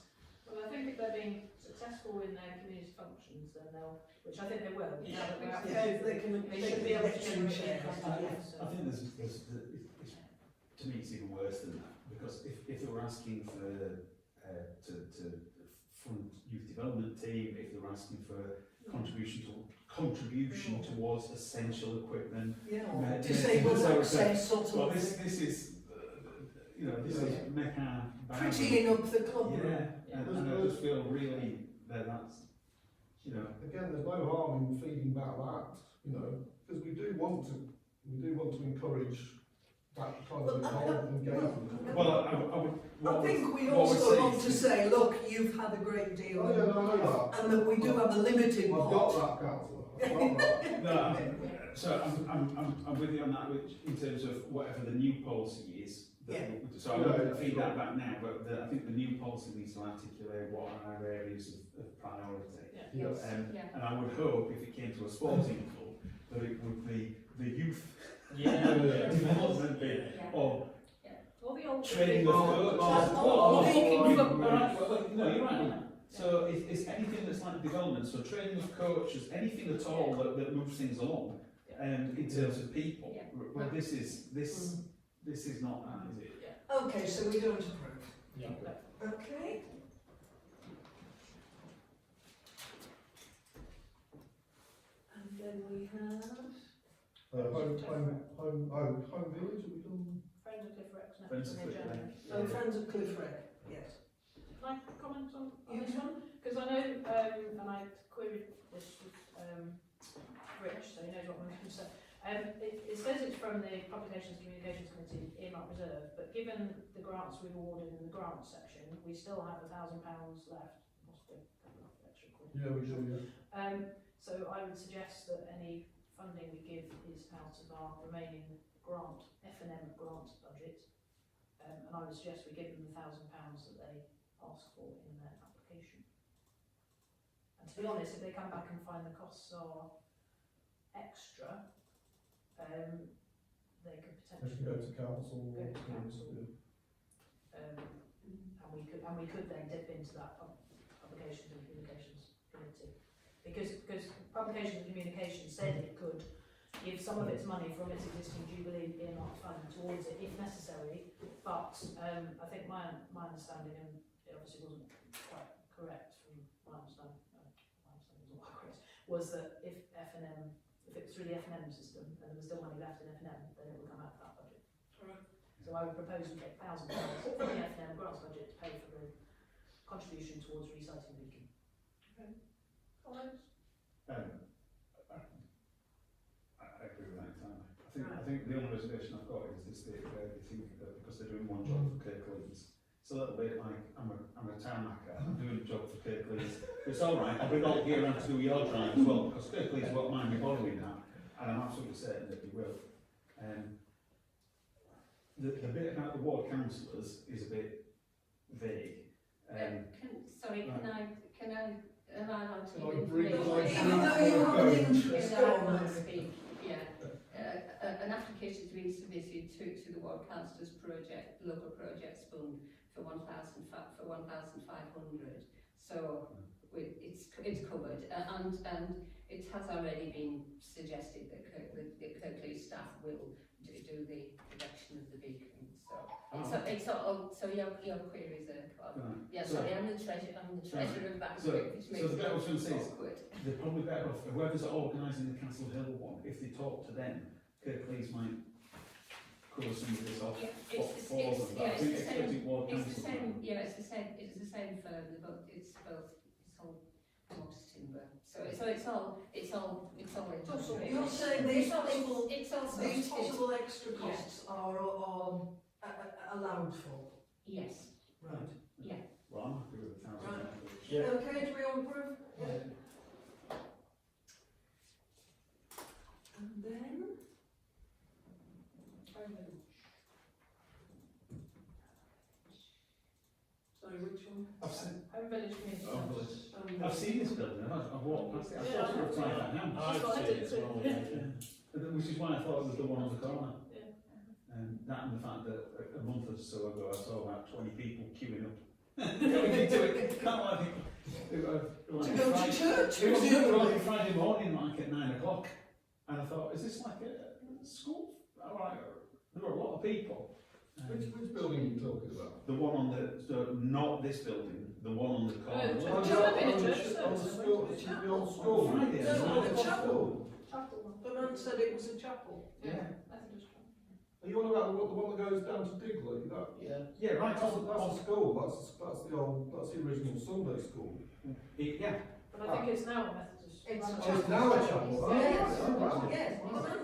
Speaker 2: Well, I think if they're being successful in their community functions, then they'll, which I think they will, now that we're out
Speaker 1: Yeah,
Speaker 2: of
Speaker 1: they can
Speaker 2: should be able to
Speaker 1: election
Speaker 2: generate
Speaker 1: chairs.
Speaker 2: income.
Speaker 11: I think to me it's even worse than that, because if they were asking for to fund youth development team, if they were asking for contribution towards essential equipment,
Speaker 1: Yeah, disabled access sort
Speaker 11: well,
Speaker 1: of.
Speaker 11: this is you know, this is make our
Speaker 1: Prettying up the club.
Speaker 11: and I just feel really that's, you know.
Speaker 3: Again, there's no harm in feeding back that, you know, because we do want to encourage that kind of engagement.
Speaker 11: Well,
Speaker 1: I think we also want to say, look, you've had a great deal,
Speaker 3: Oh, yeah, no, I know that.
Speaker 1: and that we do have a limited
Speaker 3: I've
Speaker 1: pot.
Speaker 3: got that, councillor. I've got that.
Speaker 11: No, so I'm with you on that, which in terms of whatever the new policy is. So I'm not going to feed that back now, but I think the new policy needs to articulate what are our areas of priority.
Speaker 3: Yes.
Speaker 11: And I would hope if it came to a sporting club that it would be the youth development bit, or
Speaker 2: Or the old
Speaker 11: training of coaches. No, you're right on that. So it's anything that's like development, so training of coaches, anything at all that moves things along, in terms of people. Well, this is not that, is it?
Speaker 1: Okay, so we don't approve.
Speaker 6: Yeah.
Speaker 1: Okay. And then we have
Speaker 3: Home village, have we done?
Speaker 2: Friends of Cliff Rex next
Speaker 11: Friends
Speaker 2: on
Speaker 11: of
Speaker 2: the
Speaker 11: Cliff
Speaker 2: agenda.
Speaker 1: oh, Friends of Cliff Rec, yes.
Speaker 2: Can I comment on this one? Because I know, and I queried this with Rich, so he knows what I'm going to say. It says it's from the Publications and Communications Committee earmark reserve, but given the grants we've awarded in the grants section, we still have £1,000 left, possibly a couple of extra quid.
Speaker 3: Yeah, we do, yeah.
Speaker 2: So I would suggest that any funding we give is out of our remaining grant, F&M grant budget, and I would suggest we give them the £1,000 that they ask for in their application. And to be honest, if they come back and find the costs are extra, they could
Speaker 3: They can
Speaker 2: potentially
Speaker 3: go to council.
Speaker 2: go to council. And we could then dip into that Publications and Communications Committee. Because Publications and Communications said it could give some of its money from its existing Jubilee earmark fund towards it if necessary, but I think my understanding, and it obviously wasn't quite correct from my understanding wasn't quite correct, was that if F&M, if it was through the F&M system and there was still money left in F&M, then it would come out of that budget. So I would propose we get £1,000 from the F&M grants budget to pay for the contribution towards reciting Beacon. Okay. Comments?
Speaker 11: I agree with that entirely. I think the only reservation I've got is this bit where they think that because they're doing one job for Kirklees, it's a little bit like I'm a town hacker, I'm doing a job for Kirklees, but it's alright, I'll bring all the gear around to do your drive as well, because Kirklees won't mind me borrowing that, and I'm absolutely certain that they will. The bit about the ward councillors is a bit vague.
Speaker 4: Am I allowed to
Speaker 3: Can I
Speaker 4: give
Speaker 3: bring
Speaker 4: information?
Speaker 3: my
Speaker 1: Even though you have an interest,
Speaker 4: Can
Speaker 1: go
Speaker 4: I
Speaker 1: on.
Speaker 4: speak? Yeah. An application which has been submitted to the Ward Councillors Project, Local Projects Fund for 1,500. So it's covered, and it has already been suggested that Kirklees staff will do the erection of the beacon. So your queries are yeah.
Speaker 11: So-
Speaker 4: Sorry, I'm the treasurer of that
Speaker 11: So,
Speaker 4: group, which
Speaker 11: so
Speaker 4: makes
Speaker 11: the bit I was going to say is,
Speaker 4: awkward.
Speaker 11: they're probably better off, whoever's organising the Castle Hill one, if they talk to them, Kirklees might cover some of this off
Speaker 4: Yeah,
Speaker 11: for them. But I think expecting Ward
Speaker 4: It's the
Speaker 11: Council.
Speaker 4: same. Yeah, it's the same. It's the same firm. It's both. It's all mortise timber. So it's all.
Speaker 1: So you're saying these possible
Speaker 4: it's
Speaker 1: possible extra costs are allowed for?
Speaker 4: Yes.
Speaker 1: Right.
Speaker 4: Yeah.
Speaker 11: Well, I'm happy with £1,000.
Speaker 1: Right.
Speaker 15: Yeah.
Speaker 1: Okay, do we all approve? Yeah. And then, sorry, which one?
Speaker 11: I've seen,
Speaker 2: Home Village Community
Speaker 6: Home
Speaker 2: Centre.
Speaker 6: Village.
Speaker 11: I've seen this building, I've walked past it, I
Speaker 2: Yeah,
Speaker 11: thought it was like that now.
Speaker 2: That's what I did too.
Speaker 11: Which is why I thought it was the one on the corner.
Speaker 2: Yeah.
Speaker 11: That and the fact that a month or so ago I saw about 20 people queuing up. Going into it, can't lie,
Speaker 1: To go to church,
Speaker 11: It was
Speaker 1: presumably.
Speaker 11: like Friday morning, like at 9 o'clock, and I thought, is this like a school? Like, there were a lot of people.
Speaker 3: Which building are you talking about?
Speaker 11: The one on the, so not this building, the one on the corner.
Speaker 2: Church.
Speaker 3: On
Speaker 2: Church.
Speaker 3: the school, the old school.
Speaker 11: Friday,
Speaker 1: No,
Speaker 11: isn't
Speaker 1: no,
Speaker 11: it?
Speaker 1: the chapel.
Speaker 2: Chapel.
Speaker 1: The man said it was a chapel.
Speaker 11: Yeah.
Speaker 2: Methodist chapel.
Speaker 3: Are you on about the one that goes down to Digley? That,
Speaker 11: Yeah, right.
Speaker 3: that's a school. That's the original Sunday school.
Speaker 11: Yeah.
Speaker 2: But I think it's now a Methodist.
Speaker 1: It's a
Speaker 3: Oh, it's now a chapel. Oh,
Speaker 1: Yes,
Speaker 3: right.
Speaker 1: yes.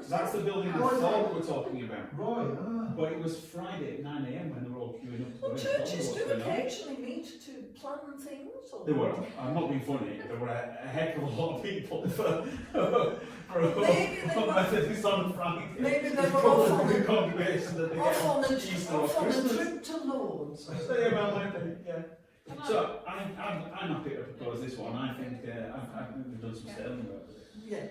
Speaker 11: That's the building I
Speaker 3: Right.
Speaker 11: thought we were talking about.
Speaker 3: Right.
Speaker 11: But it was Friday at 9 AM when they were all queuing up to
Speaker 1: Well,
Speaker 11: go in.
Speaker 1: churches do
Speaker 11: What's going on?
Speaker 1: occasionally meet to plan things. Or
Speaker 11: There were, I'm not being funny, there were a heck of a lot of people for a
Speaker 1: Maybe they were-
Speaker 11: Methodist on Friday.
Speaker 1: Maybe they were
Speaker 11: Probably
Speaker 1: off on
Speaker 11: the
Speaker 1: a-
Speaker 11: congregation that they get
Speaker 1: off on a
Speaker 11: Easter or
Speaker 1: off on a
Speaker 11: Christmas.
Speaker 1: trip to Lord's.
Speaker 11: So yeah, well, yeah. So I'm happy to propose this one. I think we've done some sterling work with it.
Speaker 1: Yeah,
Speaker 2: I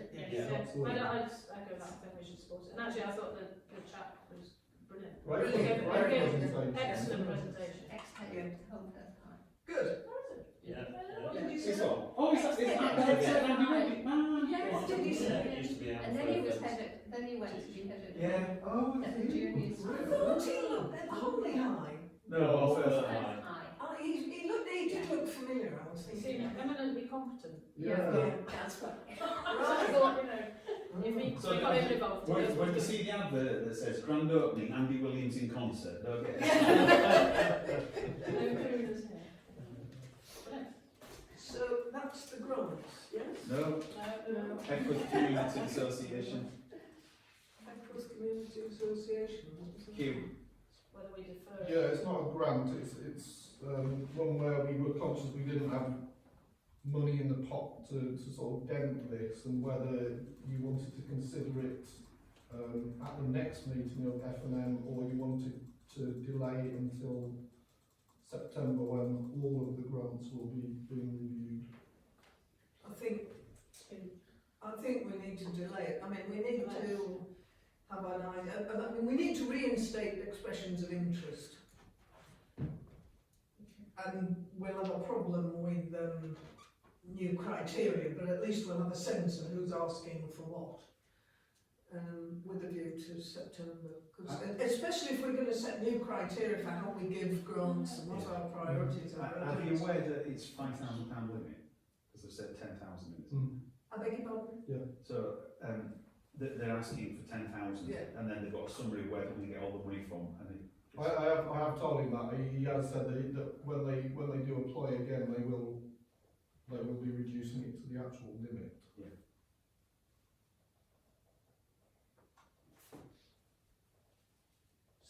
Speaker 2: just echo that. I think we should support it. And actually, I thought the chap was brilliant.
Speaker 3: Right.
Speaker 2: He gave
Speaker 3: Right.
Speaker 2: an
Speaker 3: Presentation.
Speaker 2: excellent presentation.
Speaker 4: Excellent. Home first time.
Speaker 1: Good.
Speaker 11: Yeah.
Speaker 2: What did you
Speaker 11: It's
Speaker 2: say?
Speaker 11: all. Oh, is that the head of Andy Woody?
Speaker 2: Yes,
Speaker 1: What did he say?
Speaker 11: It used to be out
Speaker 4: And then he
Speaker 11: for
Speaker 4: was
Speaker 11: films.
Speaker 4: then he went to be head of
Speaker 11: Yeah.
Speaker 3: Oh,
Speaker 4: at the junior school.
Speaker 1: I thought he looked Holy High.
Speaker 11: No, first time.
Speaker 1: He did look familiar, I was
Speaker 2: He
Speaker 1: thinking.
Speaker 2: seemed eminently competent.
Speaker 3: Yeah.
Speaker 2: That's right. So I
Speaker 1: Right.
Speaker 2: thought, if we
Speaker 11: So
Speaker 2: got him involved.
Speaker 11: when you see the advert that says grand opening, Andy Williams in concert, don't get it.
Speaker 2: No criminals here. Brilliant.
Speaker 1: So that's the grants, yes?
Speaker 11: No,
Speaker 2: No.
Speaker 11: Eckford Community Association,
Speaker 1: Eccles Community Association.
Speaker 11: Q.
Speaker 2: Whether we defer.
Speaker 3: Yeah, it's not a grant. It's one where we were conscious we didn't have money in the pot to sort of dent this, and whether you wanted to consider it at the next meeting of F&M, or you wanted to delay it until September when all of the grants will be being reviewed.
Speaker 1: I think we need to delay it. I mean, we need to have an idea. I mean, we need to reinstate expressions of interest. And we'll have a problem with new criteria, but at least we'll have a sense of who's asking for what. With a view to September, especially if we're going to set new criteria for how we give grants and what our priorities are.
Speaker 11: Are you aware that it's £5,000 limit? Because they've said 10,000 in it.
Speaker 1: I beg your pardon?
Speaker 11: So they're asking for 10,000,
Speaker 1: Yeah.
Speaker 11: and then they've got a summary of where they're going to get all the money from. And
Speaker 3: I have told him that. He has said that when they do apply again, they will be reducing it to the actual limit.
Speaker 11: Yeah.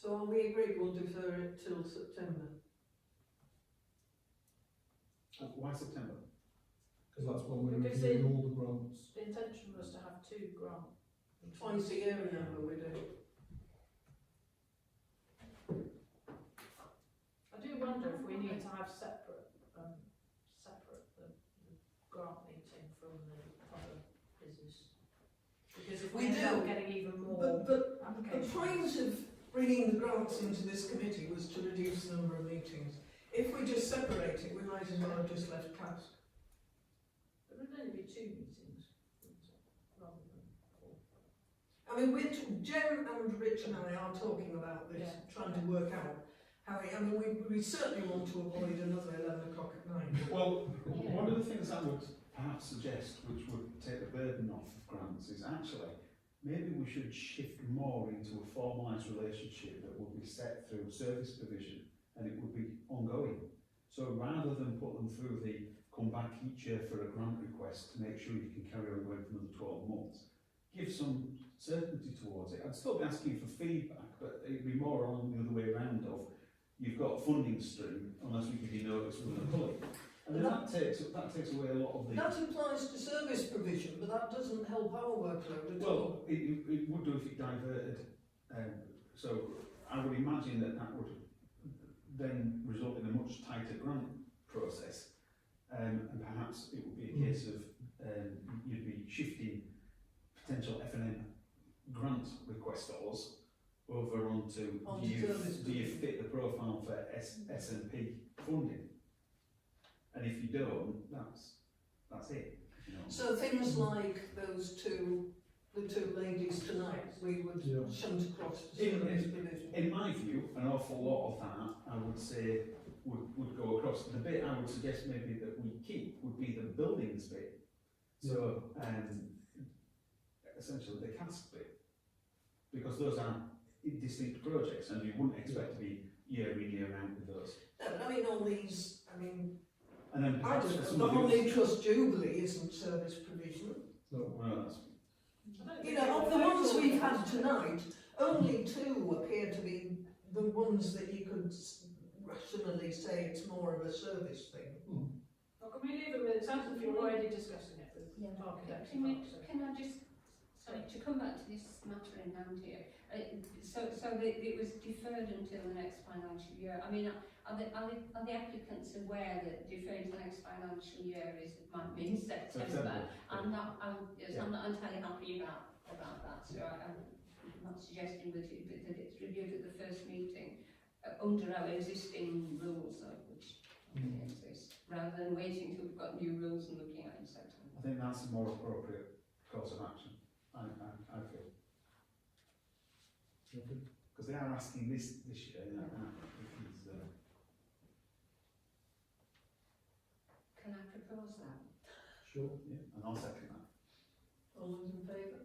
Speaker 1: So are we agreed we'll defer it till September?
Speaker 11: Why September?
Speaker 3: Because that's when we're
Speaker 2: Because
Speaker 3: reviewing all the grants.
Speaker 2: The intention was to have 2 grants.
Speaker 1: Twice a year, remember, we do.
Speaker 2: I do wonder if we need to have separate the grant meeting from the other business. Should Because if
Speaker 1: We
Speaker 2: we end
Speaker 1: do.
Speaker 2: up getting even more
Speaker 1: But the
Speaker 2: applications.
Speaker 1: point of bringing the grants into this committee was to reduce the number of meetings. If we just separate it, we might as well have just left CAS.
Speaker 2: There would only be 2 meetings, rather than 4.
Speaker 1: I mean, Jem and Rich and I are talking about this,
Speaker 2: Yeah.
Speaker 1: trying to work out how we certainly want to avoid another 11 o'clock at night.
Speaker 11: Well, one of the things I would perhaps suggest, which would take the burden off of grants, is actually maybe we should shift more into a formalised relationship that would be set through service provision, and it would be ongoing. So rather than put them through the come back each year for a grant request to make sure you can carry on going for another 12 months, give some certainty towards it. I'd still be asking for feedback, but it'd be more along the other way around of you've got a funding stream unless we give you notice we're going to pull it. And that takes away a lot of the...
Speaker 1: That applies to service provision, but that doesn't help our workload at all.
Speaker 11: Well, it would do if it diverted. So I would imagine that would then result in a much tighter grant process, and perhaps it would be a case of you'd be shifting potential F&M grant requestors over onto do you fit the profile for S&P funding, and if you don't, that's it. You know.
Speaker 1: So things like the two ladies tonight, we would shunt across to service provision.
Speaker 11: In my view, an awful lot of that, I would say, would go across. The bit I would suggest maybe that we keep would be the buildings bit. So, essentially the cast bit. Because those are distinct projects and you wouldn't expect to be year in, year out with those.
Speaker 1: No, but I mean, all these,
Speaker 11: and then
Speaker 1: the Homley Trust Jubilee isn't service provision.
Speaker 11: No, well, that's...
Speaker 1: You know, of the ones we've had tonight, only 2 appear to be the ones that you could rationally say it's more of a service thing.
Speaker 2: Well, can we leave it with, it sounds like you're already discussing it with architects and folks, so.
Speaker 4: Can I just, sorry, to come back to this matter in hand here, so it was deferred until the next financial year. I mean, are the applicants aware that deferring to the next financial year might mean September? I'm not entirely happy about that, so I'm not suggesting that it's reviewed at the first meeting under our existing rules, which exist, rather than waiting till we've got new rules and looking at it in September.
Speaker 11: I think that's a more appropriate course of action, I feel. Because they are asking this year,
Speaker 4: Can I propose that?
Speaker 11: Sure, yeah, and I'll second that.
Speaker 1: All those in favour?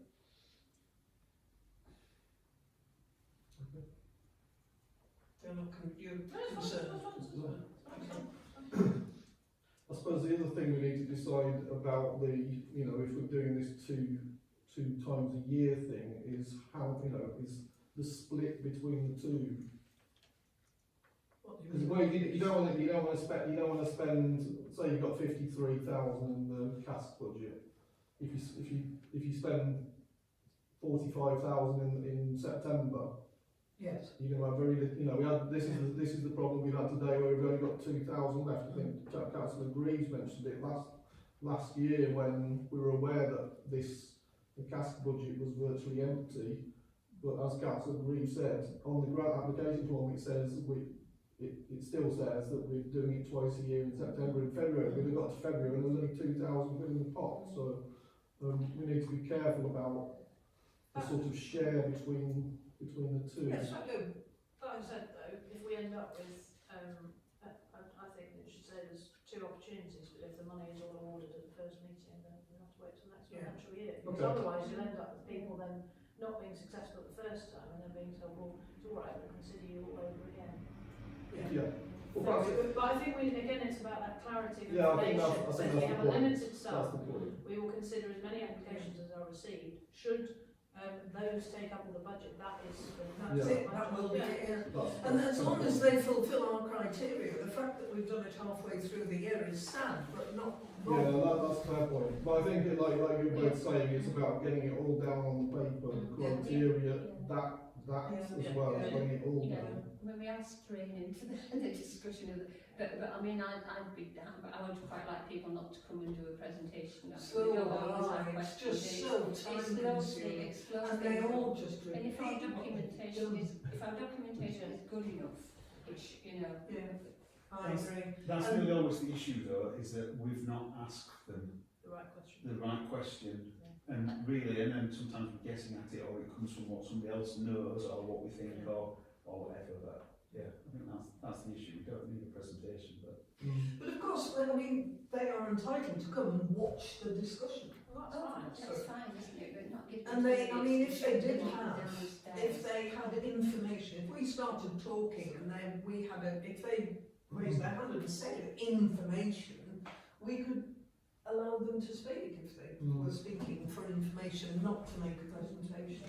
Speaker 1: You're not concerned?
Speaker 3: I suppose the other thing we need to decide about if we're doing this two times a year thing is how, is the split between the two. Because you don't want to spend, say you've got 53,000 in the CAS budget. If you spend 45,000 in September,
Speaker 1: yes,
Speaker 3: you're going to have very little. This is the problem we've had today, where we've only got 2,000 left. I think Councillor Greaves mentioned it last year when we were aware that the CAS budget was virtually empty. But as Councillor Greaves said, on the grant application form it says it still says that we're doing it twice a year in September and February. We've got to February and there's only 2,000 quid in the pot, so we need to be careful about the sort of share between the two.
Speaker 2: Yes, I do. That said though, if we end up with, I think it should say there's 2 opportunities, but if the money is all awarded at the first meeting, then we have to wait till next financial year. Because otherwise you'll end up with people then not being successful the first time and then being told, well, it's all right, we'll consider you all over again.
Speaker 3: Well,
Speaker 2: but I think it's about that clarity of
Speaker 3: I think
Speaker 2: information.
Speaker 3: that's
Speaker 2: So if
Speaker 3: the
Speaker 2: we have a
Speaker 3: point.
Speaker 2: limited staff,
Speaker 3: That's the point.
Speaker 2: we will consider as many applications as are received. Should those take up all the budget, that
Speaker 1: will be it. Yeah. And as long as they fulfil our criteria, the fact that we've done it halfway through the year is sad, but not wrong.
Speaker 3: Yeah, that's a fair point. But I think, like you were both saying, it's about getting it all down on the paper, criteria, that as well, getting it all down.
Speaker 4: When we are straying into the discussion of but I mean, I'd be down, but I would quite like people not to come and do a presentation.
Speaker 1: So
Speaker 4: We don't always have
Speaker 1: it's
Speaker 4: questions.
Speaker 1: just so time consuming. And they all just
Speaker 4: And if our documentation
Speaker 1: repeat.
Speaker 4: is, good enough, which, you know.
Speaker 1: Yeah, I agree.
Speaker 11: That's really always the issue though, is that we've not asked them
Speaker 2: The right question.
Speaker 11: the right question. And really, and then sometimes we're guessing at it, or it comes from what somebody else knows, or what we think, or whatever. But yeah, I think that's the issue. We don't need a presentation, but.
Speaker 1: But of course, I mean, they are entitled to come and watch the discussion.
Speaker 2: Well, that's fine.
Speaker 4: That's fine, isn't it? But not give them
Speaker 1: And they, I mean, if they did
Speaker 4: them
Speaker 1: have,
Speaker 4: downstairs.
Speaker 1: if they had information, if we started talking and then we had if they raised their hand and said information, we could allow them to speak if they were speaking for information, not to make a presentation.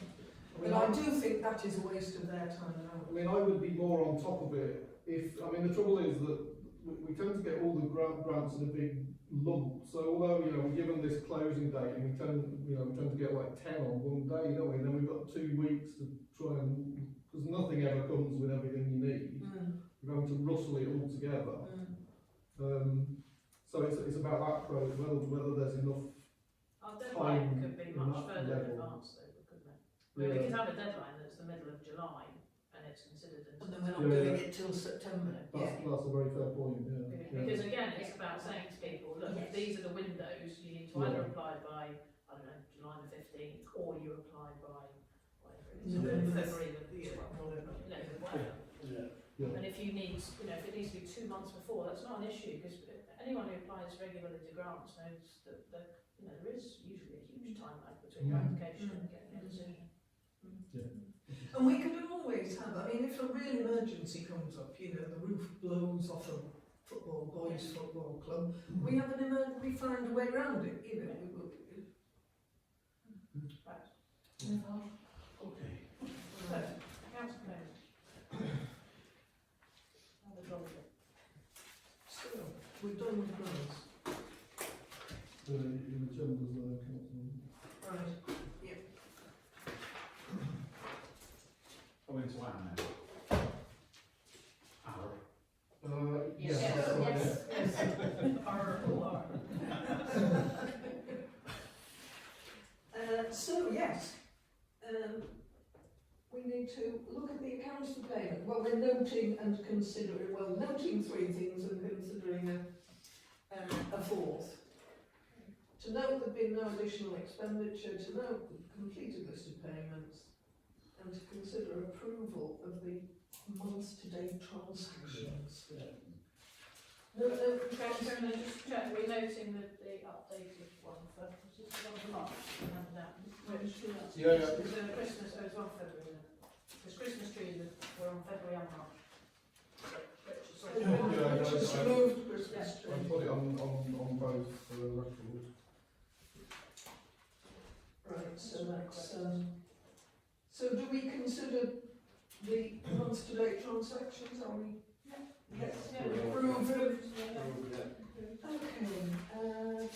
Speaker 1: But I do think that is a waste of their time and ours.
Speaker 3: I mean, I would be more on top of it if, I mean, the trouble is that we tend to get all the grants in a big lump. So although, you know, we're given this closing date and we tend to get like 10 on one day, don't we? And then we've got 2 weeks to try and, because nothing ever comes with everything you need. We're going to rustle it all together. So it's about that approach, whether there's enough
Speaker 2: Our deadline could be
Speaker 3: in
Speaker 2: much
Speaker 3: that
Speaker 2: further in
Speaker 3: level.
Speaker 2: advance though, couldn't it? I mean, we could have a deadline that's the middle of July and it's considered
Speaker 1: And then we're not doing it till September.
Speaker 3: That's a very fair point, yeah.
Speaker 2: Because again, it's about saying to people, look, these are the windows, you need to either apply by, I don't know, July the 15th, or you apply by, whatever it is, February the 12th, whatever. And if you need, you know, if it needs to be 2 months before, that's not an issue, because anyone who applies regularly to grants knows that you know, there is usually a huge time lag between your application and getting a decision.
Speaker 1: And we could always have, I mean, if a real emergency comes up, you know, the roof blows off a boys football club, we have we find a way around it, you know, we will.
Speaker 2: Right.
Speaker 11: Okay.
Speaker 2: So, council payment. How the dollar bit.
Speaker 1: So, we've done with grants.
Speaker 3: The agenda's council.
Speaker 1: Right, yeah.
Speaker 11: Going into our now. Our.
Speaker 3: Yes.
Speaker 1: So yes, we need to look at the accounts for payment. Well, we're noting and considering, noting 3 things and considering a 4th. To note there've been no additional expenditure, to note the completed list of payments, and to consider approval of the month-to-date transactions. No,
Speaker 2: Chairman, I just check, we're noting that the updated one for, which is the one for March, we have that.
Speaker 3: Yeah.
Speaker 2: Because Christmas, so it's on February, because Christmas trees were on February and March.
Speaker 1: Just removed Christmas tree.
Speaker 3: I'll put it on both records.
Speaker 1: Right, so that's, so do we consider the month-to-date transactions, are we? Yes. Approved. Okay,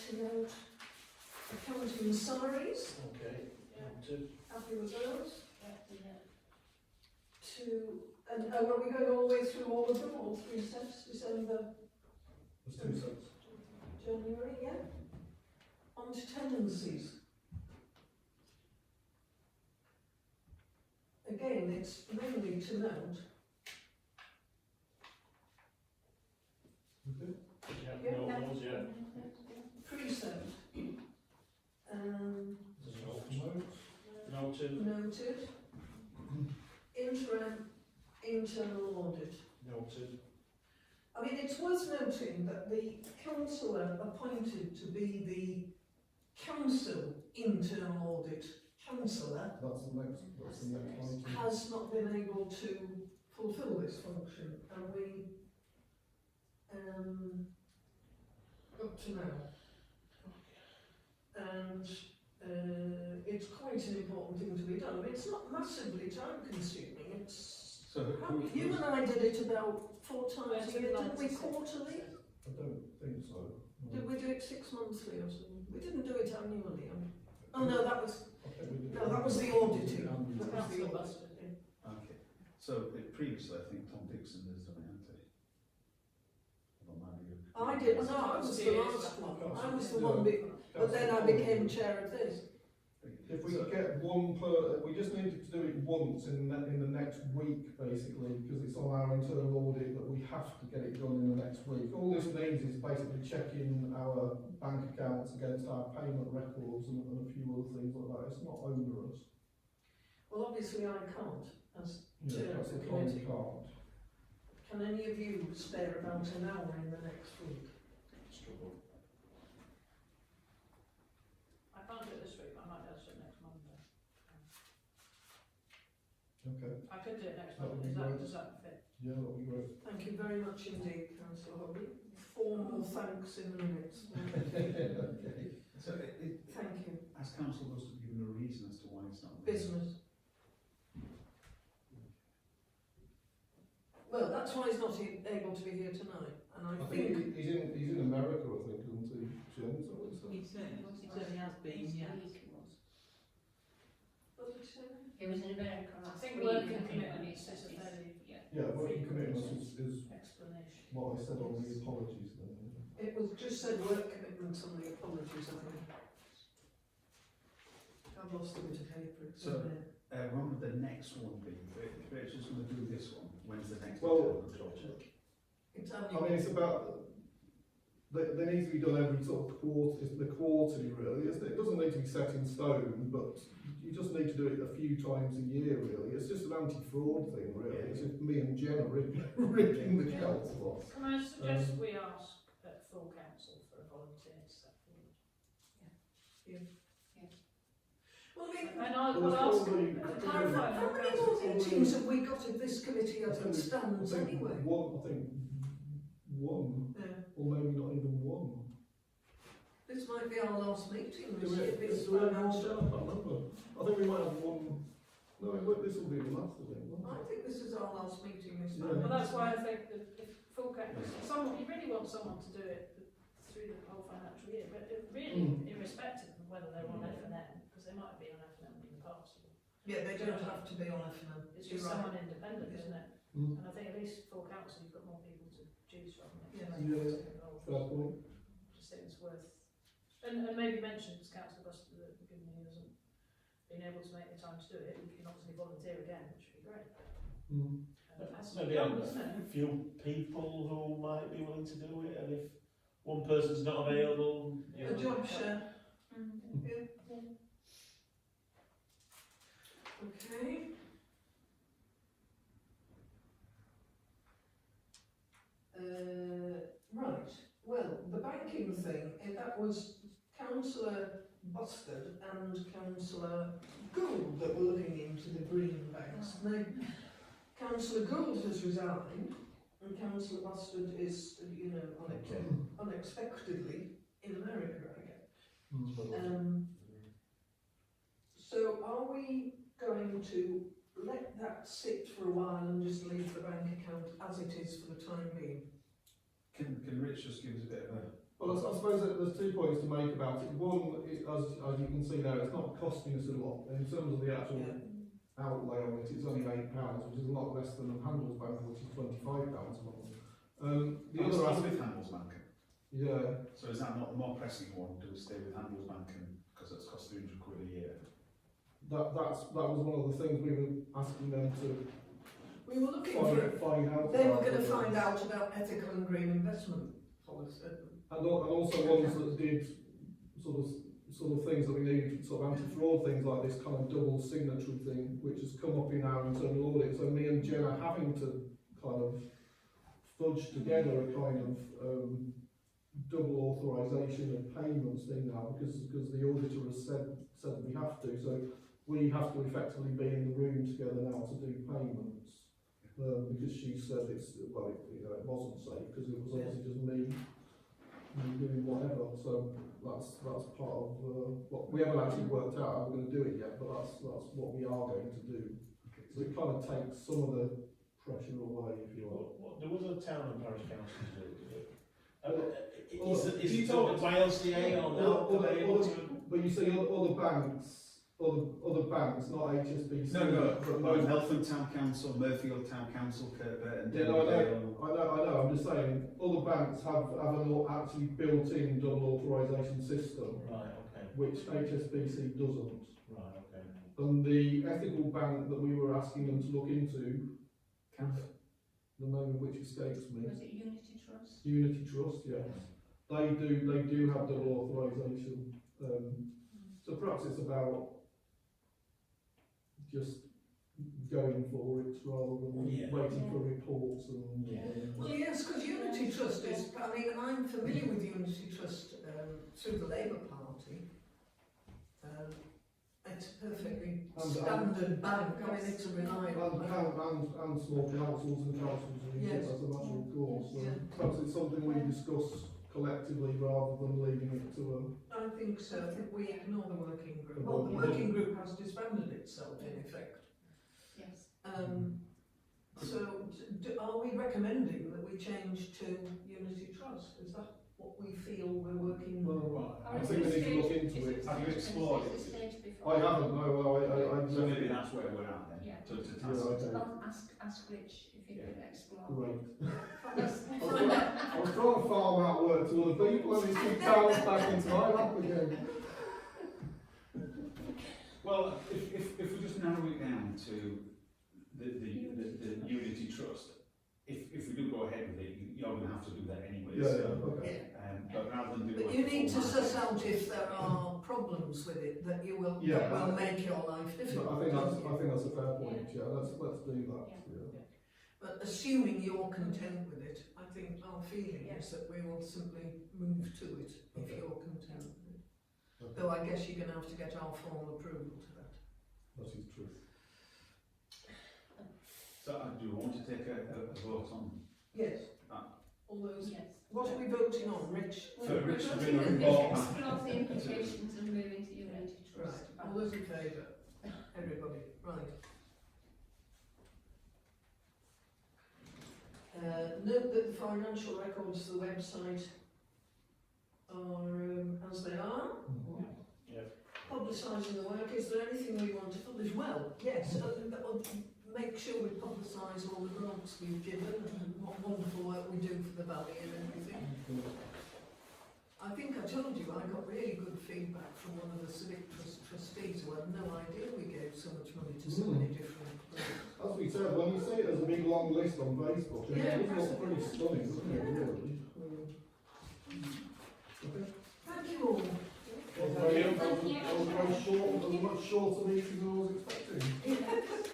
Speaker 1: to note accounting summaries, happy with those? And are we going all the way through all of them, all 3 sets, December?
Speaker 3: There's 2 sets.
Speaker 1: January, yeah? On to tenancies. Again, it's mainly to note. Precept. Noted. Interim internal audit.
Speaker 10: Noted.
Speaker 1: I mean, it's worth noting that the councillor appointed to be the council internal audit councillor
Speaker 3: That's the next item.
Speaker 1: has not been able to fulfil this function, and we, up to now. And it's quite an important thing to be done. I mean, it's not massively time consuming, it's, you and I did it about 4 times a year, didn't we, quarterly?
Speaker 3: I don't think so. No.
Speaker 1: Did we do it 6 monthly or something? We didn't do it annually. Oh no, that was the auditing. That was the auditing.
Speaker 11: Okay. So previously, I think Tom Dixon has done it, hasn't he?
Speaker 1: I did. No, I was the last one. I was the one, but then I became chair of this.
Speaker 3: If we could get we just needed to do it once in the next week, basically, because it's on our internal audit that we have to get it done in the next week. All this means is basically checking our bank accounts against our payment records and a few other things like that. It's not onerous.
Speaker 1: Well, obviously I can't, as chair of
Speaker 3: That's
Speaker 1: the
Speaker 3: the point,
Speaker 1: committee.
Speaker 3: can't.
Speaker 1: Can any of you spare about an hour in the next week?
Speaker 6: Struggle.
Speaker 2: I can't do it this week, but I might be able to do it next Monday.
Speaker 3: Okay.
Speaker 2: I could do it next
Speaker 3: That would
Speaker 2: Monday,
Speaker 3: be great.
Speaker 2: does that fit?
Speaker 3: Yeah, that'll be great.
Speaker 1: Thank you very much indeed, councillor Hobby. Formal thanks in the minutes.
Speaker 3: Okay.
Speaker 11: So
Speaker 1: Thank you.
Speaker 11: has council was given a reason as to why it's not?
Speaker 1: Business. Well, that's why he's not able to be here tonight, and I think
Speaker 3: he's in America, I think, isn't he? Jen, is that what he said?
Speaker 12: He certainly has been, yeah.
Speaker 1: what did he say?
Speaker 4: It was in America
Speaker 2: I
Speaker 4: last
Speaker 2: think
Speaker 4: week.
Speaker 2: working
Speaker 4: I think,
Speaker 2: commitments
Speaker 4: when
Speaker 2: is a
Speaker 4: he said
Speaker 2: fairly
Speaker 4: this.
Speaker 3: Yeah, working commitments is
Speaker 2: explanation.
Speaker 3: what I said on the apologies then.
Speaker 1: It was just said work commitments on the apologies, I think. I've lost a bit of paper. It's
Speaker 11: So-
Speaker 1: in there.
Speaker 11: When would the next one be? If Rachel's going to do this one, when's the next
Speaker 3: Well,
Speaker 11: one?
Speaker 1: It's
Speaker 3: I mean, it's about, they need to be done every sort of quarter, it's the quarterly really. It doesn't need to be set in stone, but you just need to do it a few times a year really. It's just an anti-fraud thing really. It's just me and Jen are ripping the council off.
Speaker 2: Can I suggest we ask at full council for a volunteer to step forward?
Speaker 1: Well, I mean,
Speaker 2: And I'll
Speaker 3: Well,
Speaker 2: ask,
Speaker 3: probably-
Speaker 2: clarify,
Speaker 1: how many more meetings have we got of this committee as it stands
Speaker 3: I think
Speaker 1: anyway?
Speaker 3: one,
Speaker 1: Yeah.
Speaker 3: or maybe not even one.
Speaker 1: This might be our last meeting
Speaker 3: Do
Speaker 1: this
Speaker 3: we,
Speaker 1: year.
Speaker 3: do
Speaker 1: It's
Speaker 3: we have more? I
Speaker 1: financial.
Speaker 3: can't remember. I think we might have one. No, this will be the last, I think. won't
Speaker 1: I
Speaker 3: it?
Speaker 1: think this is our last meeting this
Speaker 3: Yeah.
Speaker 1: time.
Speaker 2: well, that's why I think that if full council, someone, you really want someone to do it through the whole financial year, but really irrespective of whether they're on F&M, because they might be on F&M in the past.
Speaker 1: Yeah, they don't have to be on F&M.
Speaker 2: It's just someone independent, isn't it?
Speaker 3: Mm.
Speaker 2: And I think at least full council, you've got more people to choose from.
Speaker 1: Yeah.
Speaker 3: Fair point.
Speaker 2: Just think it's worth, and maybe mention to Councillor Buster that given he hasn't been able to make the time to do it, we can obviously volunteer again, which would be great.
Speaker 3: Mm.
Speaker 2: That's
Speaker 6: Maybe
Speaker 2: young,
Speaker 6: a
Speaker 2: isn't it?
Speaker 6: few people who might be willing to do it, and if one person's not available, you
Speaker 1: A
Speaker 6: know,
Speaker 1: job share.
Speaker 2: Mm.
Speaker 1: Yeah. Okay. Right, well, the banking thing, that was Councillor Bustard and Councillor Gould that were looking into the green banks. Now, Councillor Gould has resigned, and Councillor Bustard is, unexpectedly in America, I guess. So are we going to let that sit for a while and just leave the bank account as it is for the time being?
Speaker 11: Can Rich just give us a bit of a...
Speaker 3: Well, I suppose that there's 2 points to make about it. One, as you can see now, it's not costing us a lot. In terms of the actual outlay on it, it's only £8, which is a lot less than Handelsbanken, which is £25 a month. The other aspect...
Speaker 11: with Handelsbanken?
Speaker 3: Yeah.
Speaker 11: So is that not the more pressing one? Do we stay with Handelsbanken because it's cost £300 a year?
Speaker 3: That was one of the things we were asking them to
Speaker 1: We were looking
Speaker 3: find out.
Speaker 1: They were going to find out about ethical and green investment policy.
Speaker 3: And also ones that did sort of things that we needed, sort of anti-fraud things like this kind of double signatory thing, which has come up in our internal audit. So me and Jen are having to kind of fudge together a kind of double authorisation of payments thing now, because the auditor has said that we have to. So we have to effectively be in the room together now to do payments. Because she said it wasn't safe, because it was obviously just me doing whatever. So that's part of what we haven't actually worked out how we're going to do it yet, but that's what we are going to do. So it kind of takes some of the pressure away, if you like.
Speaker 6: what do other town and parish councils do?
Speaker 3: Well,
Speaker 6: Is it told YLCA or not?
Speaker 3: But you see, other banks other banks, not HSBC.
Speaker 11: But both Helpham Town Council, Murfield Town Council, Kirkburton,
Speaker 3: Yeah, no, I know, I'm just saying, other banks have an actually built-in double authorisation system,
Speaker 6: Right, okay.
Speaker 3: which HSBC doesn't.
Speaker 6: Right, okay.
Speaker 3: And the ethical bank that we were asking them to look into, the name of which escapes me.
Speaker 4: Was it Unity Trust?
Speaker 3: Unity Trust, yes. They do have double authorisation. So perhaps it's about just going for it rather than waiting for reports and.
Speaker 1: Well, yes, because Unity Trust is, I mean, I'm familiar with Unity Trust through the Labour Party. It's a perfectly standard bank, I mean, it's a reliable bank.
Speaker 3: And small councils and councils use it as a matter of course. So perhaps it's something we discuss collectively rather than leaving it to
Speaker 1: I think so, I think we ignore the working group. Well, the working group has disbanded itself in effect.
Speaker 4: Yes.
Speaker 1: So, are we recommending that we change to Unity Trust? Is that what we feel we're working?
Speaker 3: Well, I think we need to look into it.
Speaker 11: Have you explored it?
Speaker 3: I haven't, no,
Speaker 11: So maybe that's where we're at then.
Speaker 4: Yeah.
Speaker 11: To
Speaker 3: Yeah,
Speaker 11: task.
Speaker 3: okay.
Speaker 4: Ask Rich if he could explore.
Speaker 3: Great. I was trying to farm out work to other people and it's bounced back into my lap again.
Speaker 11: Well, if we just narrow it down to the Unity Trust, if we do go ahead with it, you're going to have to do that anyway.
Speaker 3: Okay.
Speaker 11: But rather than do
Speaker 1: But you need to suss out if there are problems with it that you will that will make your life difficult.
Speaker 3: I think that's a fair point. Yeah, let's do that. Yeah.
Speaker 1: But assuming you're content with it, I think our feeling is that we will simply move to it if you're content with it. Though I guess you're going to have to get our formal approval to that.
Speaker 3: That is true.
Speaker 11: So do you want to take a vote on?
Speaker 1: Yes. All those.
Speaker 4: Yes.
Speaker 1: What are we voting on, Rich?
Speaker 11: So Rich is
Speaker 4: We're
Speaker 11: doing a
Speaker 4: voting
Speaker 11: report.
Speaker 4: explore the implications of moving to Unity Trust.
Speaker 1: Right. All those in favour? Everybody. Right. Note that the financial records for the website are as they are. Publicising the work. Is there anything we want to publish? Well, yes. Make sure we publicise all the grants we've given and what wonderful work we do for the valley and everything. I think I told you I got really good feedback from one of the Civic Trust trustees who had no idea we gave so much money to so many different groups.
Speaker 3: As we said, when you see it as a big long list on Facebook, it does look pretty stunning, doesn't it, really? Okay.
Speaker 1: Thank you all.
Speaker 3: That was very short, it was a much shorter meeting than I was expecting.